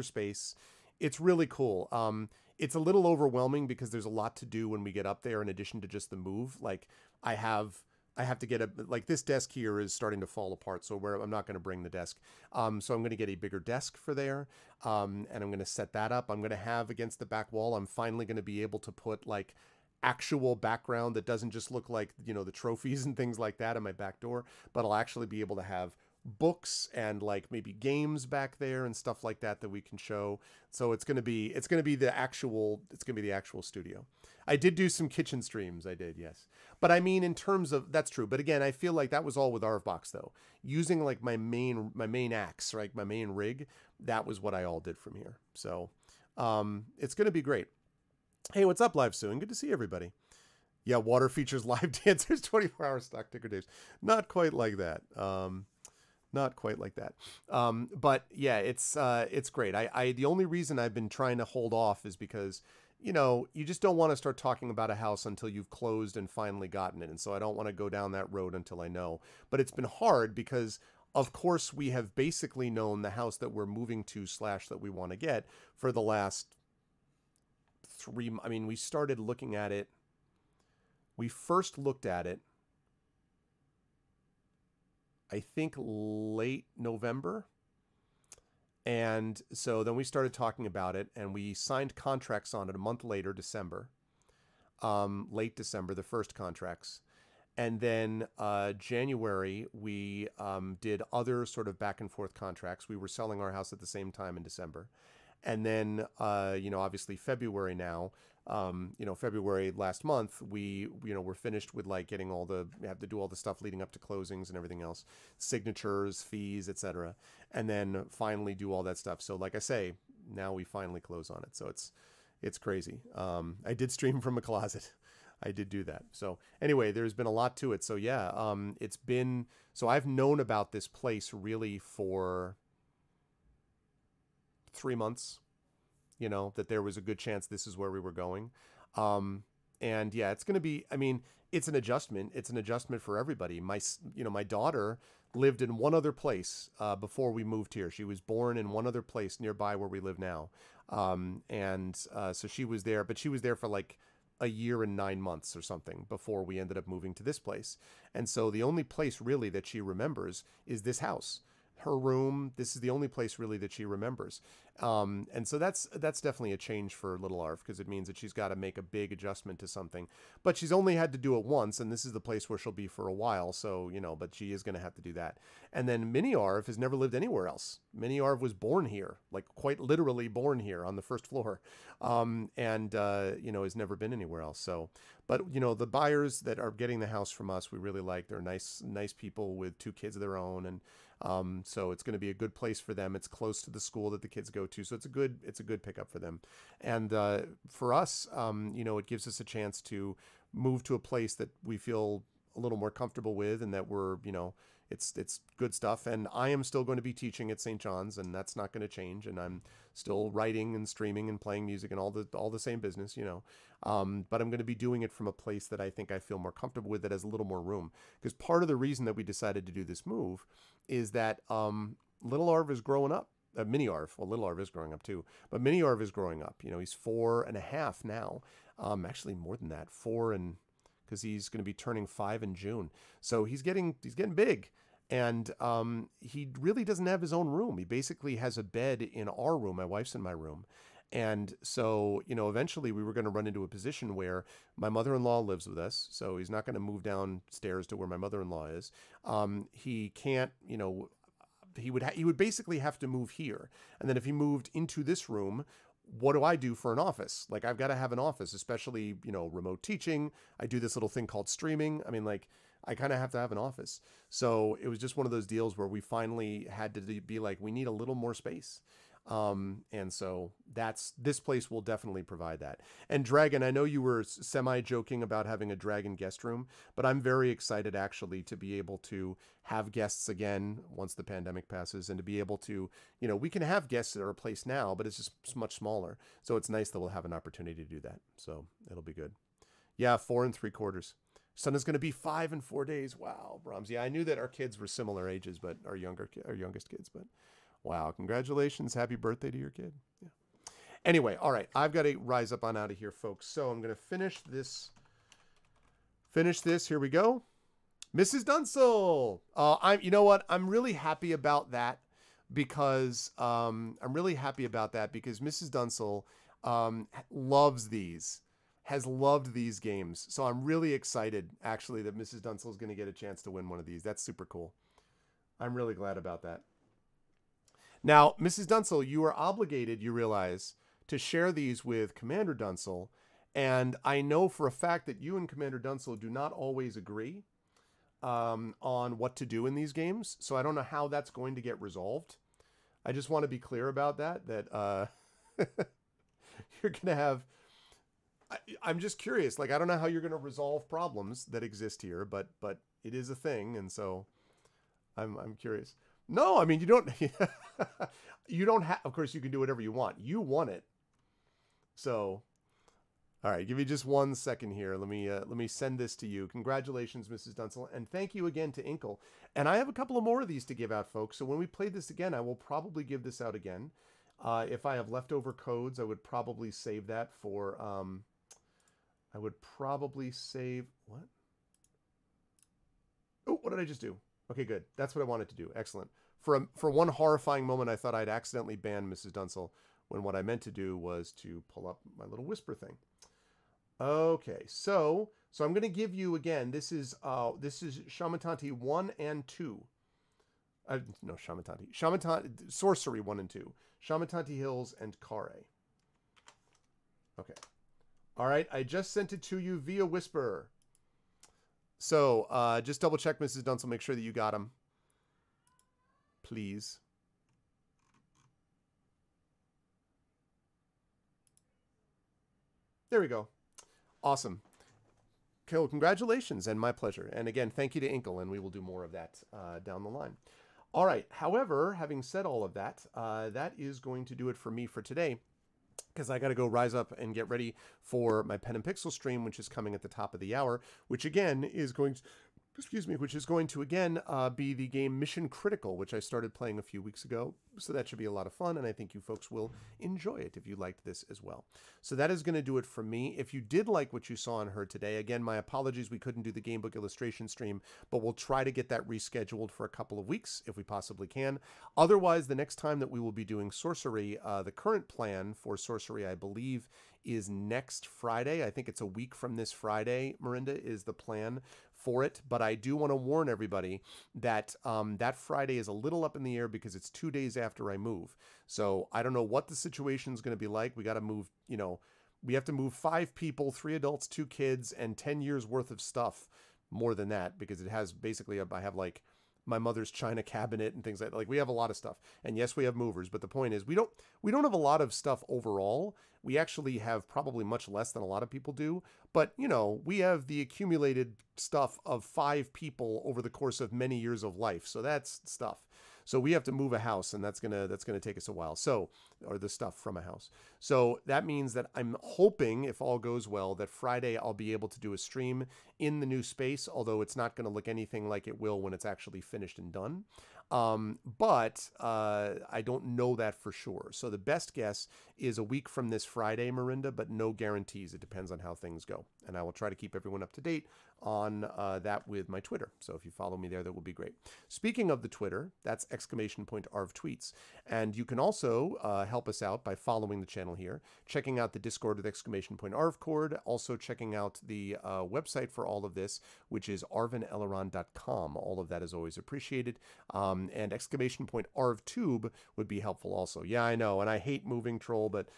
space. It's really cool. It's a little overwhelming because there's a lot to do when we get up there in addition to just the move. Like I have to get this desk here is starting to fall apart. So I'm not going to bring the desk. So I'm going to get a bigger desk for there. And I'm going to set that up. I'm going to have against the back wall, I'm finally going to be able to put like actual background that doesn't just look like, the trophies and things like that in my back door, but I'll actually be able to have books and like maybe games back there and stuff like that we can show. So it's going to be the actual studio. I did do some kitchen streams. I did, yes. But I mean, in terms of, that's true. But again, I feel like that was all with ArvBox though. Using like my main axe, right? My main rig, that was what I all did from here. So it's going to be great. Hey, what's up, Live Soon? Good to see everybody. Yeah, water features live dancers, 24-hour stock ticker days. Not quite like that. Not quite like that. But yeah, it's great. The only reason I've been trying to hold off is because, you just don't want to start talking about a house until you've closed and finally gotten it. And so I don't want to go down that road until I know. But it's been hard because, of course, we have basically known the house that we're moving to / that we want to get for the last 3. I mean, we started looking at it. We first looked at it, I think, late November. And so then we started talking about it, and we signed contracts on it a month later, December. Late December, the first contracts. And then January, we did other sort of back and forth contracts. We were selling our house at the same time in December. And then, obviously February now, February last month, we're finished with like getting we have to do all the stuff leading up to closings and everything else, signatures, fees, etc. And then finally do all that stuff. So like I say, now we finally close on it. So it's crazy. I did stream from a closet. I did do that. So anyway, there's been a lot to it. So yeah, so I've known about this place really for 3 months, that there was a good chance this is where we were going. And yeah, it's going to be, I mean, it's an adjustment. It's an adjustment for everybody. My daughter lived in one other place before we moved here. She was born in one other place nearby where we live now. So she was there, but she was there for like a year and 9 months or something before we ended up moving to this place. And so the only place really that she remembers is this house. Her room, this is the only place really that she remembers. And so that's definitely a change for little Arv, because it means that she's got to make a big adjustment to something. But she's only had to do it once, and this is the place where she'll be for a while. So, but she is going to have to do that. And then Mini Arv has never lived anywhere else. Mini Arv was born here, like quite literally born here on the first floor, has never been anywhere else. So, but, the buyers that are getting the house from us, we really like. They're nice people with 2 kids of their own, and so it's going to be a good place for them. It's close to the school that the kids go to, so it's a good pickup for them. And for us, it gives us a chance to move to a place that we feel a little more comfortable with, and that we're, it's good stuff. And I am still going to be teaching at St. John's, and that's not going to change. And I'm still writing and streaming and playing music and all the same business, but I'm going to be doing it from a place that I think I feel more comfortable with, that has a little more room. Because part of the reason that we decided to do this move is that little Arv is growing up. Mini Arv, well, little Arv is growing up too, but Mini Arv is growing up. You know, he's 4.5 now. Actually more than that, because he's going to be turning 5 in June. So he's getting big. And he really doesn't have his own room. He basically has a bed in our room. My wife's in my room. And so, you know, eventually we were going to run into a position where my mother-in-law lives with us. So he's not going to move downstairs to where my mother-in-law is. He can't, you know, he would basically have to move here. And then if he moved into this room, what do I do for an office? Like, I've got to have an office, especially, you know, remote teaching. I do this little thing called streaming. I mean, like, I kind of have to have an office. So it was just one of those deals where we finally had to be like, we need a little more space. And so this place will definitely provide that. And Dragon, I know you were semi-joking about having a Dragon guest room, but I'm very excited actually to be able to have guests again once the pandemic passes, and to be able to, you know, we can have guests at our place now, but it's just much smaller. So it's nice that we'll have an opportunity to do that. So it'll be good. Yeah, 4 3/4. Son is going to be 5 in 4 days. Wow, Brahms. Yeah, I knew that our kids were similar ages, but our youngest kids, but wow, congratulations. Happy birthday to your kid. Yeah. Anyway, all right, I've got to rise up on out of here, folks. So I'm going to finish this. Here we go. Mrs. Dunsel. You know what? I'm really happy about that because Mrs. Dunsel loves these. Has loved these games. So I'm really excited, actually, that Mrs. Dunsel is going to get a chance to win one of these. That's super cool. I'm really glad about that. Now, Mrs. Dunsel, you are obligated, you realize, to share these with Commander Dunsel. And I know for a fact that you and Commander Dunsel do not always agree on what to do in these games. So I don't know how that's going to get resolved. I just want to be clear about that you're going to have... I'm just curious. Like, I don't know how you're going to resolve problems that exist here, but it is a thing, and so I'm curious. No, I mean, you don't you don't have. Of course, you can do whatever you want. You want it. So, all right, give me just 1 second here. Let me send this to you. Congratulations, Mrs. Dunsel, and thank you again to Inkle. And I have a couple of more of these to give out, folks. So when we play this again, I will probably give this out again. If I have leftover codes, I would probably save that for. I would probably save... What? Oh, what did I just do? Okay, good. That's what I wanted to do. Excellent. For one horrifying moment, I thought I'd accidentally ban Mrs. Dunsel, when what I meant to do was to pull up my little whisper thing. Okay, so I'm going to give you, again, this is Shamantanti 1 and 2. No, Shamantanti. Sorcery 1 and 2. Shamantanti Hills and Kare. Okay. All right, I just sent it to you via Whisper. So just double check, Mrs. Dunsel, make sure that you got them. Please. There we go. Awesome. Cool. Congratulations, and my pleasure. And again, thank you to Inkle, and we will do more of that down the line. All right. However, having said all of that, that is going to do it for me for today, because I got to go rise up and get ready for my Pen and Pixel stream, which is coming at the top of the hour, which again is going to, again be the game Mission Critical, which I started playing a few weeks ago. So that should be a lot of fun, and I think you folks will enjoy it if you liked this as well. So that is going to do it for me. If you did like what you saw and heard today, again, my apologies, we couldn't do the game book illustration stream, but we'll try to get that rescheduled for a couple of weeks if we possibly can. Otherwise, the next time that we will be doing Sorcery, the current plan for Sorcery, I believe, is next Friday. I think it's a week from this Friday, Marinda, is the plan for it. But I do want to warn everybody that that Friday is a little up in the air because it's 2 days after I move. So I don't know what the situation is going to be like. We got to move, you know, we have to move 5 people, 3 adults, 2 kids, and 10 years worth of stuff. More than that, because it has basically, I have like my mother's china cabinet and things like we have a lot of stuff. And yes, we have movers, but the point is we don't have a lot of stuff overall. We actually have probably much less than a lot of people do, but you know, we have the accumulated stuff of 5 people over the course of many years of life. So that's stuff. So we have to move a house, and that's gonna take us a while. So, or the stuff from a house. So that means that I'm hoping, if all goes well, that Friday I'll be able to do a stream in the new space, although it's not going to look anything like it will when it's actually finished and done. But I don't know that for sure. So the best guess is a week from this Friday, Marinda, but no guarantees. It depends on how things go. And I will try to keep everyone up to date on that with my Twitter. So if you follow me there, that would be great. Speaking of the Twitter, that's !ARV tweets. And you can also help us out by following the channel here, checking out the Discord with !ARV cord, also checking out the website for all of this, which is arvineleron.com. All of that is always appreciated. And !ARVtube would be helpful also. Yeah, I know, and I hate moving, Troll, but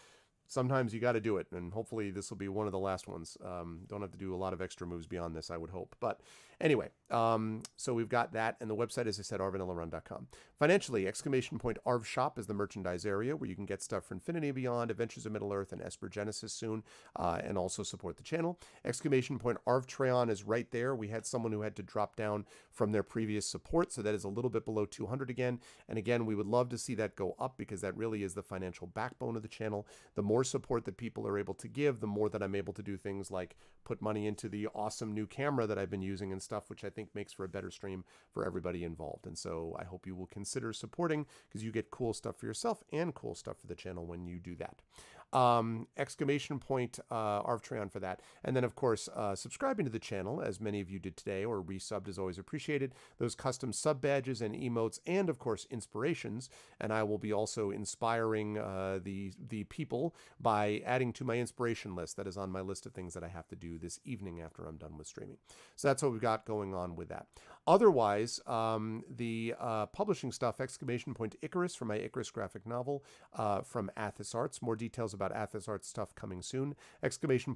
sometimes you got to do it, and hopefully this will be one of the last ones. Don't have to do a lot of extra moves beyond this, I would hope. But anyway, so we've got that, and the website, as I said, arvineleron.com. Financially, !ARV shop is the merchandise area where you can get stuff for Infinity and Beyond, Adventures of Middle-earth, and Esper Genesis soon, and also support the channel. !ARV Treon is right there. We had someone who had to drop down from their previous support, so that is a little bit below 200 again. And again, we would love to see that go up because that really is the financial backbone of the channel. The more support that people are able to give, the more that I'm able to do things like put money into the awesome new camera that I've been using and stuff, which I think makes for a better stream for everybody involved. And so I hope you will consider supporting because you get cool stuff for yourself and cool stuff for the channel when you do that. !ARV Treon for that. And then, of course, subscribing to the channel, as many of you did today, or resubbed is always appreciated. Those custom sub badges and emotes, and, of course, inspirations. And I will be also inspiring the people by adding to my inspiration list that is on my list of things that I have to do this evening after I'm done with streaming. So that's what we've got going on with that. Otherwise, the publishing stuff, !Icarus for my Icarus graphic novel from Athos Arts. More details about Athos Arts stuff coming soon.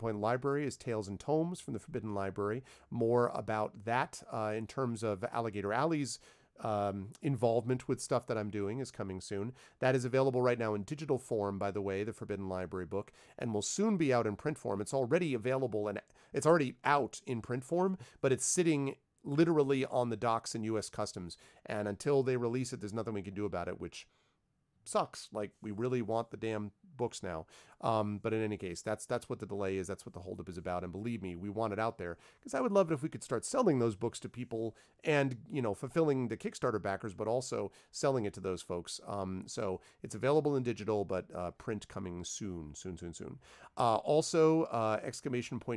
Library is Tales and Tomes from the Forbidden Library. More about that in terms of Alligator Alley's involvement with stuff that I'm doing is coming soon. That is available right now in digital form, by the way, the Forbidden Library book, and will soon be out in print form. It's already available and it's already out in print form, but it's sitting literally on the docks in U.S. Customs. And until they release it, there's nothing we can do about it, which sucks. Like, we really want the damn books now. But in any case, that's what the delay is. That's what the holdup is about. And believe me, we want it out there because I would love it if we could start selling those books to people and, you know, fulfilling the Kickstarter backers, but also selling it to those folks. So it's available in digital, but print coming soon. Also,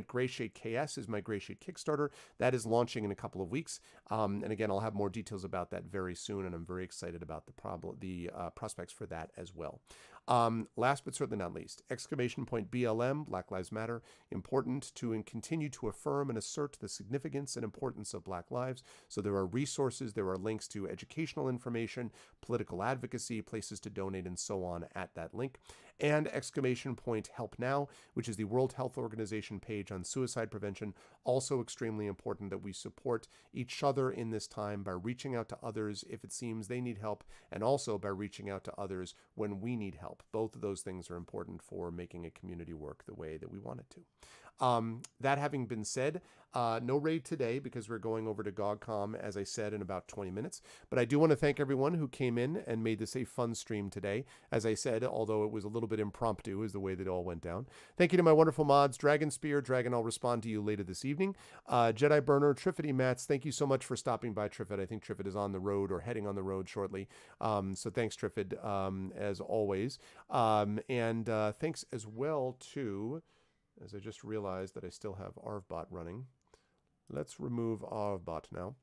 !Grayshade KS is my Grayshade Kickstarter. That is launching in a couple of weeks. And again, I'll have more details about that very soon, and I'm very excited about the prospects for that as well. Last but certainly not least, !BLM, Black Lives Matter, important to continue to affirm and assert the significance and importance of Black lives. So there are resources, there are links to educational information, political advocacy, places to donate, and so on at that link. And !Help Now, which is the World Health Organization page on suicide prevention. Also extremely important that we support each other in this time by reaching out to others if it seems they need help, and also by reaching out to others when we need help. Both of those things are important for making a community work the way that we want it to. That having been said, no raid today because we're going over to GogCom, as I said, in about 20 minutes. But I do want to thank everyone who came in and made this a fun stream today. As I said, although it was a little bit impromptu is the way that it all went down. Thank you to my wonderful mods, Dragon Spear. Dragon, I'll respond to you later this evening. Jedi Burner, Triffity Mats, thank you so much for stopping by, Triffid. I think Triffid is on the road or heading on the road shortly. So thanks, Triffid, as always. And thanks as well to... As I just realized that I still have ARVBot running. Let's remove ARVBot now.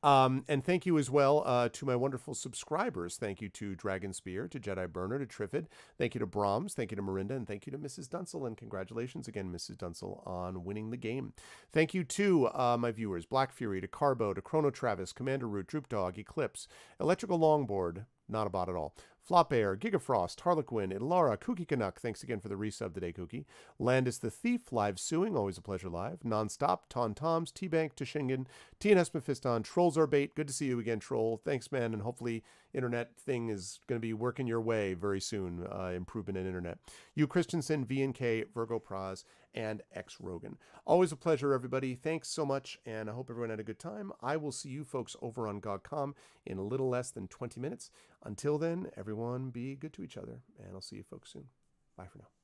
And thank you as well to my wonderful subscribers. Thank you to Dragon Spear, to Jedi Burner, to Triffid. Thank you to Brahms. Thank you to Marinda. And thank you to Mrs. Dunsel. And congratulations again, Mrs. Dunsel, on winning the game. Thank you to my viewers, Black Fury, to Carbo, to Chrono Travis, Commander Root, Droop Dog, Eclipse, Electrical Longboard, not a bot at all, Flop Air, Gigafrost, Harlequin, Ilara, Kookie Canuck, thanks again for the resub today, Kookie. Landis the Thief, live suing, always a pleasure live. Nonstop, Ton Toms, T-Bank, Tashingen, TNS Mephiston, Trolls are bait, good to see you again, Troll. Thanks, man, and hopefully internet thing is going to be working your way very soon, improvement in internet. You Christensen, VNK, Virgo Praz, and X Rogan. Always a pleasure, everybody. Thanks so much, and I hope everyone had a good time. I will see you folks over on GogCom in a little less than 20 minutes. Until then, everyone be good to each other, and I'll see you folks soon. Bye for now.